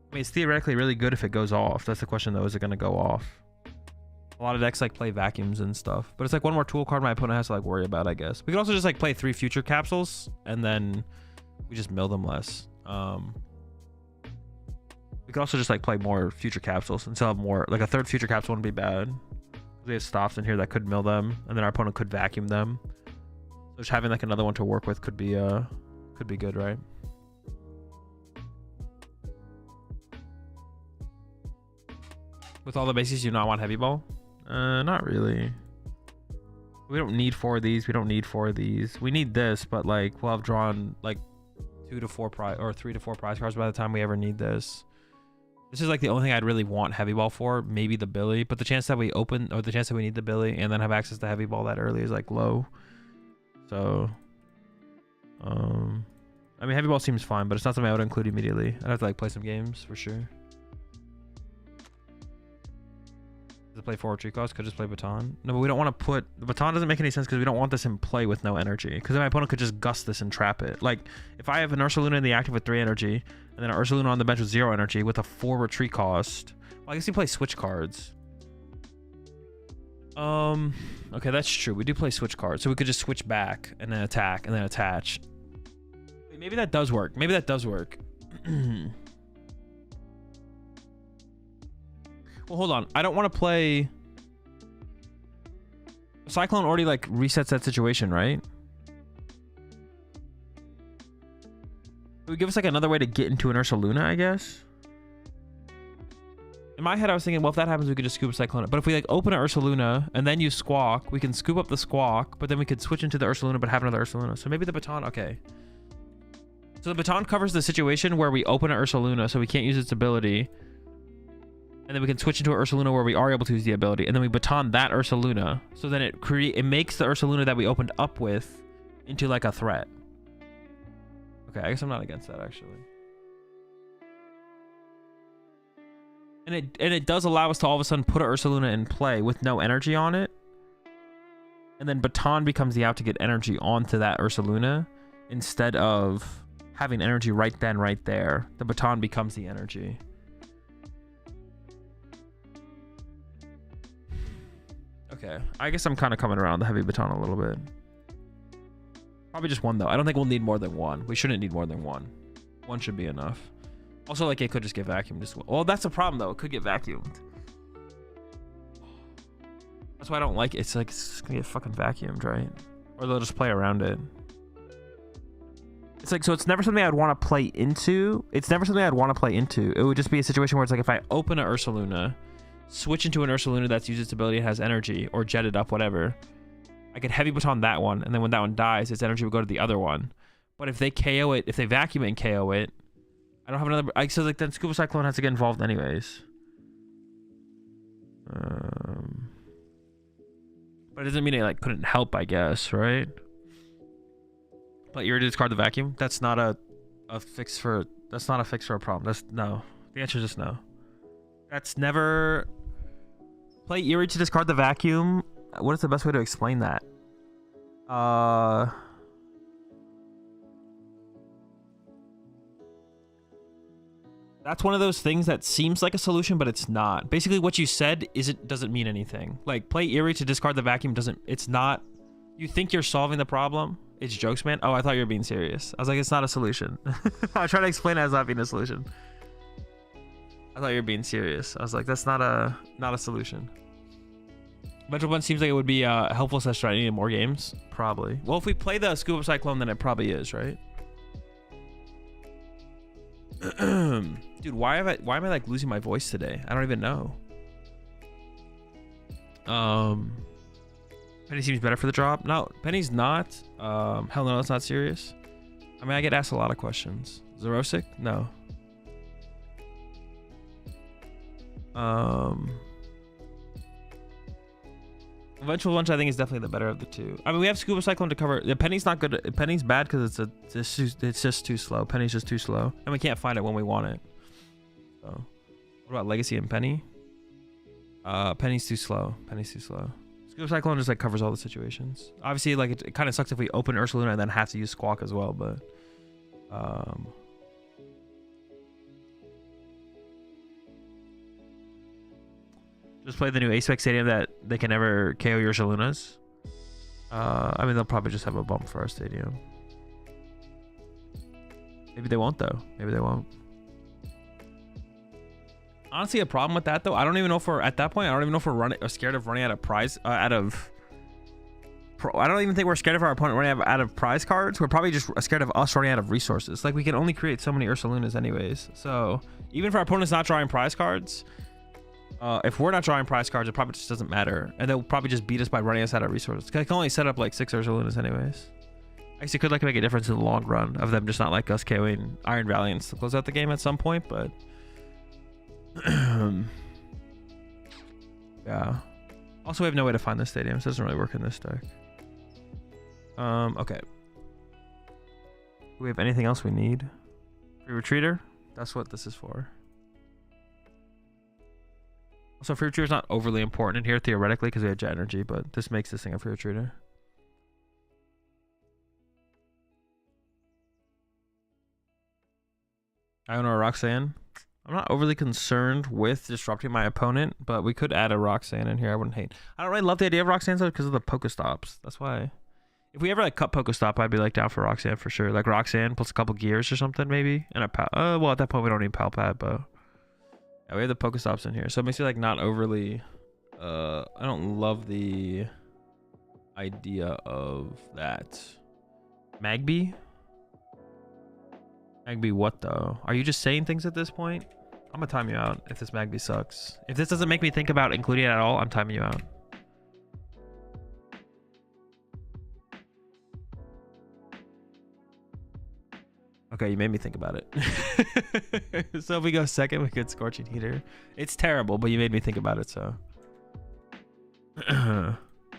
I mean, it's theoretically really good if it goes off. That's the question though, is it gonna go off? A lot of decks like play vacuums and stuff, but it's like one more tool card my opponent has to like worry about, I guess. We could also just like play 3 future capsules and then we just mill them less. We could also just like play more future capsules and still have more, like a 3rd future capsule wouldn't be bad. We have stops in here that could mill them and then our opponent could vacuum them. So just having like another one to work with could be good, right? With all the bases, you not want heavy ball? Not really. We don't need 4 of these. We don't need 4 of these. We need this, but like we'll have drawn like 2 to 4 prize or 3 to 4 prize cards by the time we ever need this. This is like the only thing I'd really want heavy ball for. Maybe the Billy, but the chance that we open or the chance that we need the Billy and then have access to heavy ball that early is like low. So, I mean, heavy ball seems fine, but it's not something I would include immediately. I'd have to like play some games for sure. To play 4 retreat costs, could just play Baton. No, but we don't want to put the Baton. Doesn't make any sense because we don't want this in play with no energy, because then my opponent could just gust this and trap it. Like if I have an Ursaluna in the active with 3 energy and then an Ursaluna on the bench with 0 energy with a 4 retreat cost, well, I guess you play switch cards. Okay, that's true. We do play switch cards, so we could just switch back and then attack and then attach. Wait, maybe that does work. Maybe that does work. Well, hold on. I don't want to play... Cyclone already, like, resets that situation, right? It would give us, like, another way to get into an Ursaluna, I guess? In my head, I was thinking, well, if that happens, we could just scoop Cyclone. But if we, like, open an Ursaluna and then use Squawk, we can scoop up the Squawk, but then we could switch into the Ursaluna but have another Ursaluna. So maybe the Baton... Okay. So the Baton covers the situation where we open an Ursaluna, so we can't use its ability... And then we can switch into an Ursaluna where we are able to use the ability. And then we Baton that Ursaluna. So then it makes the Ursaluna that we opened up with into like a threat. Okay, I guess I'm not against that actually. And it does allow us to all of a sudden put an Ursaluna in play with no energy on it. And then Baton becomes the out to get energy onto that Ursaluna. Instead of having energy right then, right there. The Baton becomes the energy. Okay, I guess I'm kind of coming around the heavy Baton a little bit. Probably just 1 though. I don't think we'll need more than 1. We shouldn't need more than 1. 1 should be enough. Also, like, it could just get vacuumed as well. Well, that's a problem though. It could get vacuumed. That's why I don't like it. It's like it's gonna get fucking vacuumed, right? Or they'll just play around it. It's like, so it's never something I'd want to play into. It's never something I'd want to play into. It would just be a situation where it's like if I open an Ursaluna, switch into an Ursaluna that's used its ability and has energy, or jet it up, whatever, I could heavy Baton that one, and then when that one dies, its energy would go to the other one. But if they KO it, if they vacuum it and KO it, I don't have another... So like then Scuba Cyclone has to get involved anyways. But it doesn't mean it like couldn't help, I guess, right? But you already discard the vacuum? That's not a fix for... That's not a fix for a problem. That's no. The answer is just no. That's never... Play Eerie to discard the vacuum. What is the best way to explain that? That's one of those things that seems like a solution, but it's not. Basically, what you said doesn't mean anything. Like, play Eerie to discard the vacuum doesn't... It's not... You think you're solving the problem? It's jokes, man. Oh, I thought you were being serious. I was like, it's not a solution. I tried to explain it as not being a solution. I thought you were being serious. I was like, that's not a solution. Virtual Punch seems like it would be helpful to try in more games. Probably. Well, if we play the Scoop Up Cyclone, then it probably is, right? Dude, why am I like losing my voice today? I don't even know. Penny seems better for the drop. No, Penny's not. Hell no, it's not serious. I mean, I get asked a lot of questions. Zerosic? No. Eventual Lunch, I think, is definitely the better of the two. I mean, we have Scuba Cyclone to cover. The Penny's not good. Penny's bad because it's just too slow. Penny's just too slow, and we can't find it when we want it. So, what about Legacy and Penny? Penny's too slow. Penny's too slow. Scuba Cyclone just like covers all the situations. Obviously, like it kind of sucks if we open Ursaluna and then have to use Squawk as well, but just play the new Spec Stadium that they can never KO your Ursalunas. I mean, they'll probably just have a bump for our stadium. Maybe they won't though. Maybe they won't. Honestly, a problem with that though, I don't even know if we're at that point. I don't even know if we're running or scared of running out of prize. I don't even think we're scared of our opponent running out of prize cards. We're probably just scared of us running out of resources. Like we can only create so many Ursalunas anyways. So even if our opponent's not drawing prize cards, if we're not drawing prize cards, it probably just doesn't matter, and they'll probably just beat us by running us out of resources. I can only set up like 6 Ursalunas anyways. Actually, could like make a difference in the long run of them just not like us KOing Iron Valiants to close out the game at some point, but. Yeah. Also, we have no way to find this stadium, so it doesn't really work in this deck. Okay. Do we have anything else we need? Free Retreater? That's what this is for. Also, Free Retreater is not overly important in here theoretically because we have Jet Energy, but this makes this thing a Free Retreater. I own a Roxanne. I'm not overly concerned with disrupting my opponent, but we could add a Roxanne in here. I wouldn't hate. I don't really love the idea of Roxanne though because of the Pokestops. That's why. If we ever like cut Pokestop, I'd be like down for Roxanne for sure. Like Roxanne plus a couple gears or something maybe, and a pal. Well, at that point we don't need Pal Pad, but yeah, we have the Pokestops in here, so it makes me like not overly. I don't love the idea of that. Magby. Magby what though? Are you just saying things at this point? I'm gonna time you out if this Magby sucks. If this doesn't make me think about including it at all, I'm timing you out. Okay, you made me think about it. So if we go second, we could Scorching Heater. It's terrible, but you made me think about it, so. Yeah,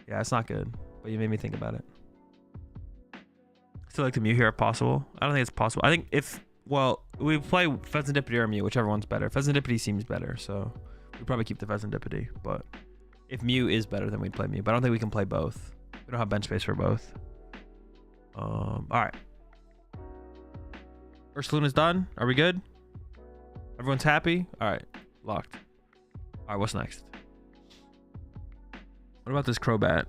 it's not good, but you made me think about it. Still like to Mew here if possible. I don't think it's possible. I think if, well, we play Pheasantipity or Mew, whichever one's better. Pheasantipity seems better, so we probably keep the Pheasantipity. But if Mew is better, then we'd play Mew. But I don't think we can play both. We don't have bench space for both. All right. Ursaluna's done. Are we good? Everyone's happy? All right. Locked. All right, what's next? What about this Crobat?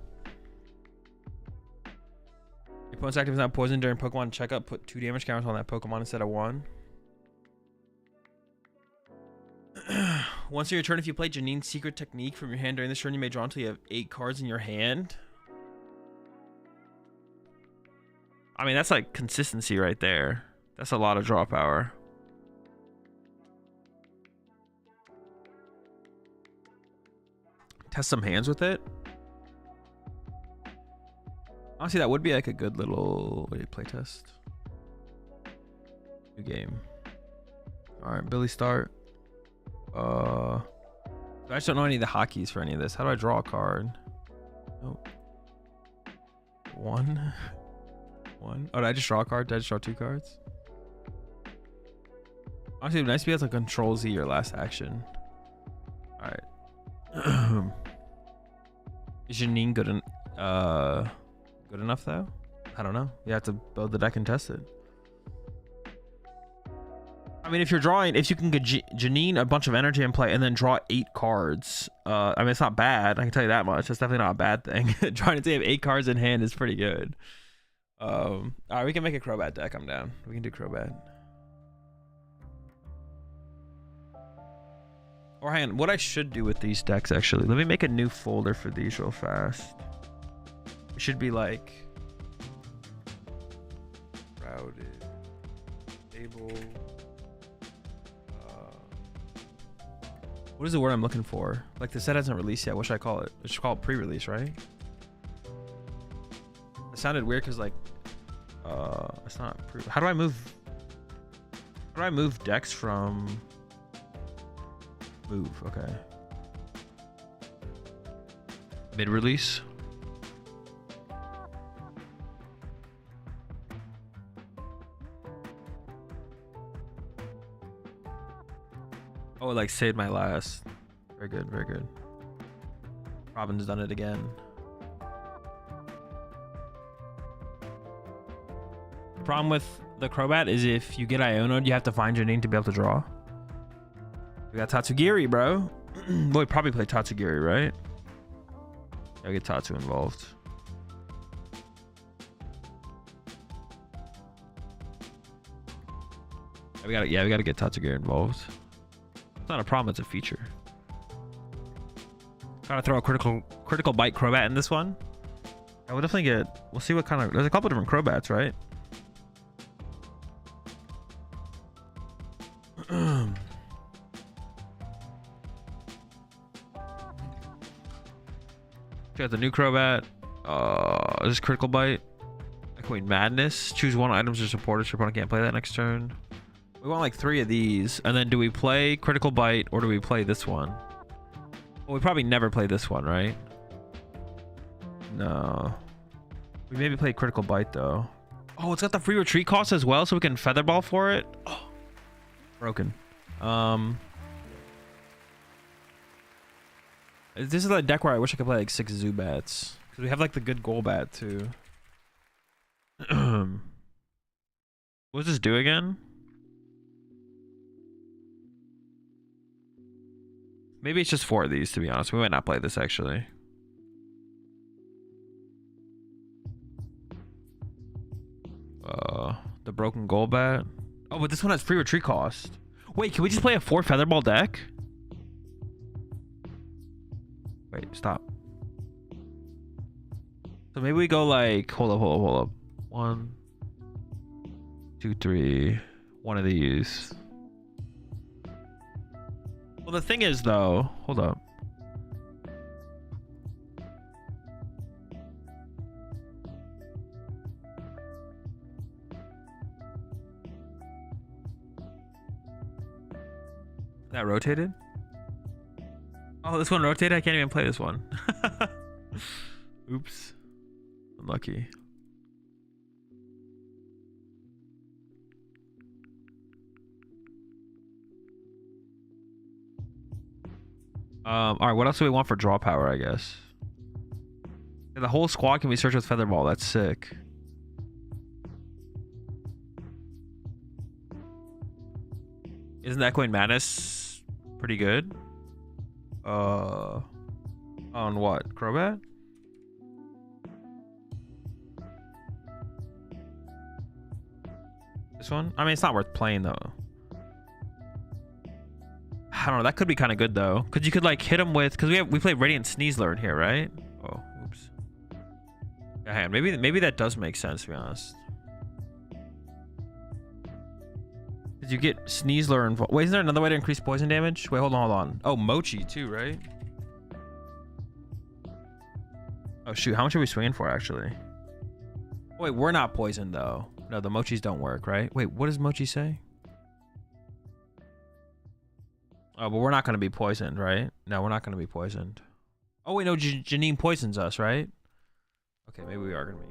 Your opponent's active is not poisoned during Pokemon checkup. Put 2 damage counters on that Pokemon instead of 1. Once in your turn, if you play Janine's Secret Technique from your hand during this turn, you may draw until you have 8 cards in your hand. I mean, that's like consistency right there. That's a lot of draw power. Test some hands with it. Honestly, that would be like a good little play test. New game. All right, Billy start. I just don't know any of the hotkeys for any of this. How do I draw a card? Nope. 1. Oh, did I just draw a card? Did I just draw 2 cards? Honestly, it'd be nice to be able to control Z your last action. All right. Is Janine good enough though? I don't know. You have to build the deck and test it. I mean, if you're drawing, if you can get Janine a bunch of energy in play and then draw 8 cards, I mean, it's not bad. I can tell you that much. It's definitely not a bad thing. Trying to have 8 cards in hand is pretty good. All right, we can make a Crobat deck. I'm down. We can do Crobat. Or hang on, what I should do with these decks actually. Let me make a new folder for these real fast. It should be like Shrouded Fable. What is the word I'm looking for? Like the set hasn't released yet. What should I call it? I should call it pre-release, right? It sounded weird because like it's not pre. How do I move decks from move? Okay. Mid-release. Oh, like saved my last. Very good, very good. Robin's done it again. The problem with the Crobat is if you get Iono'd, you have to find Janine to be able to draw. We got Tatsugiri, bro. Well, we probably play Tatsugiri, right? Gotta get Tatsu involved. We gotta get Tatsugiri involved. It's not a problem, it's a feature. Gotta throw a critical bite Crobat in this one. I will definitely get. We'll see what kind of. There's a couple different Crobats, right? Got the new Crobat. This is critical bite. Echoing Madness. Choose one item to support it. Your opponent can't play that next turn. We want like 3 of these, and then do we play critical bite or do we play this one? Well, we probably never play this one, right? No. We maybe play critical bite though. Oh, it's got the free retreat cost as well, so we can featherball for it. Oh, broken. This is the deck where I wish I could play like 6 Zubats, because we have like the good Golbat too. What does this do again? Maybe it's just 4 of these, to be honest. We might not play this, actually. The broken Golbat. Oh, but this one has free retreat cost. Wait, can we just play a 4 Featherball deck? Wait, stop. So maybe we go like... Hold up. 1, 2, 3. One of these. Well, the thing is, though, hold up. That rotated? Oh, this one rotated? I can't even play this one. Oops. Unlucky. All right, what else do we want for draw power, I guess? The whole squad can be searched with Featherball. That's sick. Isn't Echoing Madness pretty good? On what? Crobat? This one? I mean, it's not worth playing, though. I don't know. That could be kind of good though, because you could like hit him with, because we play Radiant Sneasler in here, right? Oh, oops. Yeah, hang on. Maybe that does make sense, to be honest. Did you get Sneasler involved? Wait, is there another way to increase poison damage? Wait, hold on. Oh, Mochi too, right? Oh shoot, how much are we swinging for actually? Wait, we're not poisoned though. No, the Mochis don't work, right? Wait, what does Mochi say? Oh, but we're not going to be poisoned, right? No, we're not going to be poisoned. Oh, wait, no, Janine poisons us, right? Okay, maybe we are going to be.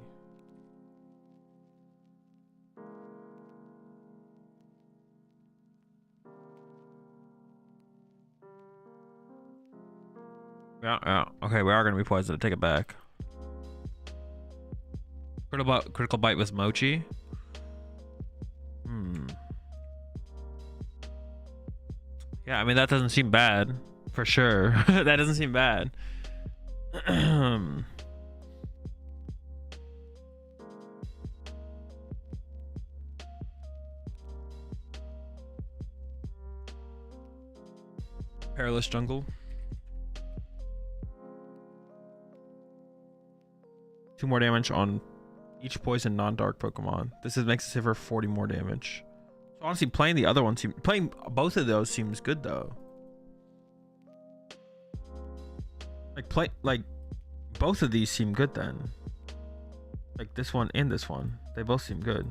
Yeah. Okay, we are going to be poisoned. Take it back. Critical bite with Mochi. Yeah, I mean, that doesn't seem bad. For sure. That doesn't seem bad. Perilous jungle. 2 more damage on each poison non-dark Pokemon. This makes it for 40 more damage. So honestly, playing the other one playing both of those seems good though. Like both of these seem good then. Like this one and this one, they both seem good.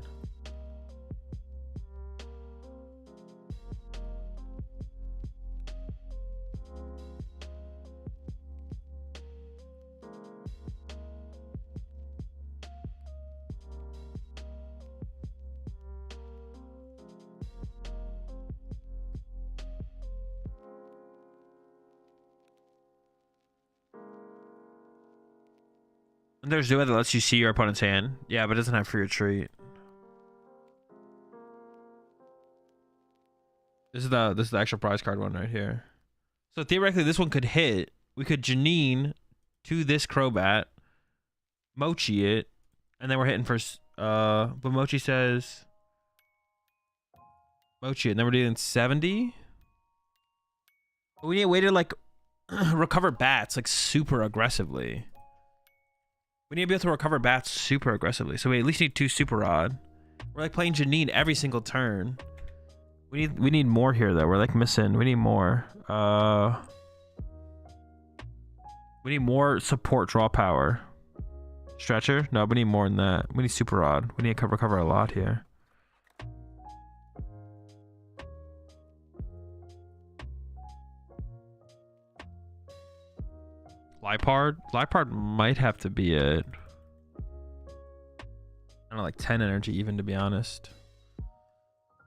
And there's duet that lets you see your opponent's hand. Yeah, but it doesn't have free retreat. This is the extra prize card one right here. So theoretically, this one could hit. We could Janine to this Crobat, Mochi it, and then we're hitting for but Mochi says Mochi it, and then we're doing 70. We need a way to like recover bats like super aggressively. We need to be able to recover bats super aggressively. So we at least need 2 Super Rod. We're like playing Janine every single turn. We need more here though. We're like missing. We need more. We need more support draw power. Stretcher? No, we need more than that. We need Super Rod. We need to recover a lot here. Lipard might have to be it. I don't know, like 10 energy even, to be honest.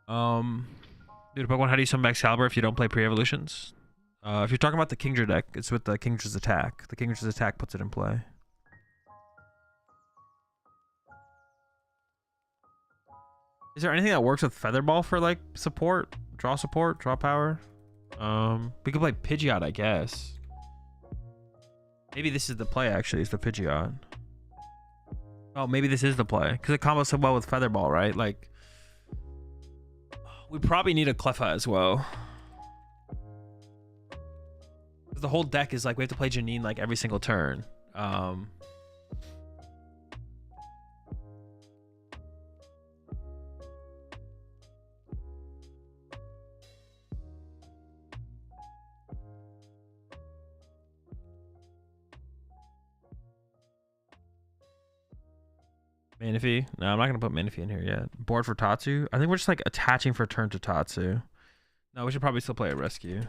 Dude, Pokemon, how do you summon Excalibur if you don't play pre-evolutions? If you're talking about the Kingdra deck, it's with the Kingdra's attack. The Kingdra's attack puts it in play. Is there anything that works with Featherball for like support? Draw power? We could play Pidgeot, I guess. Maybe this is the play, actually. It's the Pidgeot. Oh, maybe this is the play. Because it combos so well with Featherball, right? Like, we probably need a Cleffa as well. The whole deck is like, we have to play Janine like every single turn. Manaphy? No, I'm not going to put Manaphy in here yet. Board for Tatsu? I think we're just like attaching for turn to Tatsu. No, we should probably still play a Rescue.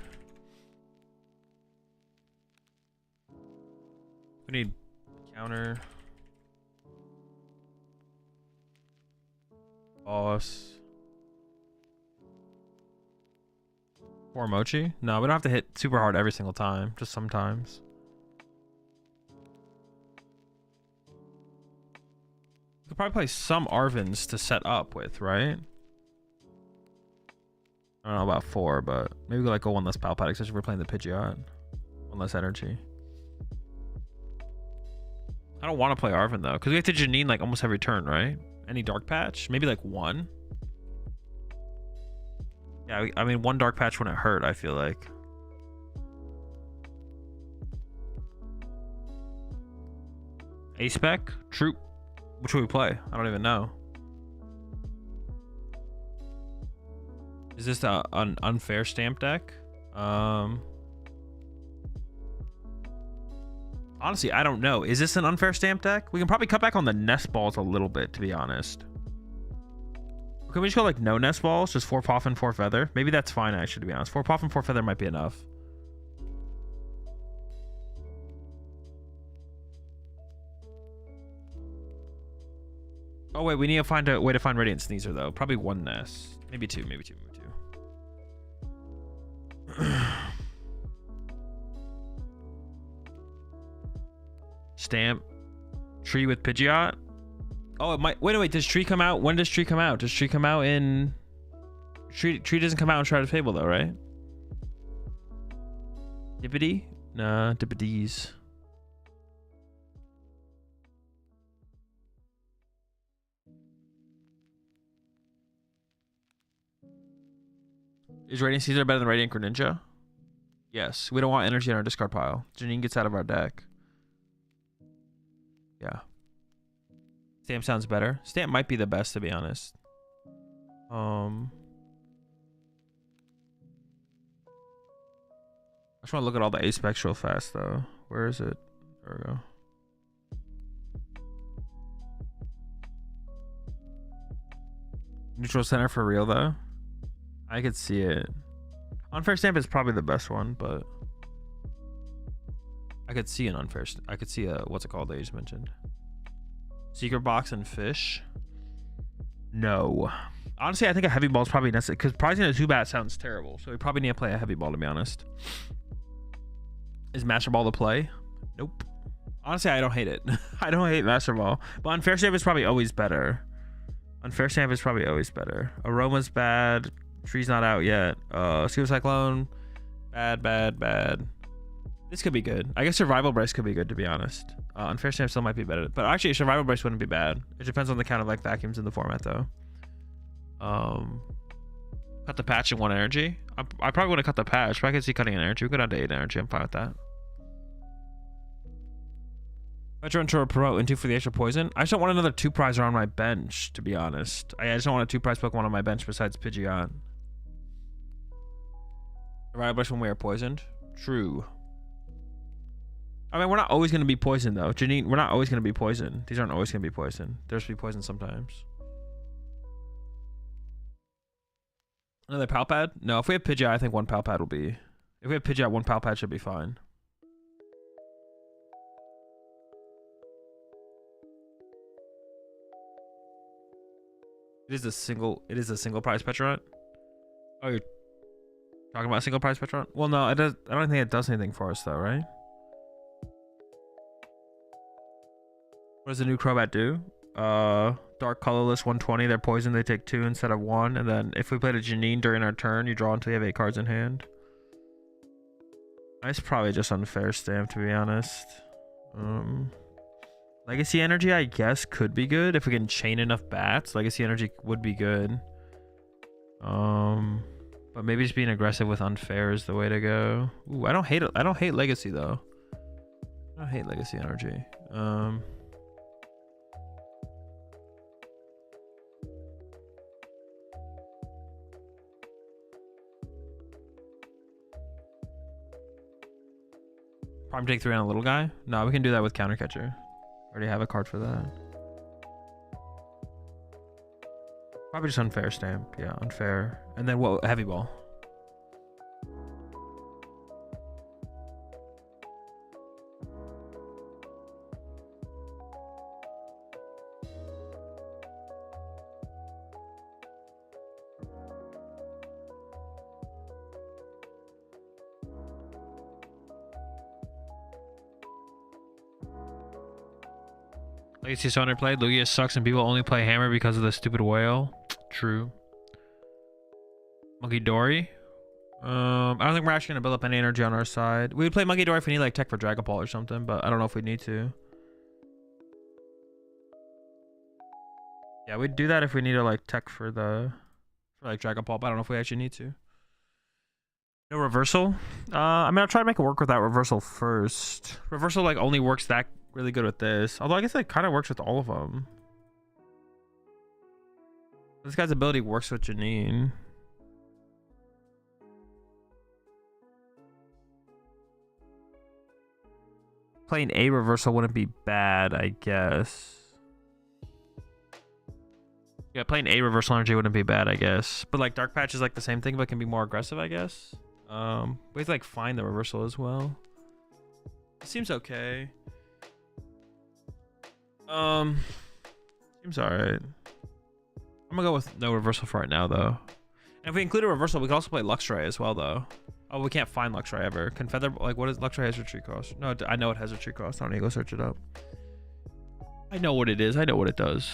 We need counter. Boss. Or Mochi? No, we don't have to hit super hard every single time. Just sometimes. Could probably play some Arvins to set up with, right? I don't know about 4, but maybe we like go 1 less Palpatine, especially if we're playing the Pidgeot. 1 less energy. I don't want to play Arvin though, because we have to Janine like almost every turn, right? Any Dark Patch? Maybe like 1. Yeah, I mean 1 Dark Patch wouldn't hurt, I feel like. A Spec? Troop? Which would we play? I don't even know. Is this an unfair stamp deck? Honestly, I don't know. Is this an unfair stamp deck? We can probably cut back on the nest balls a little bit, to be honest. Can we just go like no nest balls? Just 4 Puff and 4 Feather? Maybe that's fine, actually, to be honest. 4 Puff and 4 Feather might be enough. Oh wait, we need to find a way to find Radiant Sneasel though. Probably 1 nest. Maybe 2, maybe 2, maybe 2. Stamp. Tree with Pidgeot. Oh, it might. Wait. Does Tree come out? When does Tree come out? Does Tree come out in... Tree doesn't come out in Shrouded Fable though, right? Dippity? Nah, Dippities. Is Radiant Caesar better than Radiant Greninja? Yes, we don't want energy in our discard pile. Janine gets out of our deck. Yeah. Stamp sounds better. Stamp might be the best, to be honest. I just want to look at all the A-specs real fast, though. Where is it? There we go. Neutral center for real, though. I could see it. Unfair stamp is probably the best one, but I could see an unfair. I could see a what's it called that you just mentioned. Secret box and fish. No, honestly, I think a heavy ball is probably necessary because pricing a Zubat sounds terrible. So we probably need to play a heavy ball, to be honest. Is Master Ball the play? Nope. Honestly, I don't hate it. I don't hate Master Ball, but unfair stamp is probably always better. Unfair stamp is probably always better. Aroma's bad. Tree's not out yet. Super Cyclone. Bad. This could be good. I guess Survival Brace could be good, to be honest. Unfair Stamp still might be better. But actually, Survival Brace wouldn't be bad. It depends on the kind of like vacuums in the format, though. Cut the patch in 1 energy. I probably want to cut the patch, but I can see cutting an energy. We go down to 8 energy. I'm fine with that. Veteran to promote into for the extra poison. I just don't want another 2-prizer on my bench, to be honest. I just don't want a 2-prize Pokemon on my bench besides Pidgeot. Survival Brush when we are poisoned. True. I mean, we're not always going to be poisoned, though. Janine, we're not always going to be poisoned. These aren't always going to be poisoned. There's be poisoned sometimes. Another Palpad? No, if we have Pidgeot, I think 1 Palpad will be... If we have Pidgeot, 1 Palpad should be fine. It is a single prize Petrot. Oh, you're talking about a single prize Petrot? Well, no, it does. I don't think it does anything for us, though, right? What does the new Crobat do? Dark colorless 120. They're poisoned. They take 2 instead of 1. And then if we played a Janine during our turn, you draw until you have 8 cards in hand. It's probably just unfair stamp, to be honest. Legacy Energy, I guess, could be good if we can chain enough bats. Legacy Energy would be good. But maybe just being aggressive with unfair is the way to go. Ooh, I don't hate it. I don't hate Legacy though. I don't hate Legacy Energy. Prime take 3 on a little guy? No, we can do that with Counter Catcher. Already have a card for that. Probably just unfair stamp. Yeah, unfair. And then what? Heavy ball. Legacy is underplayed. Lugia sucks and people only play Hammer because of the stupid whale. True. Monkey Dory. I don't think we're actually gonna build up any energy on our side. We would play Monkey Dory if we need like tech for Dragon Ball or something, but I don't know if we need to. Yeah, we'd do that if we need to like tech for like Dragon Ball, but I don't know if we actually need to. No reversal. I mean, I'll try to make it work without reversal first. Reversal like only works that really good with this, although I guess it kind of works with all of them. This guy's ability works with Janine. Playing a reversal wouldn't be bad, I guess. Yeah, playing a reversal energy wouldn't be bad, I guess. But like Dark Patch is like the same thing, but can be more aggressive, I guess. We have to like find the reversal as well. It seems okay. Seems alright. I'm gonna go with no reversal for right now, though. And if we include a reversal, we can also play Luxray as well, though. Oh, we can't find Luxray ever. Can Feather... Like, what is... Luxray has retreat cost. No, I know it has retreat cost. I don't need to go search it up. I know what it is. I know what it does.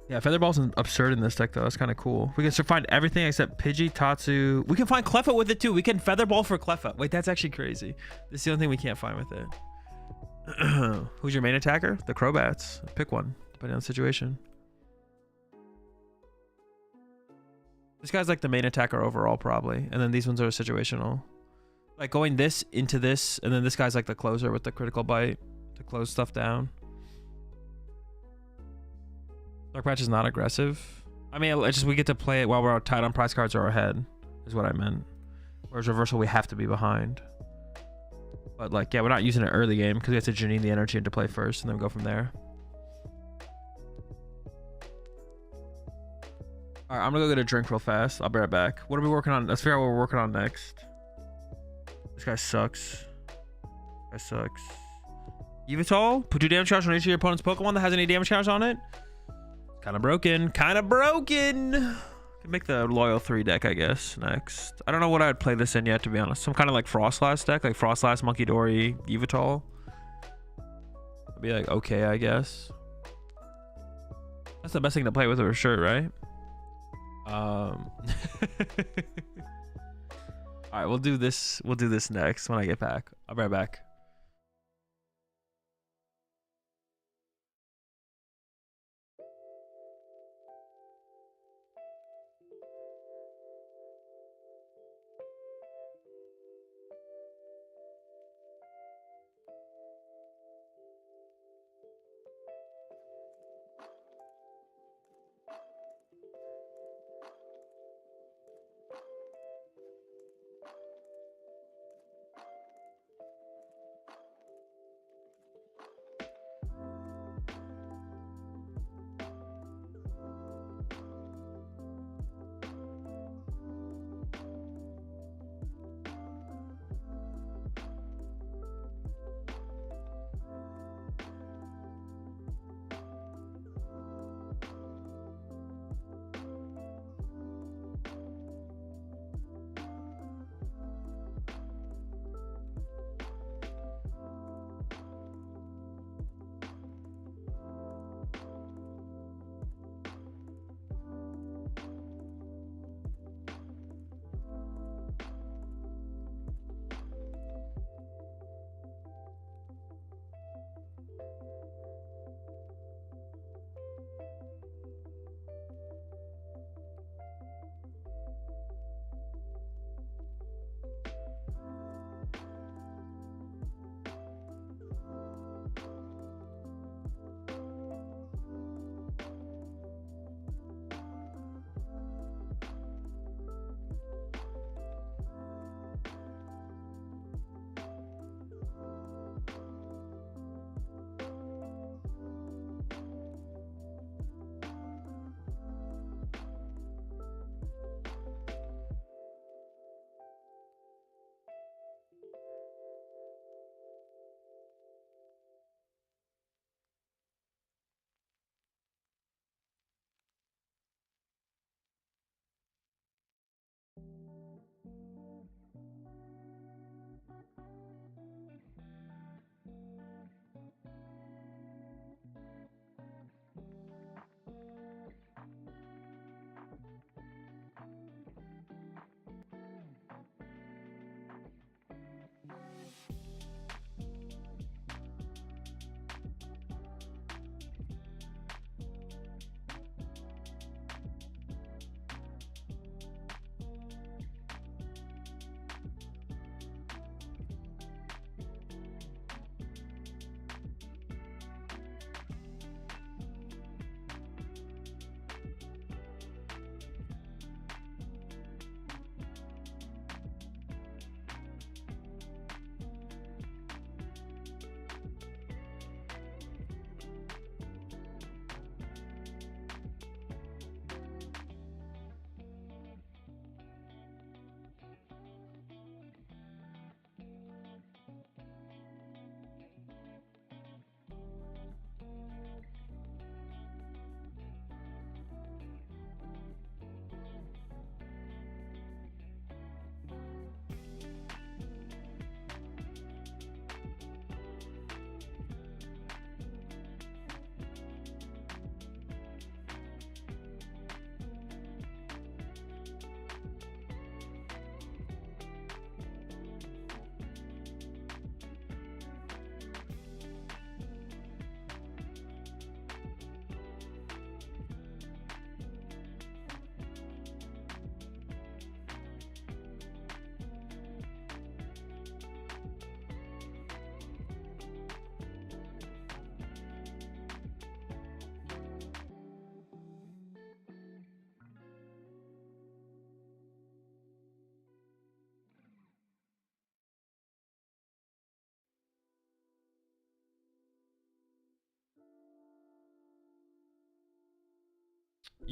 Yeah, Feather Ball's absurd in this deck, though. That's kind of cool. We can find everything except Pidgey, Tatsu. We can find Cleffa with it, too. We can Feather Ball for Cleffa. Wait, that's actually crazy. This is the only thing we can't find with it. Who's your main attacker? The Crobats. Pick one, depending on the situation. This guy's like the main attacker overall probably, and then these ones are situational. Like going this into this, and then this guy's like the closer with the critical bite to close stuff down. Dark Patch is not aggressive. I mean, it's just we get to play it while we're tied on prize cards or ahead, is what I meant. Whereas reversal, we have to be behind. But like, yeah, we're not using it early game because we have to Janine the energy into play first and then go from there. All right, I'm gonna go get a drink real fast. I'll be right back. What are we working on? Let's figure out what we're working on next. This guy sucks. This guy sucks. Yveltal, put 2 damage counters on each of your opponent's Pokemon that has any damage counters on it. Kind of broken. Kind of broken. Could make the loyal 3 deck, I guess, next. I don't know what I'd play this in yet, to be honest. Some kind of like Frostlass deck, like Frostlass, Monkey Dory, Yveltal. It'd be like okay, I guess. That's the best thing to play with for sure, right? All right, we'll do this. We'll do this next when I get back. I'll be right back.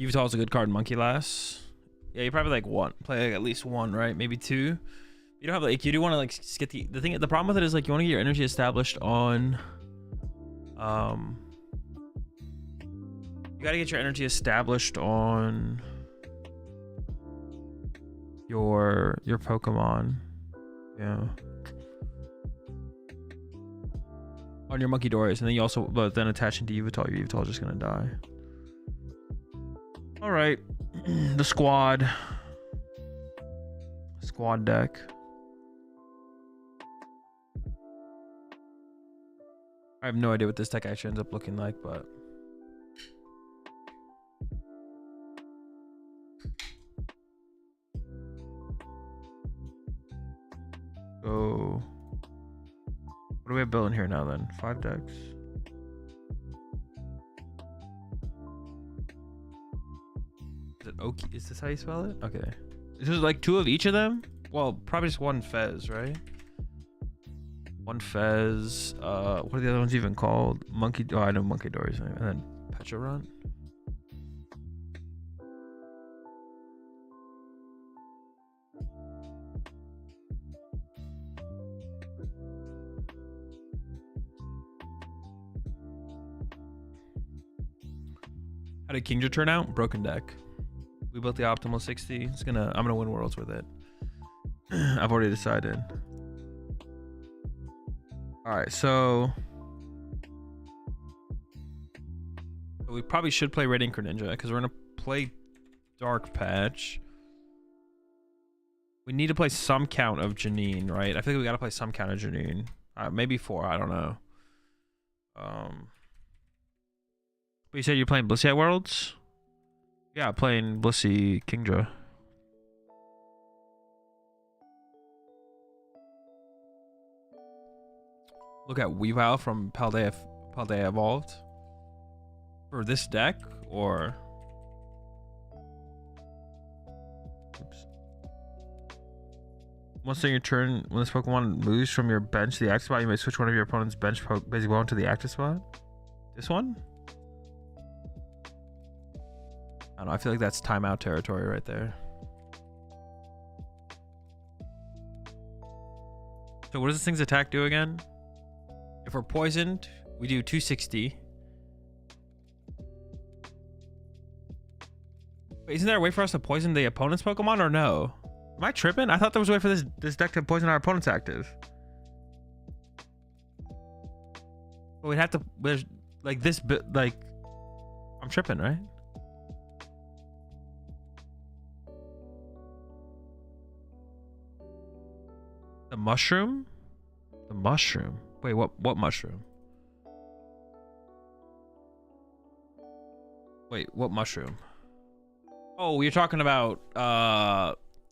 Yveltal's a good card. Monkey Lass. Yeah, you probably like play like at least one, right? Maybe two. You don't have like, you do want to like get the thing. The problem with it is like you want to get your energy established on. You gotta get your energy established on your Pokemon. Yeah. On your Monkey Doris, and then you also, but then attaching to Yveltal, your Yveltal is just gonna die. All right, the squad deck. I have no idea what this deck actually ends up looking like, but so what do we have built in here now then? 5 decks. Is it Oki? Is this how you spell it? Okay. Is this like 2 of each of them? Well, probably just 1 Fez, right? 1 Fez. What are the other ones even called? Monkey. Oh, I know Monkey Dory's name. And then Pecharunt. How did Kingdra turn out? Broken deck. We built the optimal 60. I'm gonna win worlds with it. I've already decided. All right, so we probably should play Red Ink or Ninja because we're gonna play Dark Patch. We need to play some count of Janine, right? I feel like we gotta play some count of Janine. Maybe 4. I don't know. But you said you're playing Blissey at Worlds? Yeah, playing Blissey Kingdra. Look at Weavile from Paldea Evolved. For this deck, or... Oops. Once during your turn, when this Pokemon moves from your bench to the active spot, you may switch one of your opponent's bench basic Pokemon to the active spot. This one? I don't know, I feel like that's timeout territory right there. So what does this thing's attack do again? If we're poisoned, we do 260. Wait, isn't there a way for us to poison the opponent's Pokemon or no? Am I tripping? I thought there was a way for this deck to poison our opponent's active. But we'd have to, there's like this bit, like, I'm tripping, right? The mushroom? The mushroom. Wait, what mushroom? Wait, what mushroom? Oh, you're talking about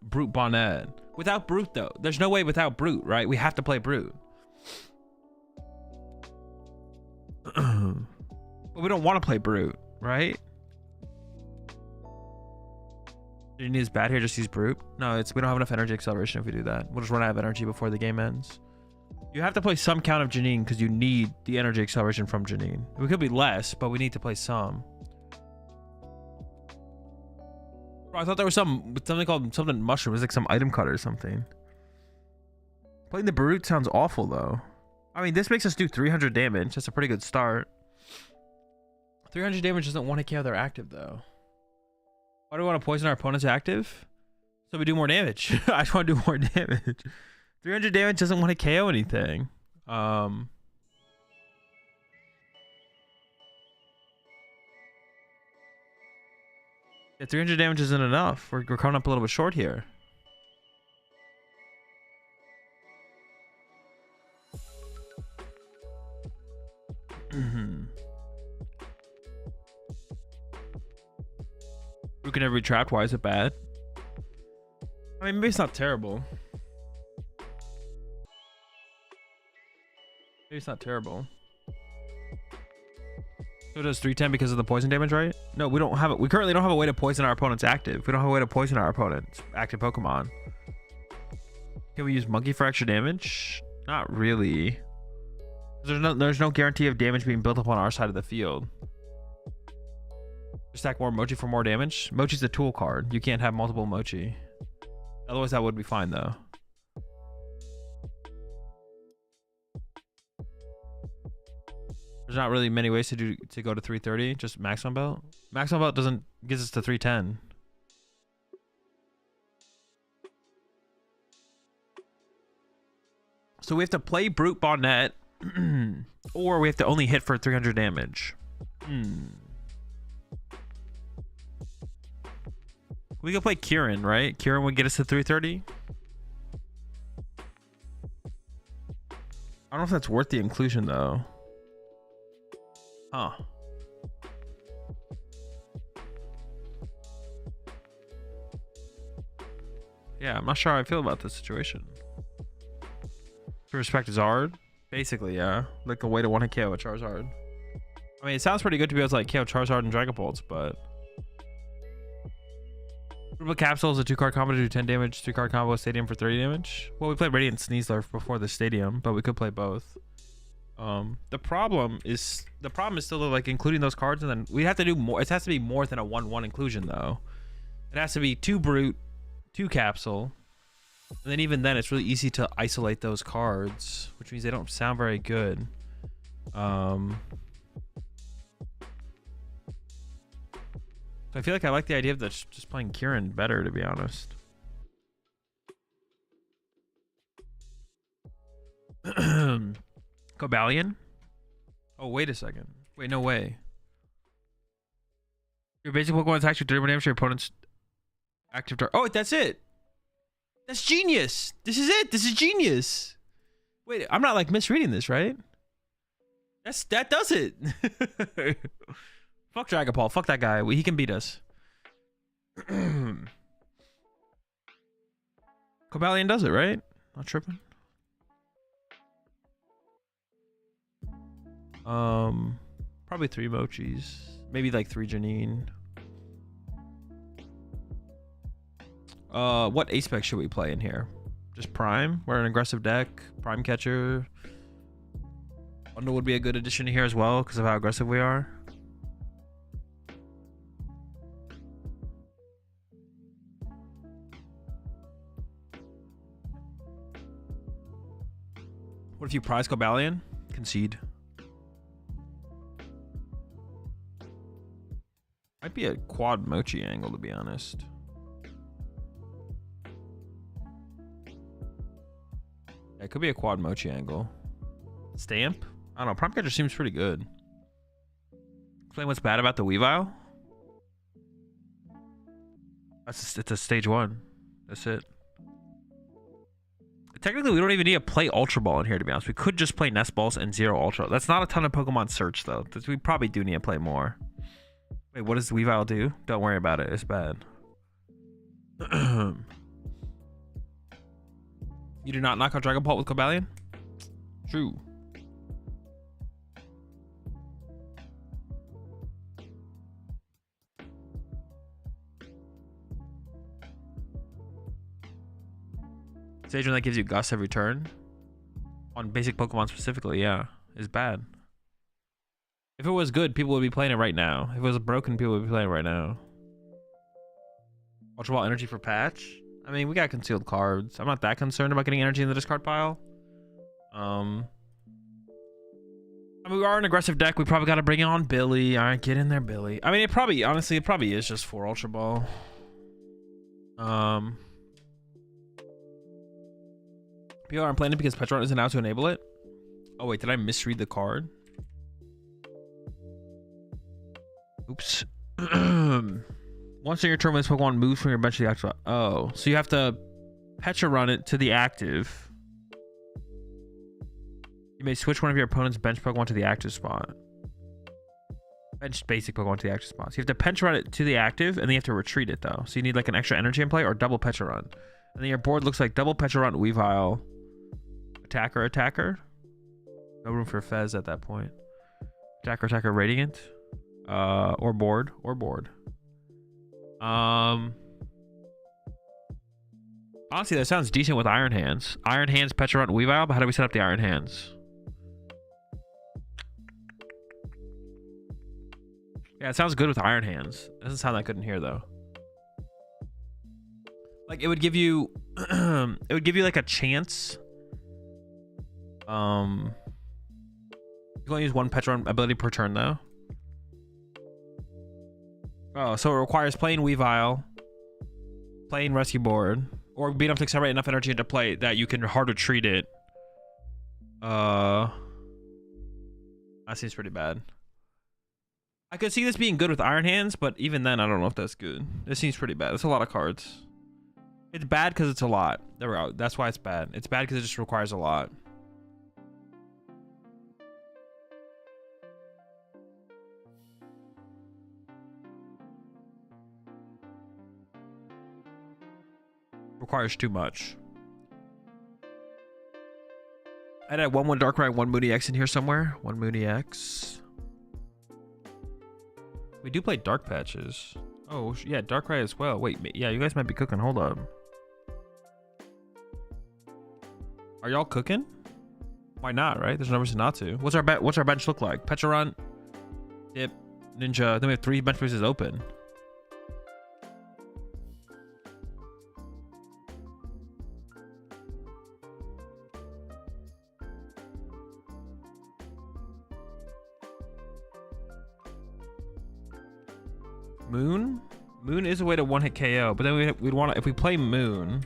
Brute Bonnet. Without Brute though. There's no way without Brute, right? We have to play Brute. But we don't want to play Brute, right? Janine is bad here, just use Brute. No, we don't have enough energy acceleration if we do that. We'll just run out of energy before the game ends. You have to play some count of Janine because you need the energy acceleration from Janine. We could be less, but we need to play some. Bro, I thought there was something called something mushroom. It was like some item cut or something. Playing the Brute sounds awful though. I mean, this makes us do 300 damage. That's a pretty good start. 300 damage doesn't want to KO their active though. Why do we want to poison our opponent's active? So we do more damage. I just want to do more damage. 300 damage doesn't want to KO anything. Yeah, 300 damage isn't enough. We're coming up a little bit short here. We can never be trapped. Why is it bad? I mean, maybe it's not terrible. Maybe it's not terrible. So it does 310 because of the poison damage, right? No, we don't have it. We currently don't have a way to poison our opponent's active. We don't have a way to poison our opponent's active Pokemon. Can we use Monkey for extra damage? Not really. There's no guarantee of damage being built up on our side of the field. Stack more Mochi for more damage. Mochi's a tool card. You can't have multiple Mochi. Otherwise, that would be fine though. There's not really many ways to go to 330. Just maximum belt. Maximum belt doesn't gets us to 310. So we have to play Brute Bonnet, or we have to only hit for 300 damage. We could play Kieran, right? Kieran would get us to 330. I don't know if that's worth the inclusion though. Huh. Yeah, I'm not sure how I feel about this situation. To respect Zard? Basically, yeah. Like a way to one-hit KO a Charizard. I mean, it sounds pretty good to be able to like KO Charizard and Dragapults, but... Triple Capsule is a 2-card combo to do 10 damage, 3-card combo Stadium for 30 damage. Well, we played Radiant Sneasler before the Stadium, but we could play both. The problem is still like including those cards, and then we have to do more. It has to be more than a 1/1 inclusion though. It has to be 2 Brute, 2 Capsule, and then even then it's really easy to isolate those cards, which means they don't sound very good. So I feel like I like the idea of just playing Kieran better, to be honest. Cobalion? Oh, wait a second. Wait, no way. Your basic Pokemon attacks your 30 damage to your opponent's active target. Oh, that's it. That's genius. This is it. This is genius. Wait, I'm not like misreading this, right? That does it. Fuck Dragapult. Fuck that guy. He can beat us. Cobalion does it, right? Not tripping. Probably 3 Mochis. Maybe like 3 Janine. What A-Spec should we play in here? Just Prime? We're an aggressive deck. Prime Catcher. Bundle would be a good addition here as well because of how aggressive we are. What if you prize Cobalion? Concede. Might be a quad Mochi angle, to be honest. Yeah, it could be a quad Mochi angle. Stamp? I don't know. Prime Catcher seems pretty good. Explain what's bad about the Weavile? It's a stage 1. That's it. Technically, we don't even need to play Ultra Ball in here, to be honest. We could just play Nest Balls and 0 Ultra. That's not a ton of Pokemon Search, though. We probably do need to play more. Wait, what does Weavile do? Don't worry about it. It's bad. You do not knock out Dragapult with Cobalion? True. Stage 1 that gives you Gust every turn? On basic Pokemon specifically, yeah. Is bad. If it was good, people would be playing it right now. If it was broken, people would be playing it right now. Ultra Ball Energy for patch? I mean, we got concealed cards. I'm not that concerned about getting energy in the discard pile. I mean, we are an aggressive deck. We probably got to bring on Billy. All right, get in there, Billy. I mean, it probably, honestly, it probably is just 4 Ultra Ball. People aren't playing it because Petron isn't out to enable it. Oh, wait, did I misread the card? Oops. Once in your turn, when this Pokemon moves from your bench to the active. Oh, so you have to Petra run it to the active. You may switch one of your opponent's bench Pokemon to the active spot. Bench basic Pokemon to the active spot. So you have to Petra run it to the active, and then you have to retreat it, though. So you need like an extra energy in play or double Petra run. And then your board looks like double Petra run Weavile. Attacker. No room for Fez at that point. Attacker, Radiant. Or board. Honestly, that sounds decent with Iron Hands. Iron Hands, Petra run Weavile, but how do we set up the Iron Hands? Yeah, it sounds good with Iron Hands. It doesn't sound that good in here though. Like it would give you it would give you like a chance. You can only use one Petron ability per turn though. Oh, so it requires playing Weavile, playing Rescue Board, or being able to accelerate enough energy into play that you can hard retreat it. That seems pretty bad. I could see this being good with Iron Hands, but even then, I don't know if that's good. This seems pretty bad. That's a lot of cards. It's bad because it's a lot. There we go. That's why it's bad. It's bad because it just requires a lot. Requires too much. I'd add 1/1 Darkrai, 1 Mooney X in here somewhere. 1 Mooney X. We do play Dark Patches. Oh, yeah, Darkrai as well. Wait, yeah, you guys might be cooking. Hold up. Are y'all cooking? Why not, right? There's no reason not to. What's our bench look like? Pecharunt, Dip, Ninja. Then we have 3 bench pieces open. Moon? Moon is a way to one-hit KO, but then we'd want to, if we play Moon,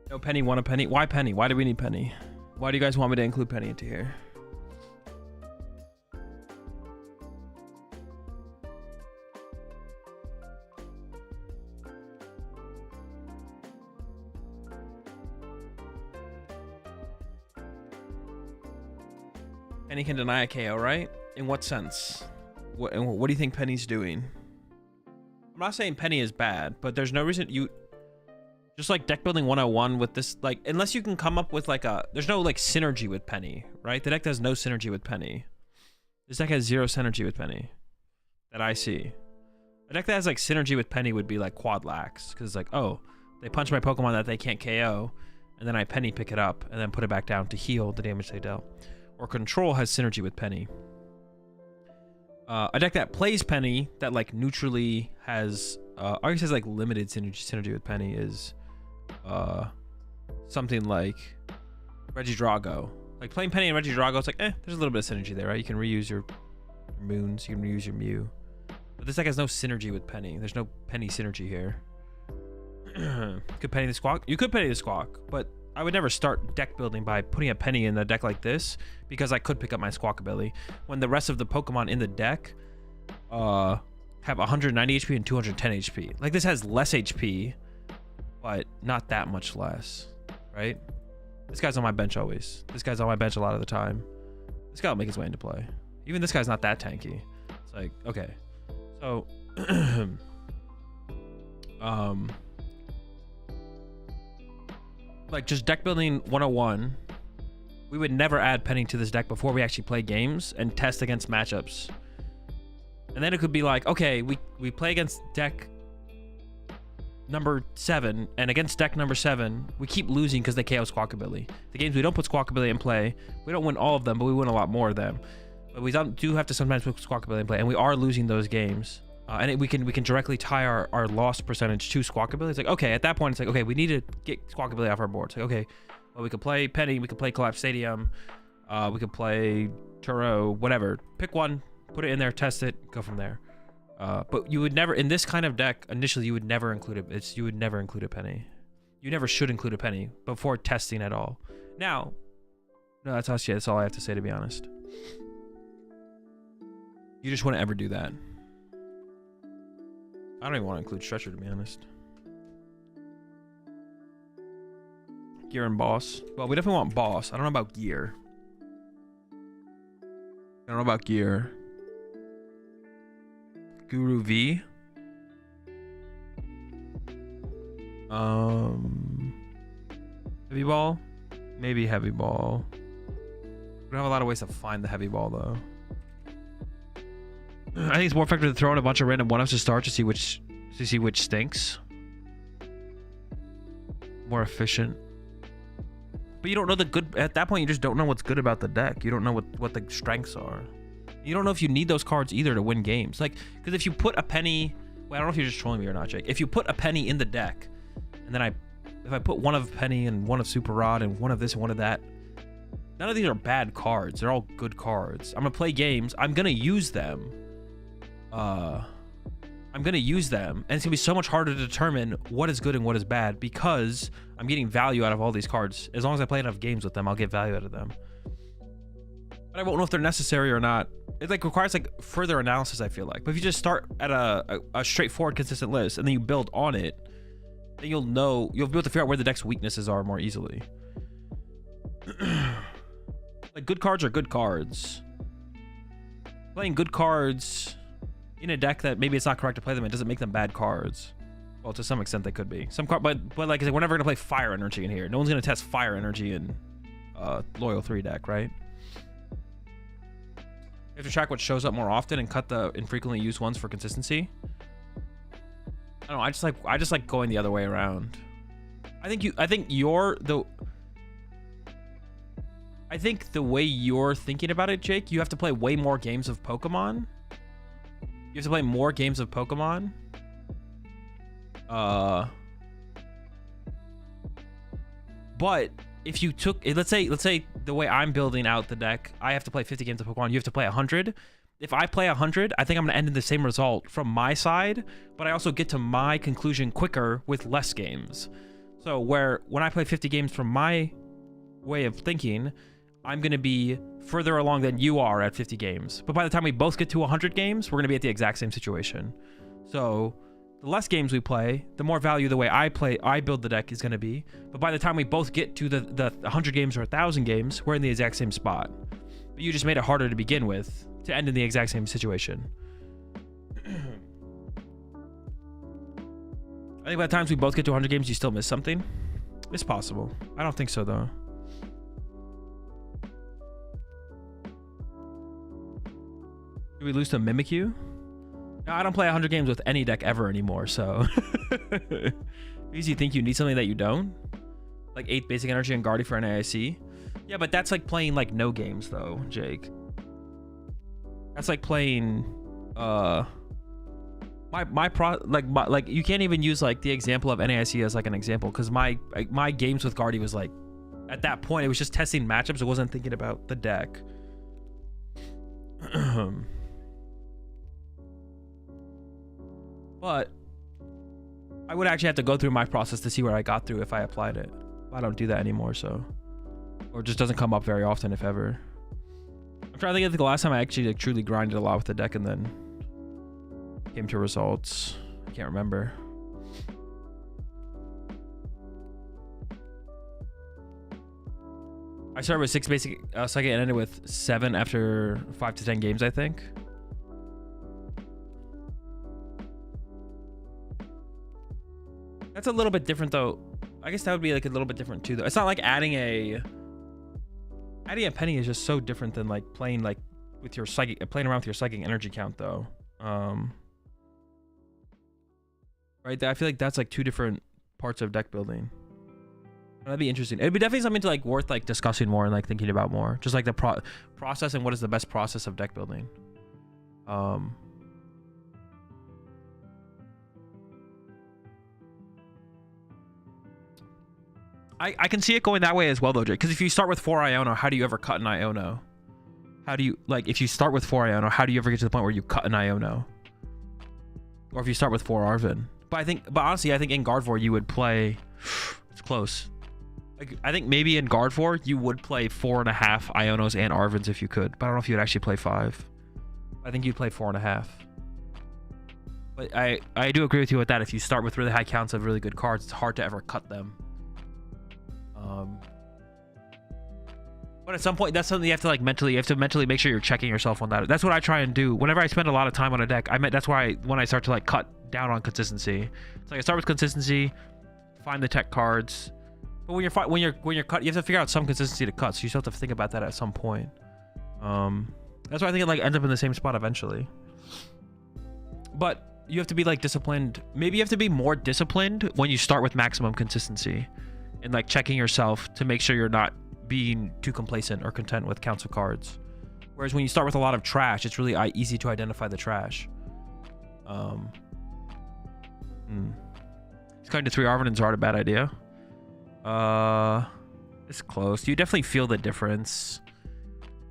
no, Penny, want a Penny? Why Penny? Why do we need Penny? Why do you guys want me to include Penny into here? Penny can deny a KO, right? In what sense? What do you think Penny's doing? I'm not saying Penny is bad, but there's no reason you... Just like deck building 101 with this, like, unless you can come up with like a, there's no like synergy with Penny, right? The deck has no synergy with Penny. This deck has 0 synergy with Penny that I see. A deck that has like synergy with Penny would be like Quadlax, because it's like, oh, they punch my Pokemon that they can't KO, and then I Penny pick it up and then put it back down to heal the damage they dealt. Or Control has synergy with Penny. A deck that plays Penny that like neutrally has, I guess has like limited synergy with Penny is something like Regidrago. Like playing Penny and Regidrago, it's like, there's a little bit of synergy there, right? You can reuse your Moons, you can reuse your Mew. But this deck has no synergy with Penny. There's no Penny synergy here. Could Penny the Squawk? You could Penny the Squawk, but I would never start deck building by putting a Penny in a deck like this, because I could pick up my Squawk ability when the rest of the Pokemon in the deck have 190 HP and 210 HP. Like this has less HP, but not that much less, right? This guy's on my bench always. This guy's on my bench a lot of the time. This guy will make his way into play. Even this guy's not that tanky. It's like, okay. So, like just deck building 101, we would never add Penny to this deck before we actually play games and test against matchups. And then it could be like, okay, we play against deck number 7, and against deck number 7, we keep losing because they KO Squawkabilly. The games we don't put Squawkabilly in play, we don't win all of them, but we win a lot more of them. But we do have to sometimes put Squawkabilly in play, and we are losing those games. And we can directly tie our loss percentage to Squawkabilly. It's like, okay, at that point, it's like, okay, we need to get Squawkabilly off our board. It's like, okay, well, we could play Penny, we could play Collapse Stadium, we could play Turo, whatever. Pick one, put it in there, test it, go from there. But you would never, in this kind of deck, initially, you would never include it. You would never include a Penny. You never should include a Penny before testing at all. Now, no, that's all I have to say, to be honest. You just wouldn't ever do that. I don't even want to include Stretcher, to be honest. Gear and Boss. Well, we definitely want Boss. I don't know about Gear. I don't know about Gear. Guru V. Heavy ball, maybe heavy ball. We don't have a lot of ways to find the heavy ball though. I think it's more effective to throw in a bunch of random one-ups to start to see which stinks. More efficient. But you don't know the good at that point. You just don't know what's good about the deck. You don't know what the strengths are. You don't know if you need those cards either to win games. Like, because if you put a penny, well, I don't know if you're just trolling me or not, Jake. If you put a penny in the deck, and then if I put one of penny and one of super rod and one of this and one of that, none of these are bad cards. They're all good cards. I'm gonna play games. I'm gonna use them. I'm gonna use them, and it's gonna be so much harder to determine what is good and what is bad because I'm getting value out of all these cards. As long as I play enough games with them, I'll get value out of them. But I won't know if they're necessary or not. It like requires like further analysis, I feel like. But if you just start at a straightforward, consistent list and then you build on it, then you'll be able to figure out where the deck's weaknesses are more easily. Like good cards are good cards. Playing good cards in a deck that maybe it's not correct to play them, it doesn't make them bad cards. Well, to some extent they could be. But like I said, we're never gonna play fire energy in here. No one's gonna test fire energy in loyal 3 deck, right? You have to track what shows up more often and cut the infrequently used ones for consistency. I don't know. I just like going the other way around. I think the way you're thinking about it, Jake, you have to play way more games of Pokemon. You have to play more games of Pokemon. But if you took, let's say the way I'm building out the deck, I have to play 50 games of Pokemon. You have to play 100. If I play 100, I think I'm gonna end in the same result from my side, but I also get to my conclusion quicker with less games. So when I play 50 games from my way of thinking, I'm gonna be further along than you are at 50 games. But by the time we both get to 100 games, we're gonna be at the exact same situation. So the less games we play, the more value the way I build the deck is gonna be. But by the time we both get to the 100 games or 1,000 games, we're in the exact same spot. But you just made it harder to begin with to end in the exact same situation. I think by the time we both get to 100 games, you still miss something. It's possible. I don't think so though. Do we lose to Mimikyu? No, I don't play 100 games with any deck ever anymore, so. Because you think you need something that you don't? Like 8 basic energy and Guardy for NAIC? Yeah, but that's like playing like no games though, Jake. That's like playing, like you can't even use like the example of NAIC as like an example, because my games with Guardy was like, at that point, it was just testing matchups. It wasn't thinking about the deck. But I would actually have to go through my process to see where I got through if I applied it. I don't do that anymore, so. Or it just doesn't come up very often, if ever. I'm trying to think of the last time I actually like truly grinded a lot with the deck and then came to results. I can't remember. I started with 6 basic second and ended with 7 after 5 to 10 games, I think. That's a little bit different though. I guess that would be like a little bit different too though. It's not like adding a penny is just so different than like playing like with your psychic, playing around with your psychic energy count though. Right, I feel like that's like 2 different parts of deck building. That'd be interesting. It'd be definitely something to like worth like discussing more and like thinking about more. Just like the process and what is the best process of deck building. I can see it going that way as well though, Jake. Because if you start with 4 Iono, how do you ever cut an Iono? How do you, like, if you start with 4 Iono, how do you ever get to the point where you cut an Iono? Or if you start with 4 Arven. But honestly, I think in Gardevoir you would play, it's close. Like, I think maybe in Gardevoir you would play 4.5 Ionos and Arvens if you could. But I don't know if you'd actually play 5. I think you'd play 4.5. But I do agree with you with that. If you start with really high counts of really good cards, it's hard to ever cut them. But at some point, that's something you have to like mentally make sure you're checking yourself on that. That's what I try and do whenever I spend a lot of time on a deck. That's why when I start to like cut down on consistency, it's like I start with consistency, find the tech cards. But when you're cut, you have to figure out some consistency to cut. So you still have to think about that at some point. That's why I think it like ends up in the same spot eventually. But you have to be like disciplined. Maybe you have to be more disciplined when you start with maximum consistency, and like checking yourself to make sure you're not being too complacent or content with counts of cards. Whereas when you start with a lot of trash, it's really easy to identify the trash. It's cutting to 3 Arven and Zard a bad idea. It's close. You definitely feel the difference.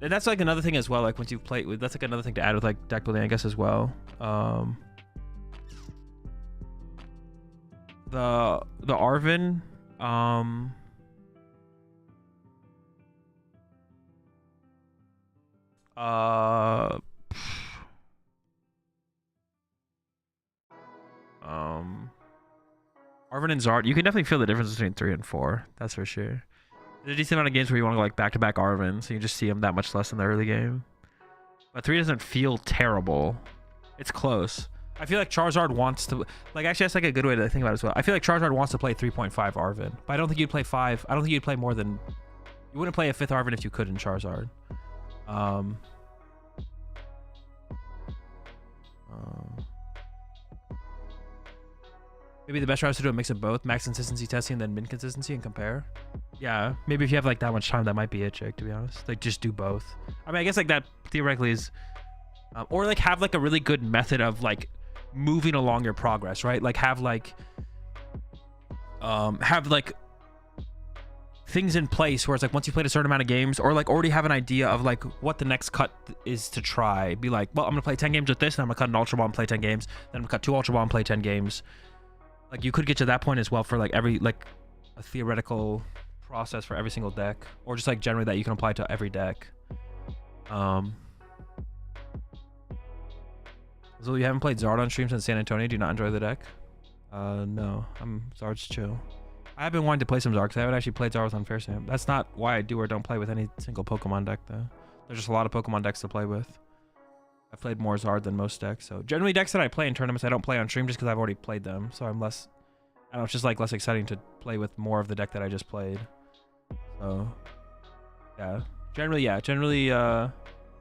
And that's like another thing as well. Like once you've played with, that's like another thing to add with like deck building, I guess, as well. The Arven, Arven and Zard, you can definitely feel the difference between 3 and 4. That's for sure. There's a decent amount of games where you want to go like back-to-back Arven, so you just see them that much less in the early game. But 3 doesn't feel terrible. It's close. I feel like Charizard wants to, like, actually that's like a good way to think about it as well. I feel like Charizard wants to play 3.5 Arven, but I don't think you'd play 5. I don't think you'd play more than, you wouldn't play a 5th Arven if you could in Charizard. Maybe the best route is to do a mix of both, max consistency testing and then min consistency and compare. Yeah, maybe if you have like that much time, that might be it, Jake, to be honest. Like just do both. I mean, I guess like that theoretically is, or like have like a really good method of like moving along your progress, right? Like have like things in place where it's like once you played a certain amount of games, or like already have an idea of like what the next cut is to try. Be like, well, I'm gonna play 10 games with this, and I'm gonna cut an Ultra Ball and play 10 games, then I'm gonna cut 2 Ultra Ball and play 10 games. Like you could get to that point as well for like every like a theoretical process for every single deck, or just like generally that you can apply to every deck. So you haven't played Zard on stream since San Antonio? Do you not enjoy the deck? No, Zard's chill. I have been wanting to play some Zard because I haven't actually played Zard with Unfair Sam. That's not why I do or don't play with any single Pokemon deck though. There's just a lot of Pokemon decks to play with. I've played more Zard than most decks, so generally decks that I play in tournaments I don't play on stream just because I've already played them, so I'm less, I don't know, it's just like less exciting to play with more of the deck that I just played. So yeah, generally the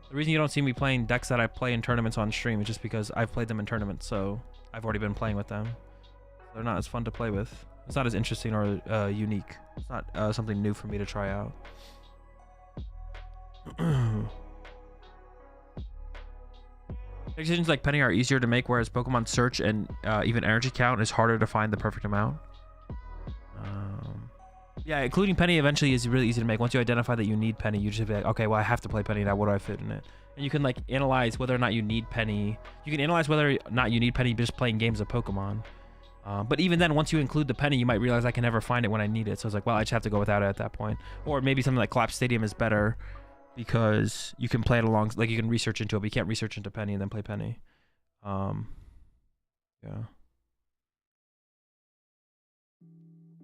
reason you don't see me playing decks that I play in tournaments on stream is just because I've played them in tournaments, so I've already been playing with them. They're not as fun to play with. It's not as interesting or unique. It's not something new for me to try out. Decisions like penny are easier to make, whereas Pokemon search and even energy count is harder to find the perfect amount. Yeah, including penny eventually is really easy to make. Once you identify that you need penny, you just be like, okay, well, I have to play penny now. What do I fit in it? And you can like analyze whether or not you need penny. You can analyze whether or not you need penny just playing games of Pokemon. But even then, once you include the penny, you might realize I can never find it when I need it. So it's like, well, I just have to go without it at that point. Or maybe something like Collapse Stadium is better because you can play it along, like you can research into it, but you can't research into penny and then play penny. Yeah.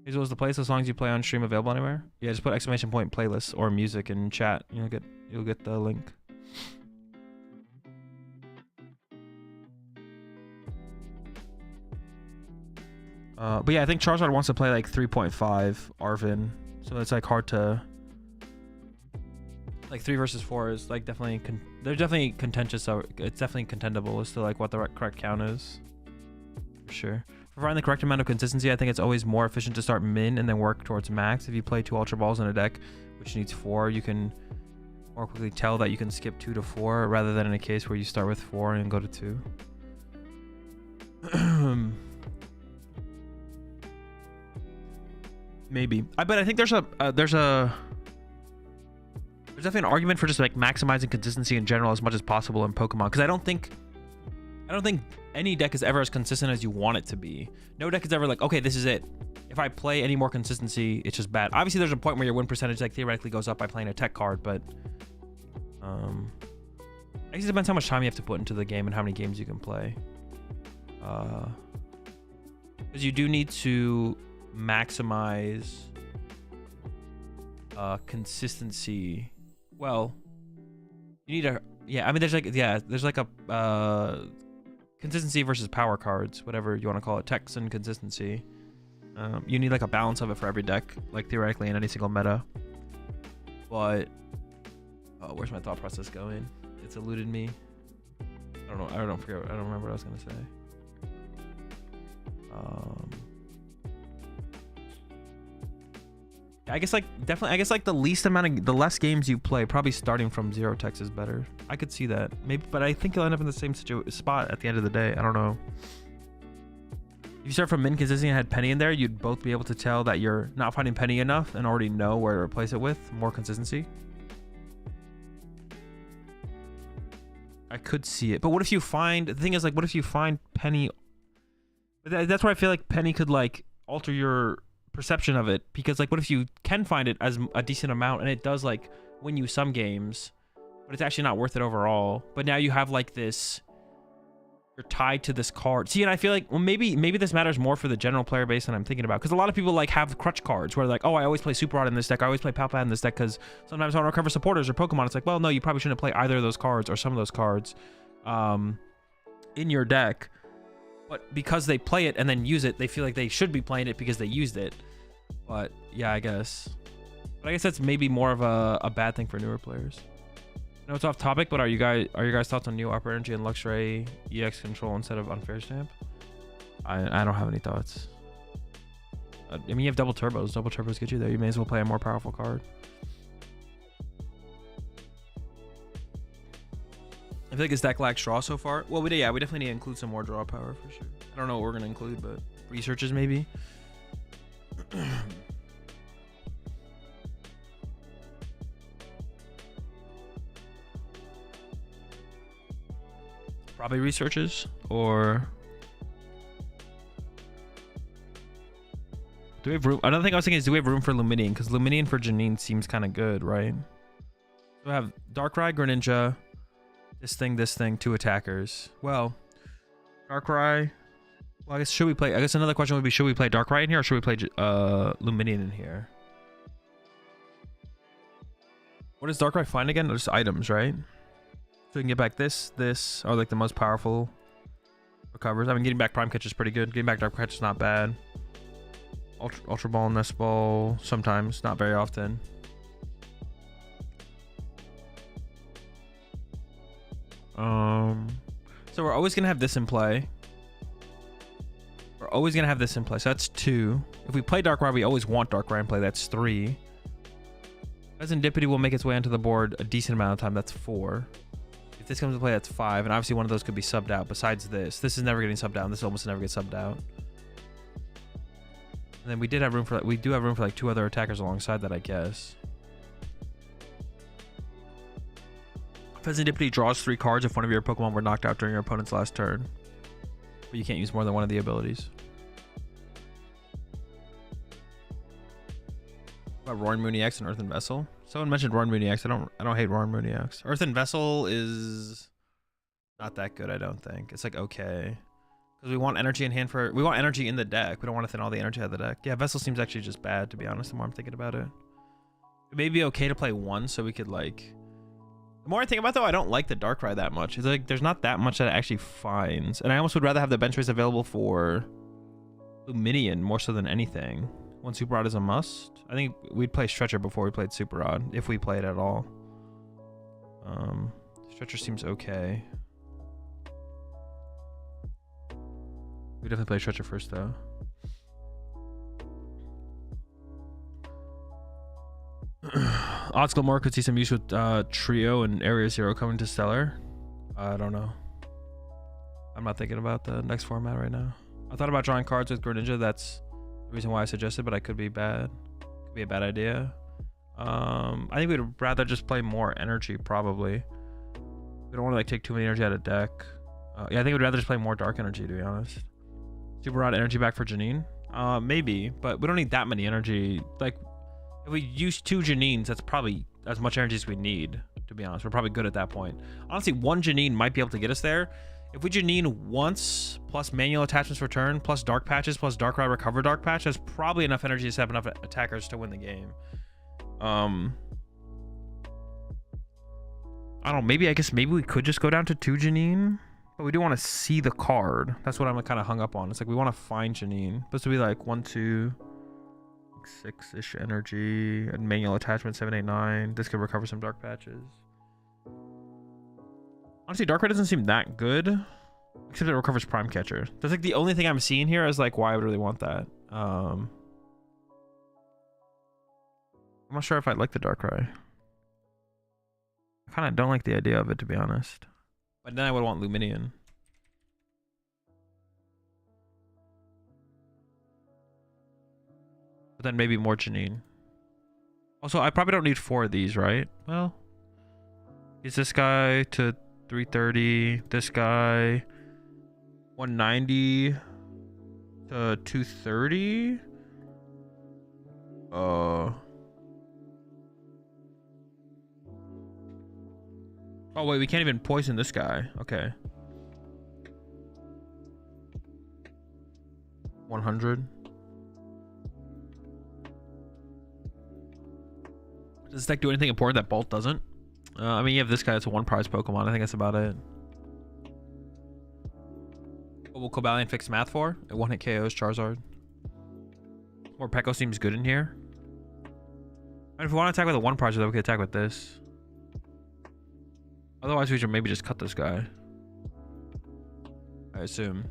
Hazel is the place. As long as you play on stream, available anywhere. Yeah, just put exclamation point playlist or music in chat. You'll get the link. But yeah, I think Charizard wants to play like 3.5 Arven, so it's like hard to, like 3 versus 4 is like definitely they're definitely contentious, so it's definitely contendable as to like what the correct count is, for sure. For finding the correct amount of consistency, I think it's always more efficient to start min and then work towards max. If you play 2 Ultra Balls in a deck which needs 4, you can more quickly tell that you can skip 2 to 4 rather than in a case where you start with 4 and go to 2. Maybe. But I think there's definitely an argument for just like maximizing consistency in general as much as possible in Pokemon, because I don't think any deck is ever as consistent as you want it to be. No deck is ever like, okay, this is it. If I play any more consistency, it's just bad. Obviously, there's a point where your win percentage like theoretically goes up by playing a tech card, but I guess it depends how much time you have to put into the game and how many games you can play. Because you do need to maximize consistency. Well, you need a, yeah, I mean there's like a consistency versus power cards, whatever you want to call it, text and consistency. You need like a balance of it for every deck, like theoretically in any single meta. But where's my thought process going? It's eluded me. I don't know. I don't remember what I was gonna say. I guess like definitely. I guess like the less games you play, probably starting from 0 techs is better. I could see that maybe, but I think you'll end up in the same spot at the end of the day. I don't know. If you start from min consistent and had Penny in there, you'd both be able to tell that you're not finding Penny enough and already know where to replace it with more consistency. I could see it, but what if you find, the thing is like, what if you find Penny? That's where I feel like Penny could like alter your perception of it, because like what if you can find it as a decent amount and it does like win you some games, but it's actually not worth it overall, but now you have like this, you're tied to this card. See, and I feel like, well, maybe this matters more for the general player base than I'm thinking about, because a lot of people like have crutch cards where like, oh, I always play Super Rod in this deck, I always play Palpad in this deck because sometimes I want to recover supporters or Pokemon. It's like, well, no, you probably shouldn't play either of those cards or some of those cards in your deck. But because they play it and then use it, they feel like they should be playing it because they used it. But yeah, I guess. But I guess that's maybe more of a bad thing for newer players. I know it's off topic, but are your guys thoughts on new Upper Energy and Luxray EX control instead of Unfair Stamp? I don't have any thoughts. I mean, you have double turbos. Double turbos get you there. You may as well play a more powerful card. I feel like this deck lacks draw so far. Well, we definitely need to include some more draw power for sure. I don't know what we're gonna include, but researches maybe. Probably researches, or do we have room? Another thing I was thinking is, do we have room for Luminion? Because Luminion for Janine seems kind of good, right? So I have Darkrai, Greninja, this thing, 2 attackers. Well, Darkrai. Well, I guess should we play? I guess another question would be, should we play Darkrai in here or should we play Luminion in here? What does Darkrai find again? Just items, right? So we can get back this, or like the most powerful recovers. I mean, getting back Prime Catch is pretty good. Getting back Dark Catch is not bad. Ultra Ball, Nest Ball, sometimes, not very often. So we're always gonna have this in play. We're always gonna have this in play. So that's 2. If we play Darkrai, we always want Darkrai in play. That's 3. Serendipity will make its way onto the board a decent amount of time. That's 4. If this comes to play, that's 5. And obviously one of those could be subbed out. Besides this is never getting subbed out. And this almost never gets subbed out. And then we did have room for, we do have room for like 2 other attackers alongside that, I guess. Serendipity draws 3 cards if one of your Pokemon were knocked out during your opponent's last turn. But you can't use more than one of the abilities. What about Roaring Moon EX and Earthen Vessel? Someone mentioned Roaring Moon EX. I don't hate Roaring Moon EX. Earthen Vessel is not that good, I don't think. It's like okay. Because we want energy in hand for, we want energy in the deck. We don't want to thin all the energy out of the deck. Yeah, Vessel seems actually just bad, to be honest, the more I'm thinking about it. It may be okay to play 1 so we could like, the more I think about it, though, I don't like the Darkrai that much. It's like there's not that much that it actually finds. And I almost would rather have the bench race available for Luminion more so than anything. One Super Rod is a must. I think we'd play Stretcher before we played Super Rod, if we played at all. Stretcher seems okay. We definitely play Stretcher first, though. Odds Gilmore could see some use with Trio and Area 0 coming to Stellar. I don't know. I'm not thinking about the next format right now. I thought about drawing cards with Greninja. That's the reason why I suggested, but I could be bad. Could be a bad idea. I think we'd rather just play more energy, probably. We don't want to like take too many energy out of deck. Yeah, I think we'd rather just play more dark energy, to be honest. Super Rod energy back for Janine? Maybe, but we don't need that many energy. Like, if we use 2 Janines, that's probably as much energy as we need, to be honest. We're probably good at that point. Honestly, 1 Janine might be able to get us there. If we Janine once, plus manual attachments return, plus dark patches, plus Darkrai recover dark patch, that's probably enough energy to have enough attackers to win the game. I don't know, maybe, I guess maybe we could just go down to 2 Janine, But we do want to see the card. That's what I'm kind of hung up on. It's like we want to find Janine. Supposed to be like 1, 2, 6-ish energy. And manual attachment 7, 8, 9. This could recover some dark patches. Honestly, Dark Red doesn't seem that good. Except it recovers Prime Catcher. That's like the only thing I'm seeing here is like why I would really want that. I'm not sure if I like the Darkrai. I kind of don't like the idea of it, to be honest. But then I would want Luminion. But then maybe more Janine. Also, I probably don't need 4 of these, right? Well, is this guy to 330, this guy 190 to 230. Oh wait, we can't even poison this guy. Okay. 100. Does this deck do anything important that Bolt doesn't? I mean, you have this guy. It's a 1 prize Pokemon. I think that's about it. What will Cobalion fix math for? It 1-hit KOs Charizard. More Pekko seems good in here. And if we want to attack with a 1 prize, we could attack with this. Otherwise, we should maybe just cut this guy. I assume.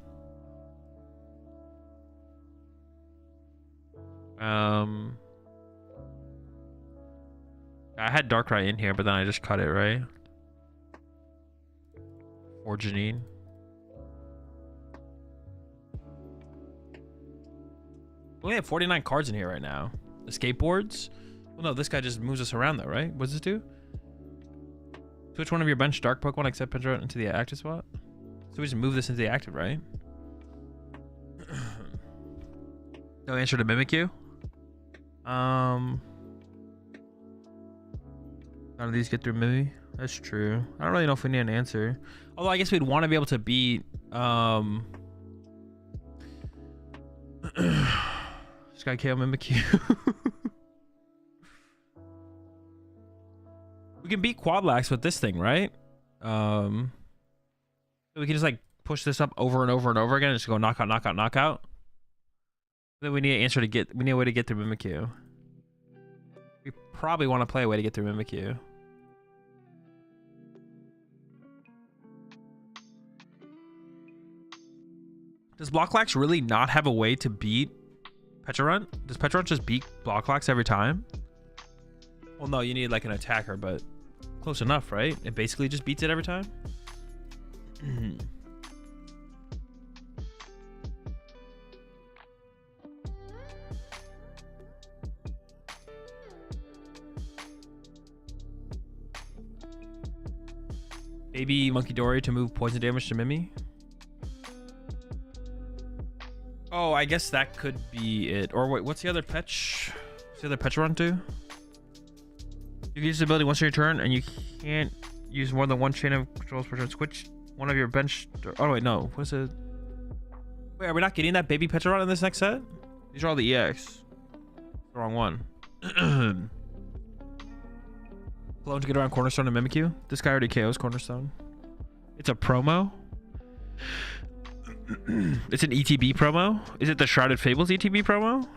I had Darkrai in here, but then I just cut it, right? Or Janine. We only have 49 cards in here right now. The skateboards? Well, no, this guy just moves us around, though, right? What does this do? Switch one of your bench dark Pokemon except Kingdra into the active spot. So we just move this into the active, right? No answer to Mimikyu. None of these get through Mimi. That's true. I don't really know if we need an answer. Although I guess we'd want to be able to beat Sky KO Mimikyu. We can beat Quadlax with this thing, right? So we can just like push this up over and over and over again and just go knockout, knockout, knockout. Then we need an answer to get, we need a way to get through Mimikyu. We probably want to play a way to get through Mimikyu. Does Blocklax really not have a way to beat Pecharunt? Does Pecharunt just beat Blocklax every time? Well, no, you need like an attacker, but close enough, right? It basically just beats it every time. Baby Monkey Dory to move poison damage to Mimi. Oh, I guess that could be it. Or wait, what's the other Petch? What's the other Pecharunt do? You can use the ability once in your turn, and you can't use more than one chain of controls per turn. Switch one of your bench. Oh wait, no. What's it? Wait, are we not getting that baby Pecharunt in this next set? These are all the EX. The wrong one. Alone to get around Cornerstone and Mimikyu. This guy already KOs Cornerstone. It's a promo. It's an ETB promo. Is it the Shrouded Fables ETB promo?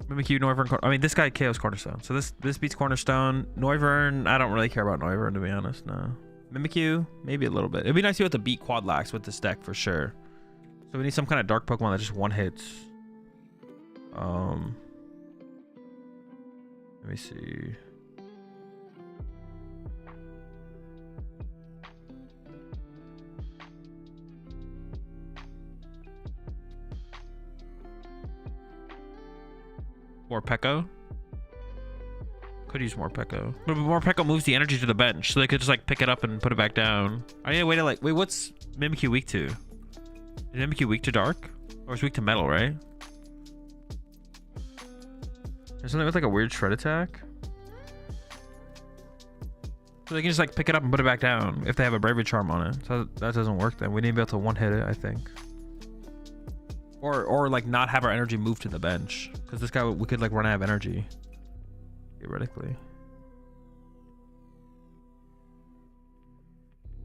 Mimikyu, Noivern. I mean, this guy KOs Cornerstone. So this beats Cornerstone. Noivern, I don't really care about Noivern, to be honest. No. Mimikyu, maybe a little bit. It'd be nice to be able to beat Quadlax with this deck for sure. So we need some kind of dark Pokemon that just one hits. Let me see. More Pekko. Could use more Pekko. But more Pekko moves the energy to the bench, so they could just like pick it up and put it back down. I need a way to like, wait, what's Mimikyu weak to? Is Mimikyu weak to dark? Or it's weak to metal, right? There's something with like a weird shred attack. So they can just like pick it up and put it back down if they have a Bravery Charm on it. So that doesn't work then. We need to be able to one hit it, I think. Or like not have our energy move to the bench. Because this guy, we could like run out of energy. Theoretically.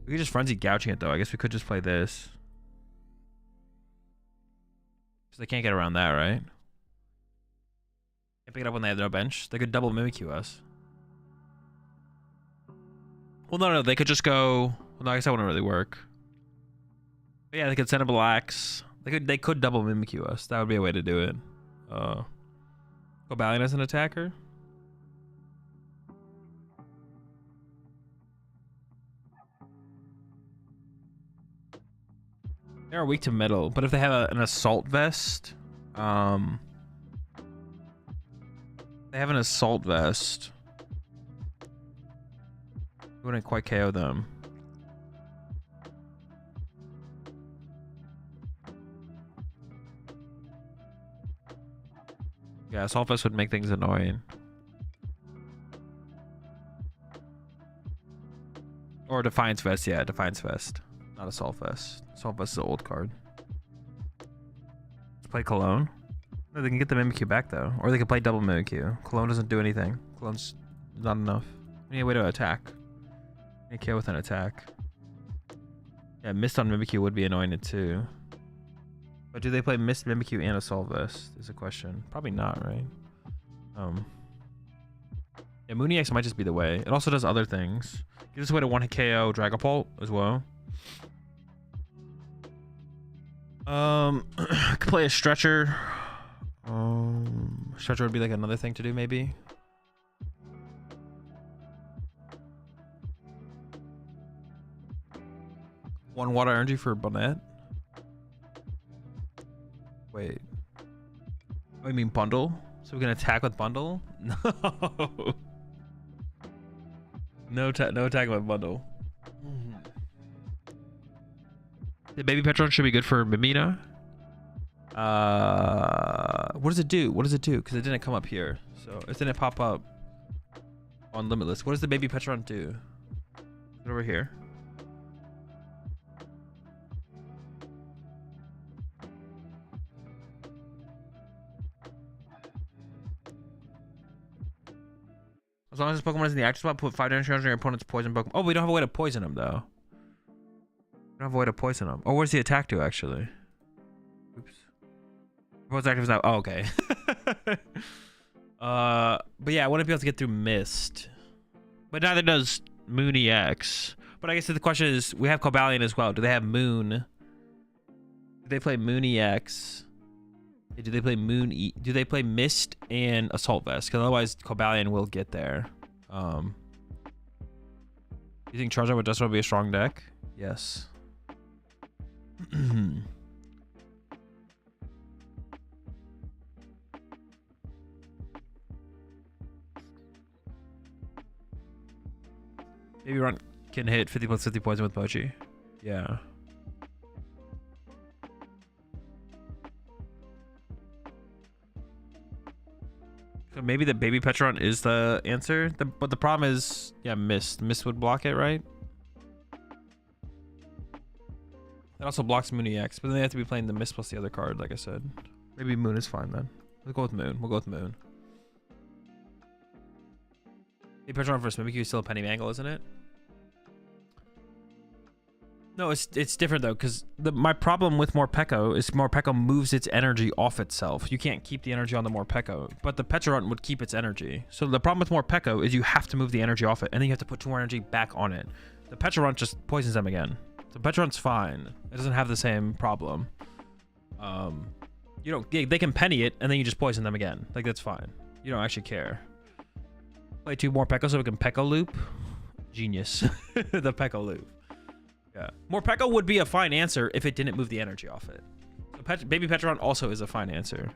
We could just frenzy gouging it though. I guess we could just play this. Because they can't get around that, right? Can't pick it up when they have no bench. They could double Mimikyu us. Well, no, they could just go. Well, no, I guess that wouldn't really work. But yeah, they could send a Blax. They could double Mimikyu us. That would be a way to do it. Cobalion as an attacker. They are weak to metal, but if they have an assault vest, they have an assault vest. We wouldn't quite KO them. Yeah, assault vest would make things annoying. Or Defiance Vest, yeah, Defiance Vest. Not Assault Vest. Assault Vest is an old card. Let's play Cologne. No, they can get the Mimikyu back though. Or they can play double Mimikyu. Cologne doesn't do anything. Cologne's not enough. We need a way to attack. We need to kill with an attack. Yeah, Mist on Mimikyu would be annoying too. But do they play Mist, Mimikyu, and Assault Vest? Is a question. Probably not, right? Yeah, Mooney X might just be the way. It also does other things. Gives us a way to one-hit KO Dragapult as well. Could play a Stretcher. Stretcher would be like another thing to do, maybe. One water energy for Bonnet. Wait. Oh, you mean bundle? So we can attack with bundle? No. No attack with bundle. The baby Petron should be good for Mimina. What does it do? What does it do? Because it didn't come up here. So it didn't pop up on Limitless. What does the baby Petron do? Get over here. As long as this Pokemon is in the active spot, put 5 damage on your opponent's poison Pokemon. Oh, we don't have a way to poison him though. We don't have a way to poison him. Oh, where's the attack do actually? Oops. Poison active is now. Oh, okay. But yeah, I wouldn't be able to get through Mist. But neither does Moon EX. But I guess the question is, we have Cobalion as well. Do they have Moon? Do they play Moon EX? Do they play do they play Mist and Assault Vest? Because otherwise Cobalion will get there. You think Charizard would just be a strong deck? Yes. Maybe Run can hit 50 plus 50 poison with Mochi. Yeah. So maybe the baby Petron is the answer. But the problem is, yeah, Mist. Mist would block it, right? It also blocks Moon EX, but then they have to be playing the Mist plus the other card, like I said. Maybe Moon is fine then. We'll go with Moon. We'll go with Moon. Baby Petron versus Mimikyu is still a penny mangle, isn't it? No, it's different though, because my problem with Morpeko is Morpeko moves its energy off itself. You can't keep the energy on the Morpeko, but the Petron would keep its energy. So the problem with Morpeko is you have to move the energy off it, and then you have to put 2 more energy back on it. The Petron just poisons them again. So Petron's fine. It doesn't have the same problem. You don't. They can penny it, and then you just poison them again. Like that's fine. You don't actually care. Play 2 more Pekko so we can Pekko loop. Genius. The Pekko loop. Yeah. Morpeko would be a fine answer if it didn't move the energy off it. So Baby Petron also is a fine answer.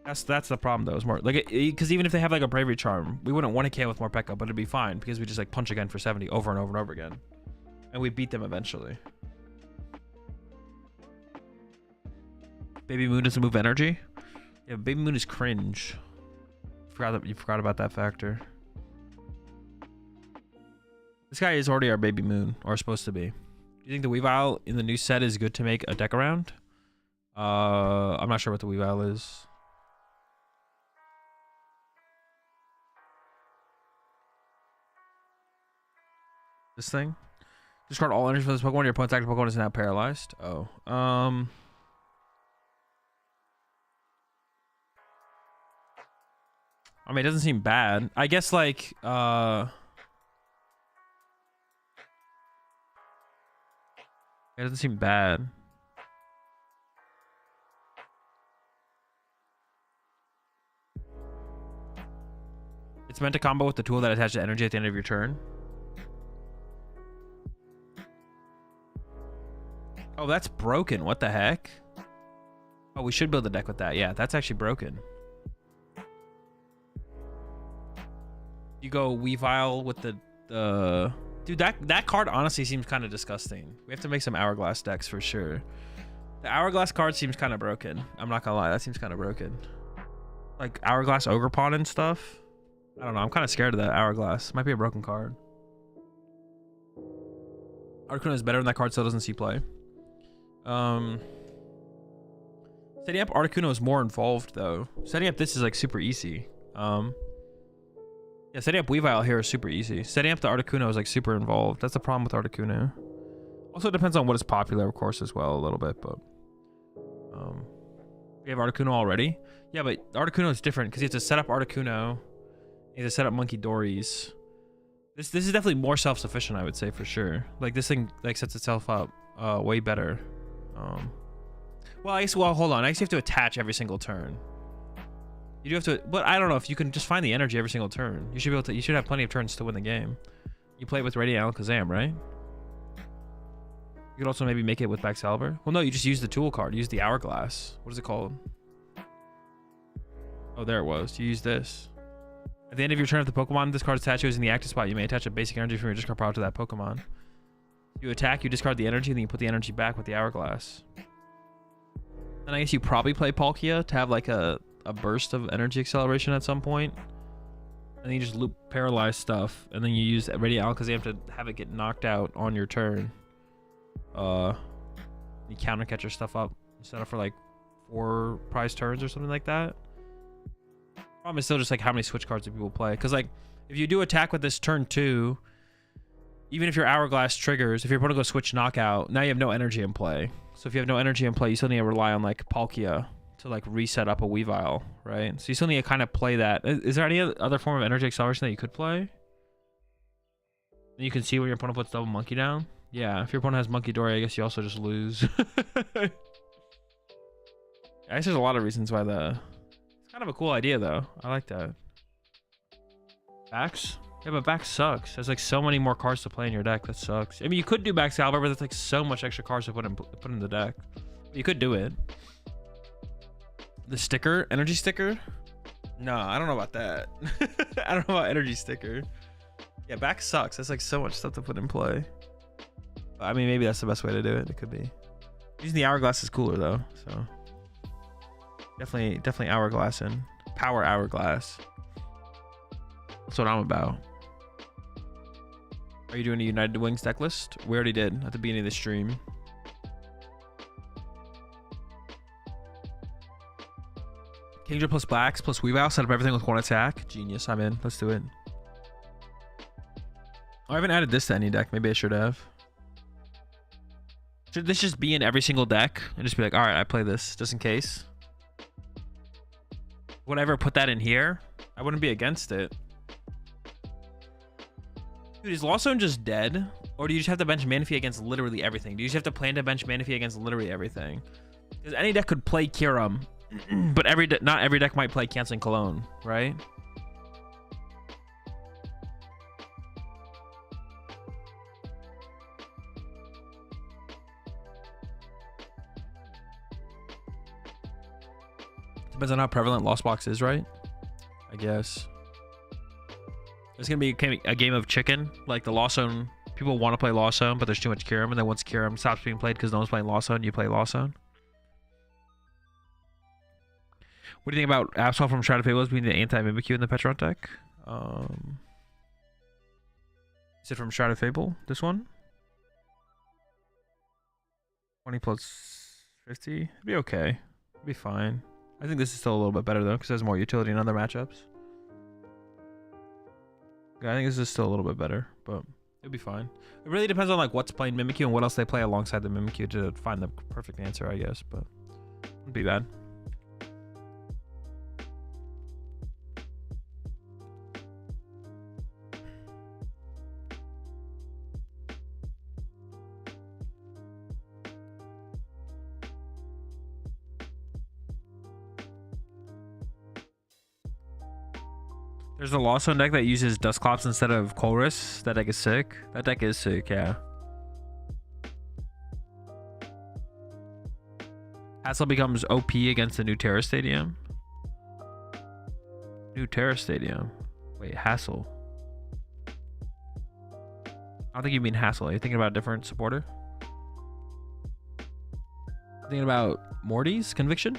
That's the problem though. Is more like because even if they have like a Bravery Charm, we wouldn't want to KO with Morpeko, but it'd be fine because we just like punch again for 70 over and over and over again, and we beat them eventually. Baby Moon doesn't move energy. Yeah, Baby Moon is cringe. You forgot about that factor. This guy is already our Baby Moon, or supposed to be. Do you think the Weavile in the new set is good to make a deck around? I'm not sure what the Weavile is. This thing. Discard all energy for this Pokemon. Your opponent's active Pokemon is now paralyzed. Oh. I mean, it doesn't seem bad. I guess like it doesn't seem bad. It's meant to combo with the tool that attaches energy at the end of your turn. Oh, that's broken. What the heck? Oh, we should build a deck with that. Yeah, that's actually broken. You go Weavile with the dude, that card honestly seems kind of disgusting. We have to make some Hourglass decks for sure. The Hourglass card seems kind of broken. I'm not gonna lie, that seems kind of broken. Like Hourglass Ogrepon and stuff. I don't know. I'm kind of scared of that Hourglass. Might be a broken card. Articuno is better, and that card still doesn't see play. Setting up Articuno is more involved though. Setting up this is like super easy. Yeah, setting up Weavile here is super easy. Setting up the Articuno is like super involved. That's the problem with Articuno. Also, it depends on what is popular, of course, as well a little bit. But we have Articuno already. Yeah, but Articuno is different because you have to set up Articuno. You have to set up Monkey Dories. This is definitely more self-sufficient, I would say, for sure. Like this thing like sets itself up way better. Well, I guess. Well, hold on. I guess you have to attach every single turn. You do have to, but I don't know if you can just find the energy every single turn. You should be able to. You should have plenty of turns to win the game. You play it with Radiant Alakazam, right? You could also maybe make it with Baxcalibur. Well, no, you just use the tool card. Use the Hourglass. What is it called? Oh, there it was. You use this. At the end of your turn, if the Pokemon this card attached is in the active spot, you may attach a basic energy from your discard pile to that Pokemon. You attack, you discard the energy, and then you put the energy back with the Hourglass. And I guess you probably play Palkia to have like a burst of energy acceleration at some point. And then you just loop paralyzed stuff, and then you use Radiant Alakazam to have it get knocked out on your turn. You counter catch your stuff up, set up for like 4 prize turns or something like that. Problem is still just like how many switch cards do people play? Because like if you do attack with this turn 2, even if your Hourglass triggers, if your opponent goes switch knockout, now you have no energy in play. So if you have no energy in play, you still need to rely on like Palkia to like reset up a Weavile, right? So you still need to kind of play that. Is there any other form of energy acceleration that you could play? And you can see when your opponent puts double Monkey down. Yeah, if your opponent has Monkey Dory, I guess you also just lose. I guess there's a lot of reasons why it's kind of a cool idea though. I like that. Bax? Yeah, but Bax sucks. There's like so many more cards to play in your deck. That sucks. I mean, you could do Baxcalibur, but that's like so much extra cards to put in the deck. But you could do it. The sticker, energy sticker? No, I don't know about that. I don't know about energy sticker. Yeah, Bax sucks. That's like so much stuff to put in play. I mean, maybe that's the best way to do it. It could be. Using the Hourglass is cooler though. So definitely Hourglass and Power Hourglass. That's what I'm about. Are you doing a United Wings deck list? We already did at the beginning of the stream. Kingdra plus Blacks plus Weavile. Set up everything with 1 attack. Genius. I'm in. Let's do it. Oh, I haven't added this to any deck. Maybe I should have. Should this just be in every single deck and just be like, all right, I play this just in case? Would I ever put that in here? I wouldn't be against it. Dude, is Lawstone just dead? Or do you just have to bench Manaphy against literally everything? Do you just have to plan to bench Manaphy against literally everything? Because any deck could play Kyurem, but not every deck might play Canceling Cologne, right? Depends on how prevalent Lost Box is, right? I guess. It's going to be a game of chicken. Like the Lawstone, people want to play Lawstone, but there's too much Kyurem. And then once Kyurem stops being played because no one's playing Lawstone, you play Lawstone. What do you think about Absol from Shrouded Fable being the anti-Mimikyu in the Petron deck? Is it from Shrouded Fable? This one? 20 plus 50? It'd be okay. It'd be fine. I think this is still a little bit better though, because it has more utility in other matchups. Yeah, I think this is still a little bit better, but It'll be fine. It really depends on like what's playing Mimikyu and what else they play alongside the Mimikyu to find the perfect answer, I guess. But wouldn't be bad. There's a Lost Zone deck that uses Dusclops instead of Colress. That deck is sick. That deck is sick, yeah. Hassel becomes OP against the new Terra Stadium. New Terra Stadium. Wait, Hassel. I don't think you mean Hassel. Are you thinking about a different supporter? Thinking about Morty's Conviction?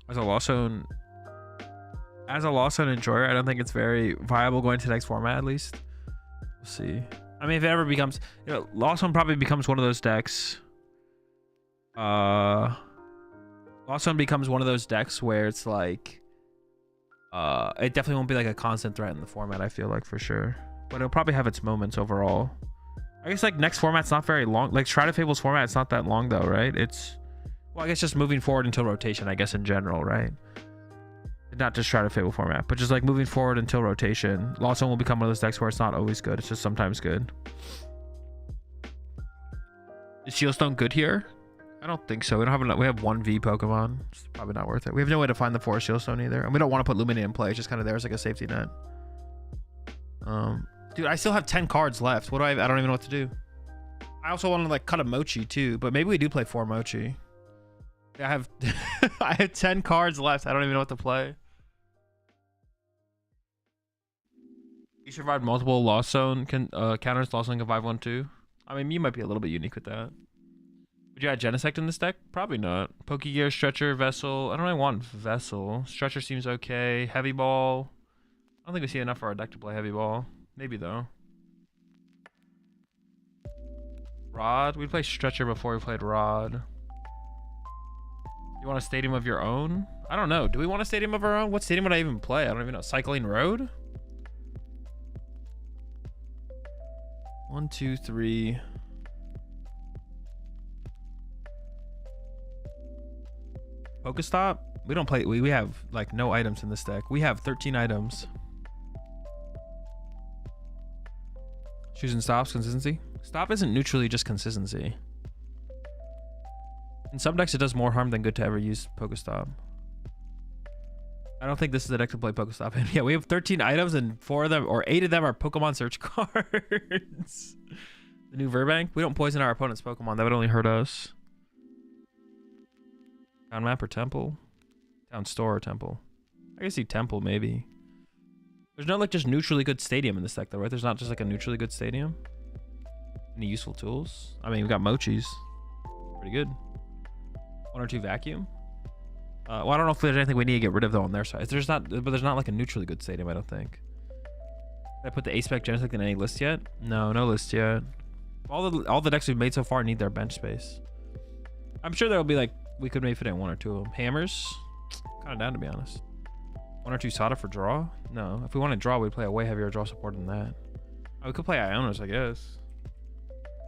As a Lost Zone enjoyer, I don't think it's very viable going to the next format, at least. We'll see. I mean, if it ever becomes, you know, Lost Zone probably becomes one of those decks. Lost Zone becomes one of those decks where it's like, it definitely won't be like a constant threat in the format, I feel like, for sure. But it'll probably have its moments overall. I guess like next format's not very long. Like Shrouded Fable's format, it's not that long though, right? It's, well, I guess just moving forward until rotation, I guess, in general, right? Not just Shrouded Fable format, but just like moving forward until rotation. Lost Zone will become one of those decks where it's not always good. It's just sometimes good. Is Shieldstone good here? I don't think so. We don't have enough. We have one V Pokemon. It's probably not worth it. We have no way to find the Forest Shieldstone either. And we don't want to put Luminate in play. It's just kind of there as like a safety net. Dude, I still have 10 cards left. What do I don't even know what to do. I also want to like cut a Mochi too, but maybe we do play 4 Mochi. I have I have 10 cards left. I don't even know what to play. You survived multiple Lost Zone counters. Lost Zone can 5-1-2. I mean, you might be a little bit unique with that. Would you add Genesect in this deck? Probably not. Pokegear, Stretcher, Vessel. I don't really want Vessel. Stretcher seems okay. Heavy Ball. I don't think we see enough for our deck to play Heavy Ball. Maybe though. Rod. We played Stretcher before we played Rod. You want a stadium of your own? I don't know. Do we want a stadium of our own? What stadium would I even play? I don't even know. Cycling Road? 1, 2, 3. Pokestop? We don't play. We have like no items in this deck. We have 13 items. Choosing stops, consistency. Stop isn't neutrally just consistency. In some decks, it does more harm than good to ever use Pokestop. I don't think this is the deck to play Pokestop in. Yeah, we have 13 items and 4 of them, or 8 of them are Pokemon search cards. The new Verbank. We don't poison our opponent's Pokemon. That would only hurt us. Town map or temple? Town store or temple? I can see temple, maybe. There's no like just neutrally good stadium in this deck though, right? There's not just like a neutrally good stadium. Any useful tools? I mean, we got Mochis. Pretty good. 1 or 2 vacuum. Well, I don't know if there's anything we need to get rid of though on their side. There's not, but there's not like a neutrally good stadium, I don't think. Did I put the A-Spec Genesect in any list yet? No, no list yet. All the decks we've made so far need their bench space. I'm sure there'll be like, we could maybe fit in 1 or 2 of them. Hammers? Kind of down to be honest. 1 or 2 Sada for draw? No. If we want to draw, we'd play a way heavier draw support than that. Oh, we could play Ionos, I guess.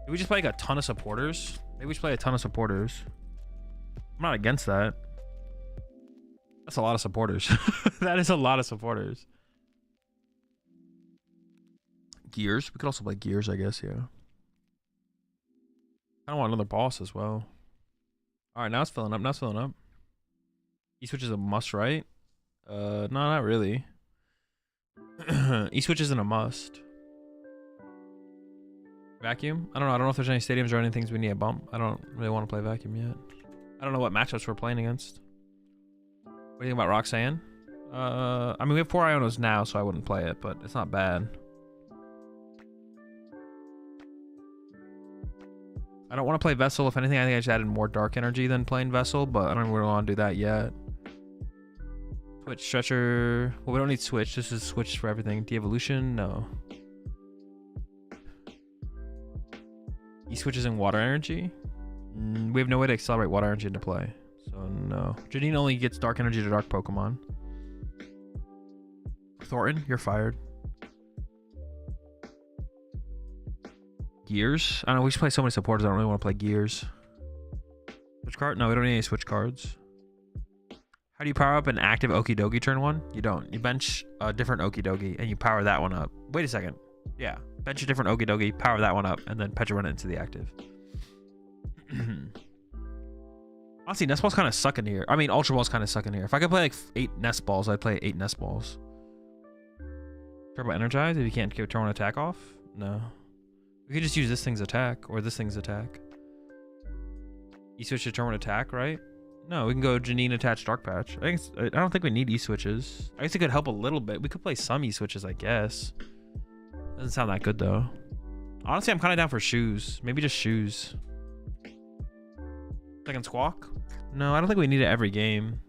Did we just play like a ton of supporters? Maybe we should play a ton of supporters. I'm not against that. That's a lot of supporters. That is a lot of supporters. Gears? We could also play Gears, I guess, yeah. I don't want another boss as well. Alright, now it's filling up. Now it's filling up. E-Switch is a must, right? No, not really. E-Switch isn't a must. Vacuum? I don't know. I don't know if there's any stadiums or any things we need a bump. I don't really want to play Vacuum yet. I don't know what matchups we're playing against. What do you think about Roxanne? I mean, we have 4 Ionos now, so I wouldn't play it, but it's not bad. I don't want to play Vessel. If anything, I think I just added more dark energy than playing Vessel, but I don't really want to do that yet. Switch, Stretcher. Well, we don't need Switch. This is Switch for everything. De-evolution? No. E-Switch is in water energy? We have no way to accelerate water energy into play. So So no. Janine only gets dark energy to dark Pokemon. Thornton, you're fired. Gears? I don't know, we should play so many supporters, I don't really want to play Gears. Switch card? No, we don't need any switch cards. How do you power up an active Okidogi turn 1? You don't. You bench a different Okidogi and you power that one up. Wait a second. Yeah. Bench a different Okidogi, power that one up, and then Petra run it into the active. Honestly, Nest Balls kind of suck in here. I mean, Ultra Balls kind of suck in here. If I could play like 8 Nest Balls, I'd play 8 Nest Balls. Turbo Energize if you can't turn one attack off? No. We could just use this thing's attack or this thing's attack. E-switch to turn one attack, right? No, we can go Janine attach Dark Patch. I don't think we need E-switches. I guess it could help a little bit. We could play some E-switches, I guess. Doesn't sound that good though. Honestly, I'm kind of down for shoes. Maybe just shoes. Second Squawk? No, I don't think we need it every game.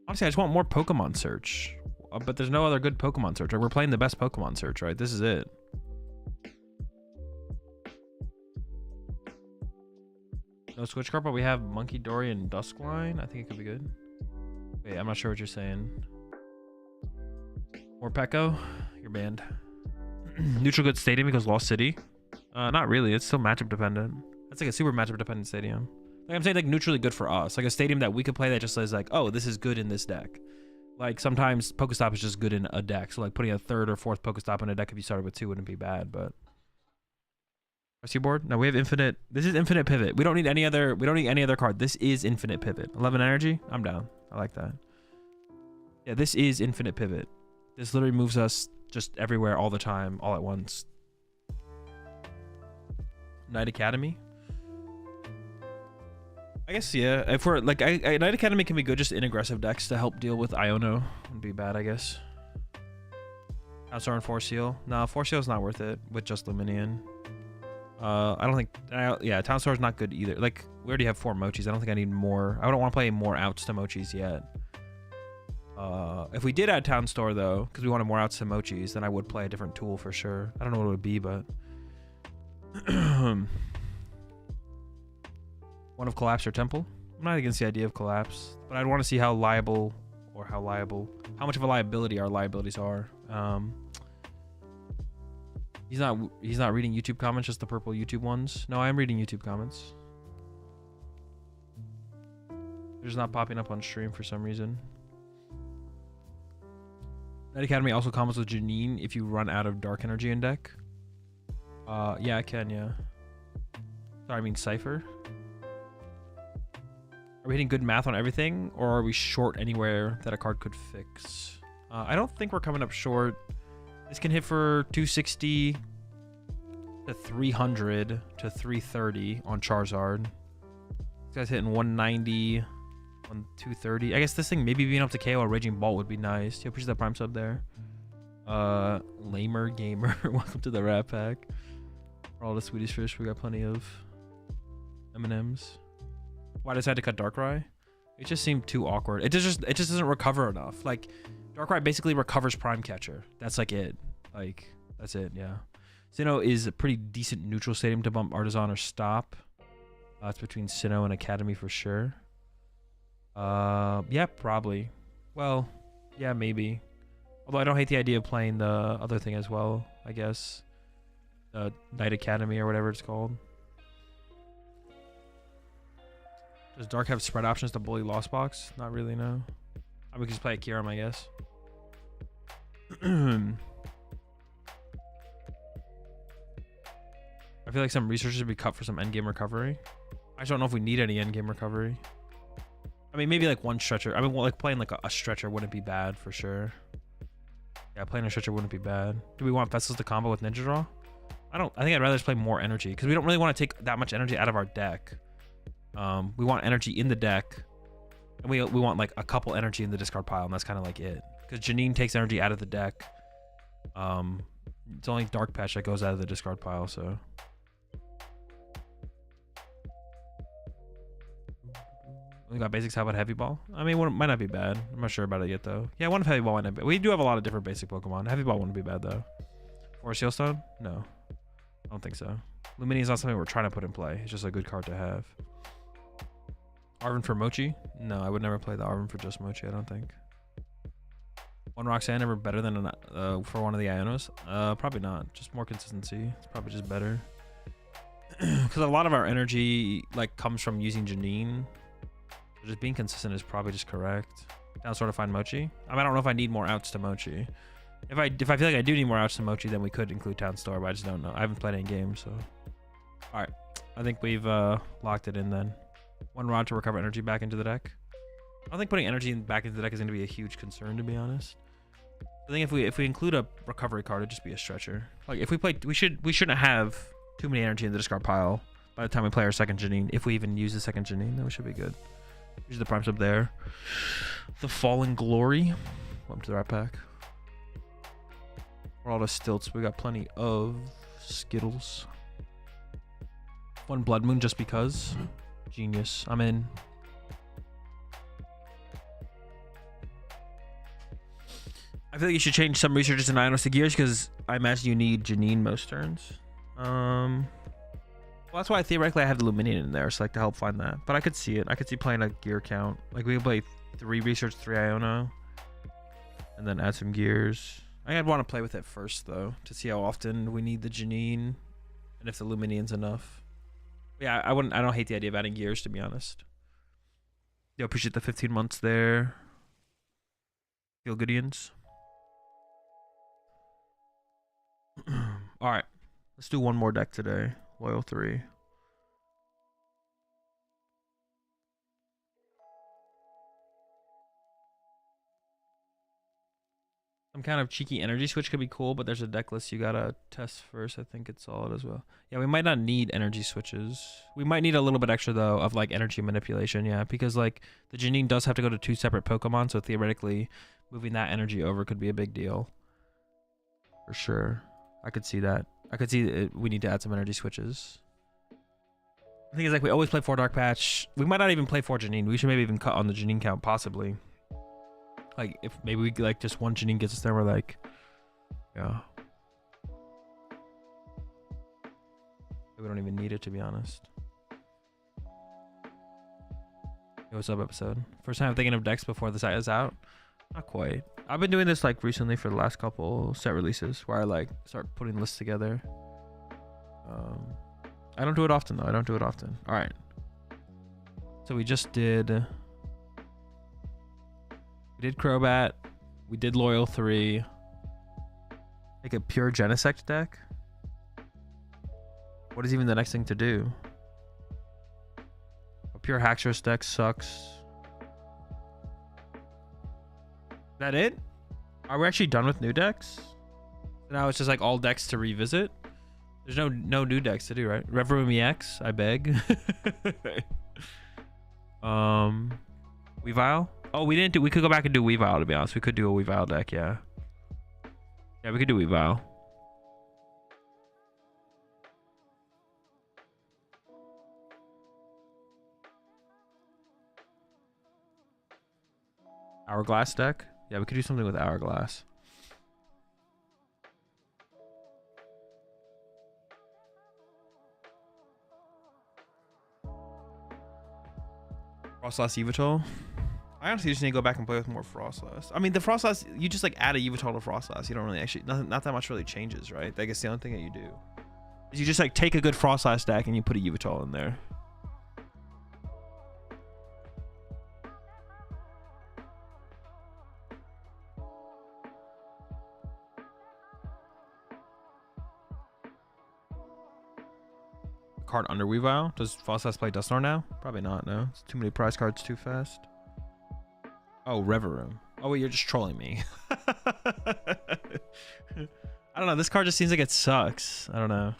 Honestly, I just want more Pokemon Search. But there's no other good Pokemon Search. Right? We're playing the best Pokemon Search, right? This is it. No switch card, but we have Monkey Dory and Duskline. I think it could be good. Wait, I'm not sure what you're saying. More Pekko? You're banned. Neutral good stadium because Lost City? Not really. It's still matchup dependent. That's like a super matchup dependent stadium. Like I'm saying, like neutrally good for us. Like a stadium that we could play that just says like, oh, this is good in this deck. Like sometimes Pokestop is just good in a deck. So like putting a third or fourth Pokestop in a deck if you started with 2 wouldn't be bad, but. Rescue board? No, we have infinite. This is infinite pivot. We don't need any other. We don't need any other card. This is infinite pivot. 11 energy. I'm down. I like that. Yeah, this is infinite pivot. This literally moves us just everywhere all the time, all at once. Knight Academy. I guess yeah. If we're like, Knight Academy can be good just in aggressive decks to help deal with Iono. Wouldn't be bad, I guess. Townstar and Force Seal. No, Force Seal is not worth it with just Luminion. I don't think. Yeah, Townstar is not good either. Like we already have 4 Mochis. I don't think I need more. I don't want to play more outs to Mochis yet. If we did add Townstar though, because we wanted more outs to Mochis, then I would play a different tool for sure. I don't know what it would be, but. One of Collapse or Temple. I'm not against the idea of Collapse, but I'd want to see how liable, or how much of a liability our liabilities are. He's not reading YouTube comments, just the purple YouTube ones. No, I am reading YouTube comments. They're just not popping up on stream for some reason. Knight Academy also combos with Janine if you run out of Dark Energy in deck. Yeah, I can, yeah. Sorry, I mean Cypher. Are we hitting good math on everything, or are we short anywhere that a card could fix? I don't think we're coming up short. This can hit for 260 to 300 to 330 on Charizard. This guy's hitting 190 on 230. I guess this thing maybe being up to KO a Raging Bolt would be nice. Yeah, appreciate that Prime sub there. Lamer Gamer, welcome to the Rat Pack. For all the Swedish fish, we got plenty of M&Ms. Why did I decide to cut Darkrai? It just seemed too awkward. It just doesn't recover enough. Like Darkrai basically recovers Prime Catcher. That's like it. Like that's it. Yeah. Sinnoh is a pretty decent neutral stadium to bump Artisan or Stop. It's between Sinnoh and Academy for sure. Yeah, probably. Well, yeah, maybe. Although I don't hate the idea of playing the other thing as well. I guess Knight Academy or whatever it's called. Does Dark have spread options to bully Lost Box? Not really, no. We could just play a Kyurem, I guess. I feel like some research should be cut for some endgame recovery. I just don't know if we need any endgame recovery. I mean, maybe like one stretcher. I mean, well, like playing like a stretcher wouldn't be bad for sure. Yeah, playing a stretcher wouldn't be bad. Do we want Vessels to combo with Ninja Draw? I think I'd rather just play more energy because we don't really want to take that much energy out of our deck. We want energy in the deck, and we want like a couple energy in the discard pile, and that's kind of like it. Because Janine takes energy out of the deck. It's only Dark Patch that goes out of the discard pile, so. We got basics. How about heavy ball? I mean, one might not be bad. I'm not sure about it yet though. Yeah, one of heavy ball might not be. We do have a lot of different basic Pokemon. Heavy ball wouldn't be bad though. Or Sealstone? No, I don't think so. Lumini is not something we're trying to put in play. It's just a good card to have. Arven for Mochi? No, I would never play the Arven for just Mochi. I don't think. One Roxanne ever better than for one of the Ionos? Probably not. Just more consistency. It's probably just better. Because a lot of our energy like comes from using Janine. So just being consistent is probably just correct. Down sort of find Mochi. I mean, I don't know if I need more outs to Mochi. If I feel like I do need more outs to Mochi, then we could include Town Store, but I just don't know. I haven't played any games, so. All right, I think we've locked it in then. One rod to recover energy back into the deck. I don't think putting energy back into the deck is going to be a huge concern, to be honest. I think if we include a recovery card, it'd just be a stretcher. Like if we play, we shouldn't have too many energy in the discard pile by the time we play our second Janine. If we even use the second Janine, then we should be good. Use the prime sub there. The Fallen Glory. Welcome to the right pack. We're all the stilts. We got plenty of Skittles. One Blood Moon just because. Genius. I'm in. I feel like you should change some researchers and Ionos to Gears because I imagine you need Janine most turns. Well, that's why theoretically I have the Luminion in there, so like to help find that. But I could see it. I could see playing a gear count. Like we could play 3 research, 3 Iono, and then add some gears. I'd want to play with it first though to see how often we need the Janine and if the Luminion's enough. Yeah, I don't hate the idea of adding gears, to be honest. Yo, appreciate the 15 months there. Feel Goodians. All right, let's do one more deck today. Loyal 3. Some kind of cheeky energy switch could be cool, but there's a deck list you gotta test first. I think it's solid as well. Yeah, we might not need energy switches. We might need a little bit extra though of like energy manipulation. Yeah, because like the Janine does have to go to 2 separate Pokemon, so theoretically moving that energy over could be a big deal. For sure. I could see that. I could see it, we need to add some energy switches. The thing is, like, we always play 4 Dark Patch. We might not even play 4 Janine. We should maybe even cut on the Janine count, possibly. Like, if maybe we like just 1 Janine gets us there, we're like, yeah. We don't even need it, to be honest. Hey, what's up, episode? First time I'm thinking of decks before the site is out? Not quite. I've been doing this like recently for the last couple set releases where I like start putting lists together. I don't do it often though. I don't do it often. All right. So we did Crobat. We did Loyal 3. Make a pure Genesect deck. What is even the next thing to do? A pure Haxorus deck sucks. Is that it? Are we actually done with new decks? Now it's just like all decks to revisit. There's no new decks to do, right? Reverum EX, I beg. Weavile? Oh, we could go back and do Weavile, to be honest. We could do a Weavile deck, yeah. Yeah, we could do Weavile. Hourglass deck? Yeah, we could do something with Hourglass. Frostlass Yveltal? I honestly just need to go back and play with more Frostlass. I mean, the Frostlass, you just like add a Yveltal to Frostlass. You don't really actually, not that much really changes, right? I guess the only thing that you do is you just like take a good Frostlass deck and you put a Yveltal in there. Card under Weavile? Does Frostlass play Dusknoir now? Probably not, no. It's too many prize cards too fast. Oh, Reverum. Oh, wait, you're just trolling me. I don't know. This card just seems like it sucks. I don't know.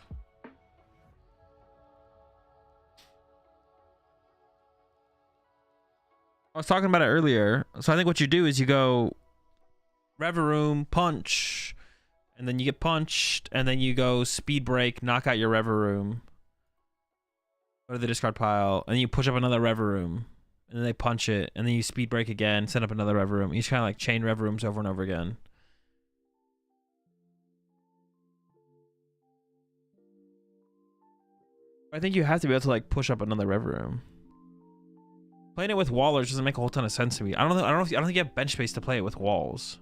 I was talking about it earlier. So I think what you do is you go Reverum, punch, and then you get punched, and then you go Speed Break, knock out your Reverum. Go to the discard pile, and then you push up another Reverum. and then they punch it, and then you speed break again, set up another rev room. You just kind of like chain rev rooms over and over again. I think you have to be able to like push up another rev room. Playing it with wallers doesn't make a whole ton of sense to me. I don't think you have bench space to play it with walls.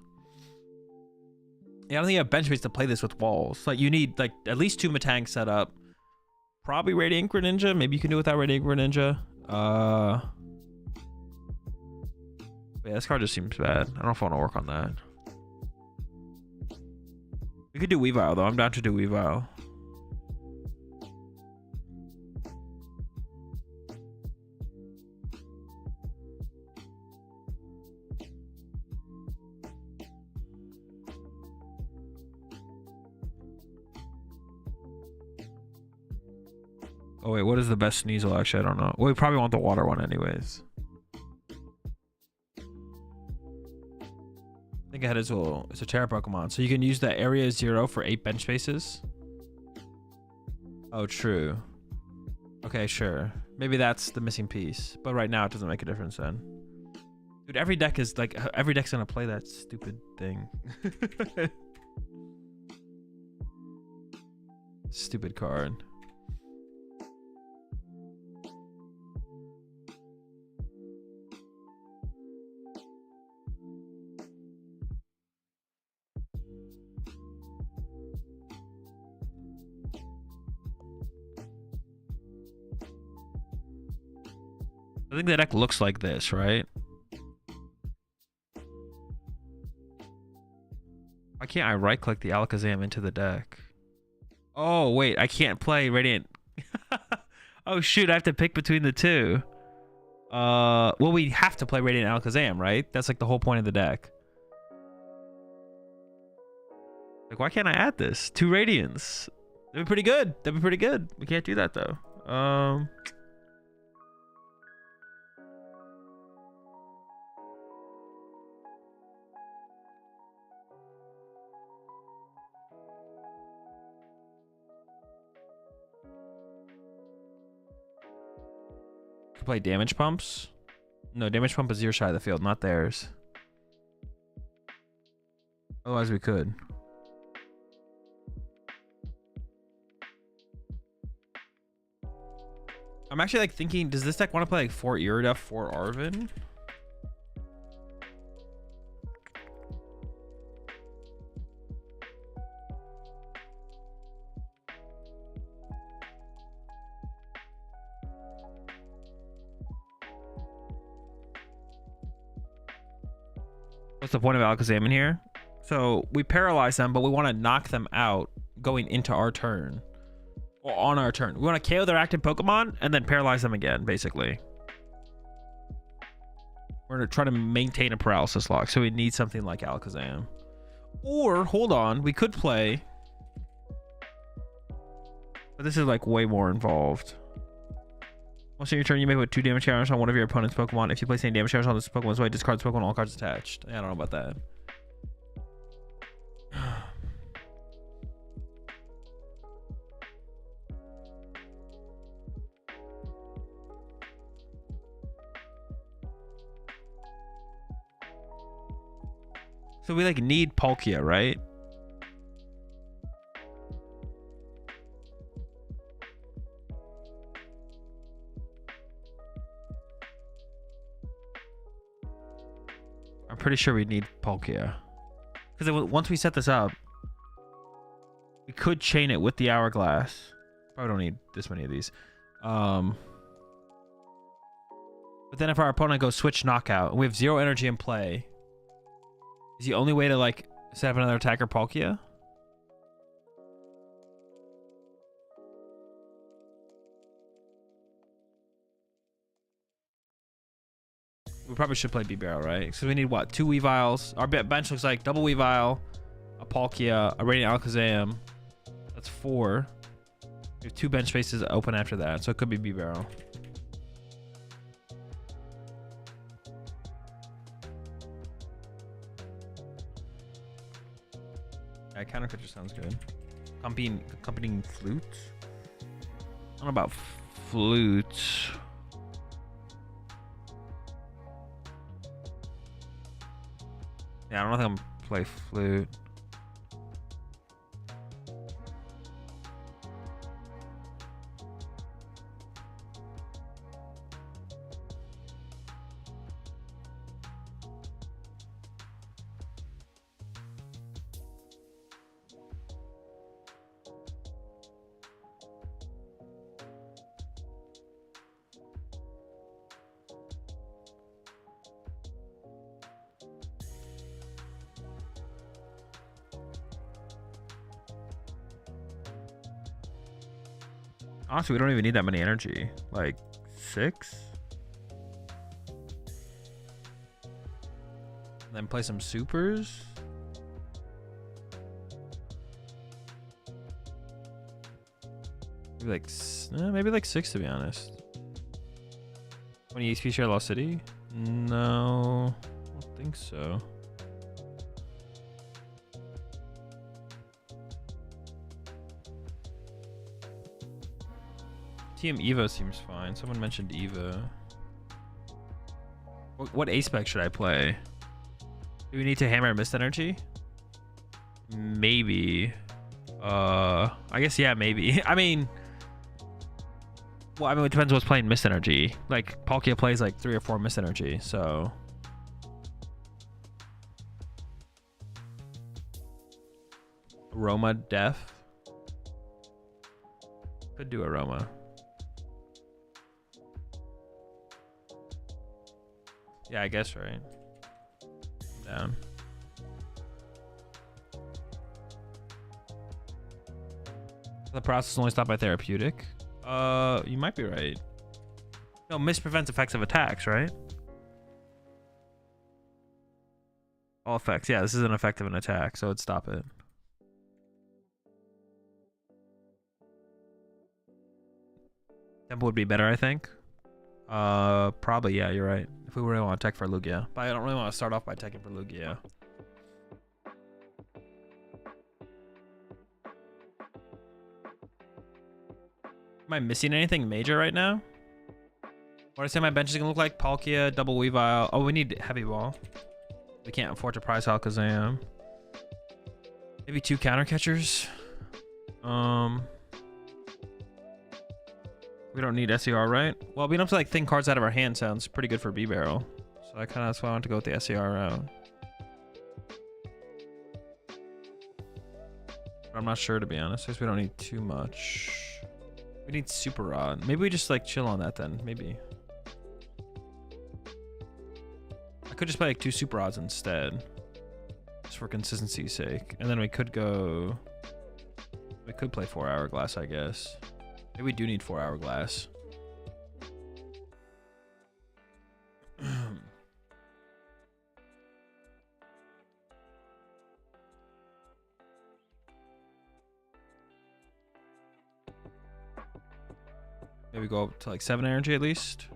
Yeah, I don't think you have bench space to play this with walls. Like you need like at least 2 Matang set up. Probably Radiant Greninja. Maybe you can do it without Radiant Greninja. Yeah, this card just seems bad. I don't know if I want to work on that. We could do Weavile though. I'm down to do Weavile. Oh wait, what is the best Sneasel? Actually, I don't know. Well, we probably want the water one anyways. Think ahead as well. It's a Terra Pokemon, so you can use the area 0 for 8 bench spaces. Oh, true. Okay, sure. Maybe that's the missing piece. But right now, it doesn't make a difference then. Dude, every deck is like, every deck's gonna play that stupid thing. Stupid card. I think the deck looks like this, right? Why can't I right click the Alakazam into the deck? Oh, wait, I can't play Radiant. Oh, shoot, I have to pick between the two. Well, we have to play Radiant Alakazam, right? That's like the whole point of the deck. Like, why can't I add this? 2 Radiants. That'd be pretty good. That'd be pretty good. We can't do that, though. Play damage pumps. No, damage pump is your side of the field, not theirs. Otherwise we could. I'm actually like thinking, does this deck want to play like 4 Iridef, 4 Arven? What's the point of Alakazam in here? So we paralyze them, but we want to knock them out going into our turn. Or on our turn. We want to KO their active Pokemon and then paralyze them again, basically. We're going to try to maintain a paralysis lock, so we need something like Alakazam. Or, hold on, we could play... But this is like way more involved. Once in your turn, you may put 2 damage counters on one of your opponent's Pokemon. If you place any damage counters on this Pokemon's way, discard this Pokemon, all cards attached. Yeah, I don't know about that. So we like need Palkia, right? I'm pretty sure we need Palkia. Because once we set this up, we could chain it with the Hourglass. Probably don't need this many of these. But then if our opponent goes switch knockout, and we have 0 energy in play, is the only way to like set up another attacker Palkia? We probably should play B-Barrel, right? So we need what? 2 Weaviles. Our bench looks like double Weavile, a Palkia, a Radiant Alakazam. That's 4. We have 2 bench spaces open after that, so it could be B-Barrel. Yeah, counter pitcher sounds good. Accompanying flute? I don't know about flute. Yeah, I don't think I'm gonna play flute. Honestly, we don't even need that many energy. Like 6? And then play some supers. Maybe like 6 to be honest. 20 HP share Lost City? No, I don't think so. Team Evo seems fine. Someone mentioned Evo. What A-Spec should I play? Do we need to hammer Mist Energy? Maybe. I guess, yeah, maybe. I mean, it depends what's playing Mist Energy. Like, Palkia plays like 3 or 4 Mist Energy, so. Aroma Def. Could do Aroma. Yeah, I guess, right? Down. The process only stopped by therapeutic. You might be right. No, Mist prevents effects of attacks, right? All effects. Yeah, this is an effect of an attack, so it'd stop it. Tempo would be better, I think. Probably, yeah, you're right. If we really want to tech for Lugia. But I don't really want to start off by teching for Lugia. Am I missing anything major right now? What I say my bench is gonna look like? Palkia, double Weavile. Oh, we need heavy ball. We can't afford to prize Alakazam. Maybe 2 counter catchers. We don't need SER, right? Well, being able to like thin cards out of our hand sounds pretty good for B-Barrel. So that's why I want to go with the SER route. But I'm not sure, to be honest. I guess we don't need too much. We need Super Rod. Maybe we just like chill on that then. Maybe. I could just play like 2 Super Rods instead. Just for consistency's sake. And then we could go... We could play 4 Hourglass, I guess. Maybe we do need 4 Hourglass. Maybe go up to like 7 energy at least.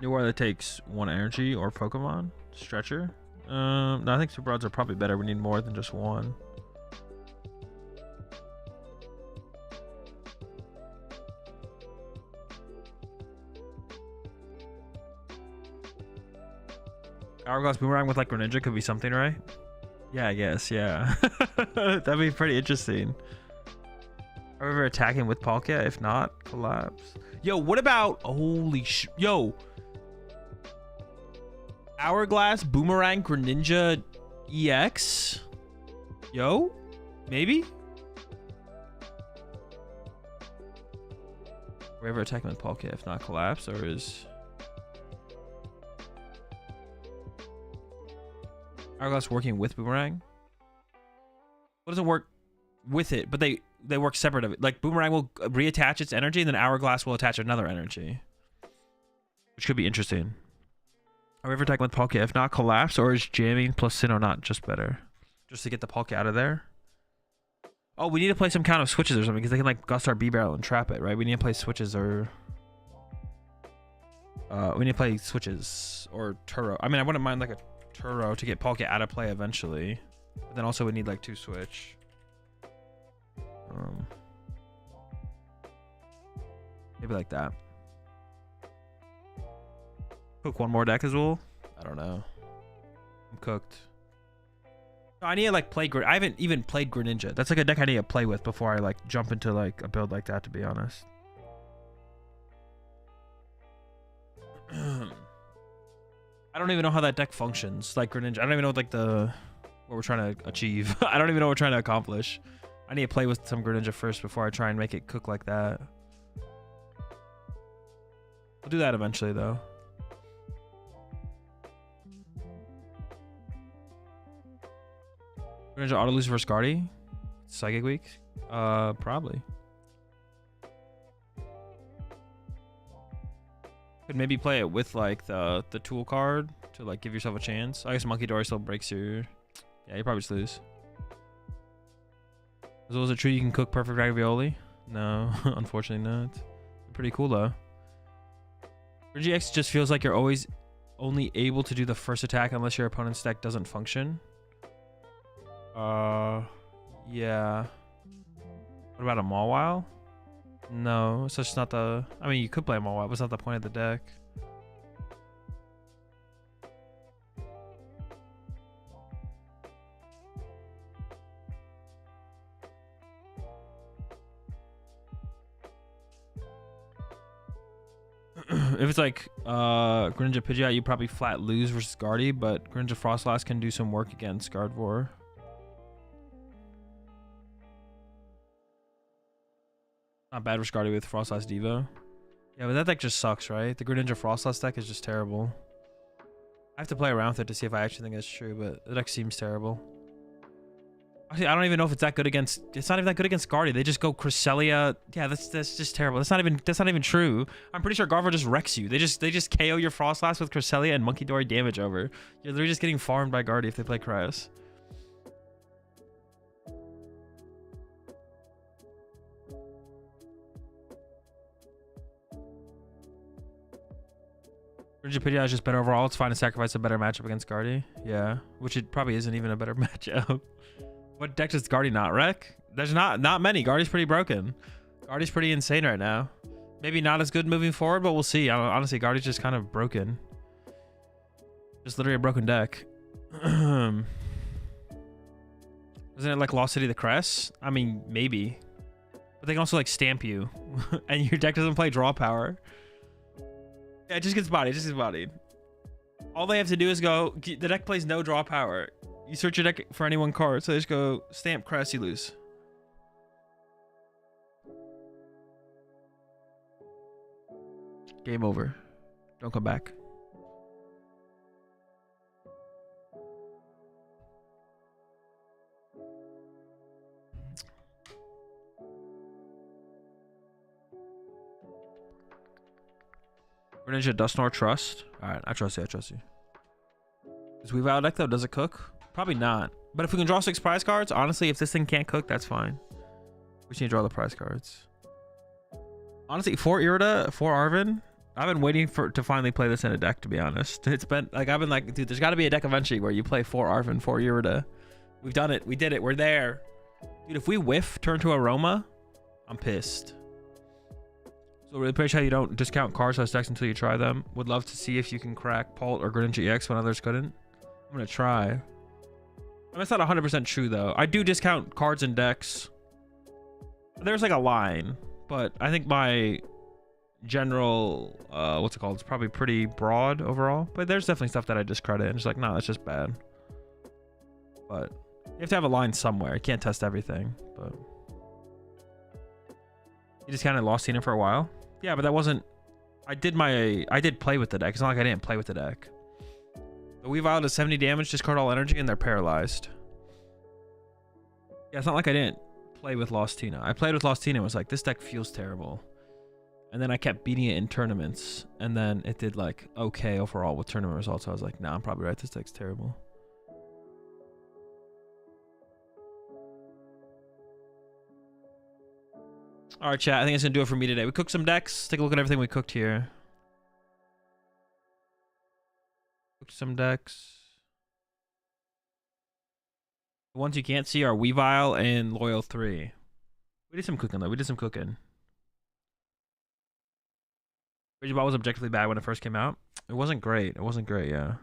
New war that takes 1 energy or Pokemon. Stretcher. No, I think Super Rods are probably better. We need more than just 1. Hourglass Boomerang with like Greninja could be something, right? Yeah, I guess, yeah. That'd be pretty interesting. Are we ever attacking with Palkia? If not, collapse. Yo, what about... Holy sh... Yo. Hourglass, Boomerang, Greninja, EX? Yo? Maybe? Are we ever attacking with Palkia? If not, collapse? Or is... Hourglass working with Boomerang? What doesn't work with it? But they work separate of it. Like Boomerang will reattach its energy, and then Hourglass will attach another energy, which could be interesting. Are we ever attacking with Palkia? If not, collapse, or is jamming plus Sinnoh not just better? Just to get the Palkia out of there? Oh, we need to play some kind of switches or something, because they can like gust our B-Barrel and trap it, right? We need to play switches or... we need to play switches or Turo. I mean, I wouldn't mind like a Turo to get Palkia out of play eventually. But then also we need like 2 switch. Maybe like that. Cook 1 more deck as well. I don't know. I'm cooked. No, I need to like play I haven't even played Greninja. That's like a deck I need to play with before I like jump into like a build like that, to be honest. I don't even know how that deck functions, like Greninja. I don't even know what we're trying to achieve. I don't even know what we're trying to accomplish. I need to play with some Greninja first before I try and make it cook like that. We'll do that eventually, though. Greninja auto lose versus Guardy? Psychic Week? Probably. Could maybe play it with like the tool card to like give yourself a chance. I guess Monkey Dory still breaks your... Yeah, you probably just lose. As well as it true you can cook perfect ravioli? No, unfortunately not. Pretty cool though. GX just feels like you're always only able to do the first attack unless your opponent's deck doesn't function. Yeah. What about a Mawile? No, it's just not the... I mean, you could play a Mawile, but it's not the point of the deck. If it's like Greninja Pidgeot, you probably flat lose versus Guardy, but Greninja Frostlass can do some work against Gardevoir. Not bad versus Guardy with Frostlass Devo. Yeah, but that deck just sucks, right? The Greninja Frostlass deck is just terrible. I have to play around with it to see if I actually think it's true, but the deck seems terrible. Actually, I don't even know if it's that good against... It's not even that good against Guardy. They just go Cresselia. Yeah, that's just terrible. That's not even true. I'm pretty sure Gardevoir just wrecks you. They just KO your Frostlass with Cresselia and Monkey Dory damage over. You're literally just getting farmed by Guardy if they play Cryos. Greninja Pidgeot is just better overall. It's fine to sacrifice a better matchup against Guardy. Yeah, which it probably isn't even a better matchup. What deck does Guardy not wreck? There's not many. Guardy's pretty broken. Guardy's pretty insane right now. Maybe not as good moving forward, but we'll see. Honestly, Guardy's just kind of broken. Just literally a broken deck. Isn't it like Lost City the Crest? I mean, maybe. But they can also like stamp you. And your deck doesn't play draw power. Yeah, it just gets bodied. It just gets bodied. All they have to do is go... The deck plays no draw power. You search your deck for any one card, so they just go stamp Crest, you lose. Game over. Don't come back. Greninja Dusknoir Trust. Alright, I trust you, I trust you. Is Weavile deck though? Does it cook? Probably not. But if we can draw 6 prize cards, honestly, if this thing can't cook, that's fine. We just need to draw the prize cards. Honestly, 4 Irida, 4 Arven. I've been waiting to finally play this in a deck, to be honest. It's been like, I've been like, dude, there's got to be a deck eventually where you play 4 Arven, 4 Irida. We've done it. We did it. We're there. Dude, if we whiff, turn to Aroma, I'm pissed. So really appreciate how you don't discount cards as decks until you try them. Would love to see if you can crack Pult or Greninja EX when others couldn't. I'm going to try. I mean, it's not 100% true, though. I do discount cards and decks. There's like a line, but I think my general, what's it called? It's probably pretty broad overall, but there's definitely stuff that I discredit and just like, nah, that's just bad. But you have to have a line somewhere. You can't test everything, but you just kind of lost Tina for a while. Yeah, but that wasn't, I did play with the deck. It's not like I didn't play with the deck. The Weavile does 70 damage, discard all energy, and they're paralyzed. Yeah, it's not like I didn't play with Lost Tina. I played with Lost Tina and was like, this deck feels terrible. And then I kept beating it in tournaments. And then it did like okay overall with tournament results. I was like, nah, I'm probably right. This deck's terrible. All right, chat. I think that's going to do it for me today. We cooked some decks. Take a look at everything we cooked here. Some decks. The ones you can't see are Weavile and Loyal 3. We did some cooking though. We did some cooking. Bridgeball was objectively bad when it first came out. It wasn't great. It wasn't great, yeah.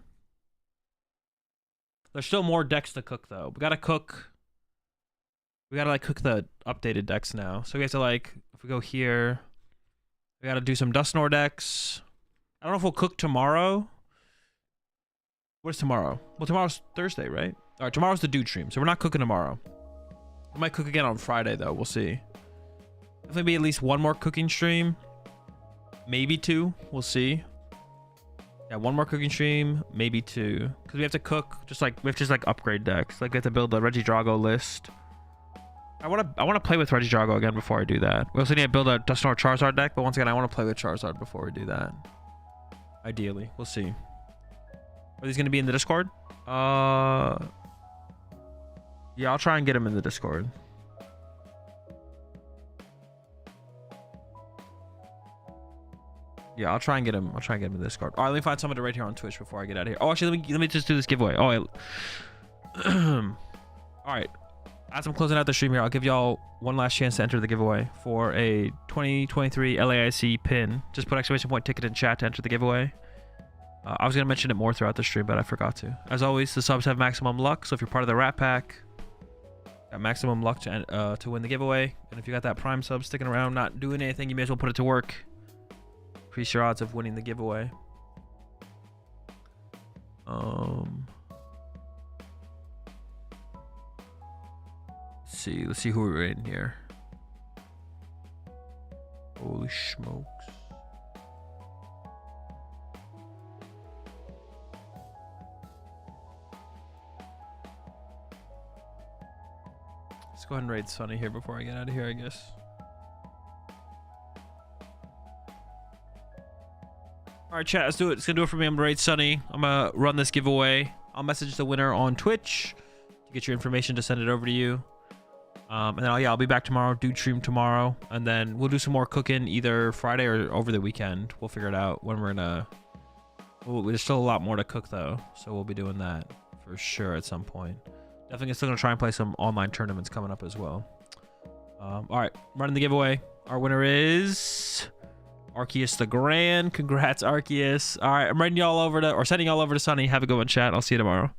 There's still more decks to cook though. We gotta cook. We gotta like cook the updated decks now. So we have to like, if we go here, we gotta do some Dusknoir decks. I don't know if we'll cook tomorrow. What is tomorrow? Well, tomorrow's Thursday, right? All right, tomorrow's the dude stream, so we're not cooking tomorrow. We might cook again on Friday though. We'll see. Definitely be at least one more cooking stream, maybe two. We'll see. Yeah, one more cooking stream, maybe two, because we have to cook. Just like we have to just like upgrade decks. Like we have to build a Regidrago list. I wanna play with Regidrago again before I do that. We also need to build a Dusknoir Charizard deck, but once again, I want to play with Charizard before we do that. Ideally, we'll see. Are these gonna be in the Discord? Yeah, I'll try and get him in the Discord. Yeah, I'll try and get him. I'll try and get him in the Discord. All right, let me find someone to right here on Twitch before I get out of here. Oh, actually, let me just do this giveaway. Oh, all right. As I'm closing out the stream here, I'll give y'all one last chance to enter the giveaway for a 2023 LAIC pin. Just put exclamation point ticket in chat to enter the giveaway. I was gonna mention it more throughout the stream, but I forgot to. As always, the subs have maximum luck, so if you're part of the Rat Pack, got maximum luck to win the giveaway. And if you got that Prime sub sticking around, not doing anything, you may as well put it to work. Increase your odds of winning the giveaway. Let's see who we're in here. Holy smokes. Let's go ahead and raid Sunny here before I get out of here, I guess. All right, chat, let's do it. It's gonna do it for me. I'm gonna raid Sunny. I'm gonna run this giveaway. I'll message the winner on Twitch to get your information to send it over to you. And then I'll be back tomorrow, dude stream tomorrow, and then we'll do some more cooking either Friday or over the weekend. We'll figure it out when we're gonna. There's still a lot more to cook though, so we'll be doing that for sure at some point. Definitely still gonna try and play some online tournaments coming up as well. All right, running the giveaway. Our winner is Arceus the Grand. Congrats, Arceus. All right, I'm writing y'all over to, or sending y'all over to Sunny. Have a good one, chat. I'll see you tomorrow.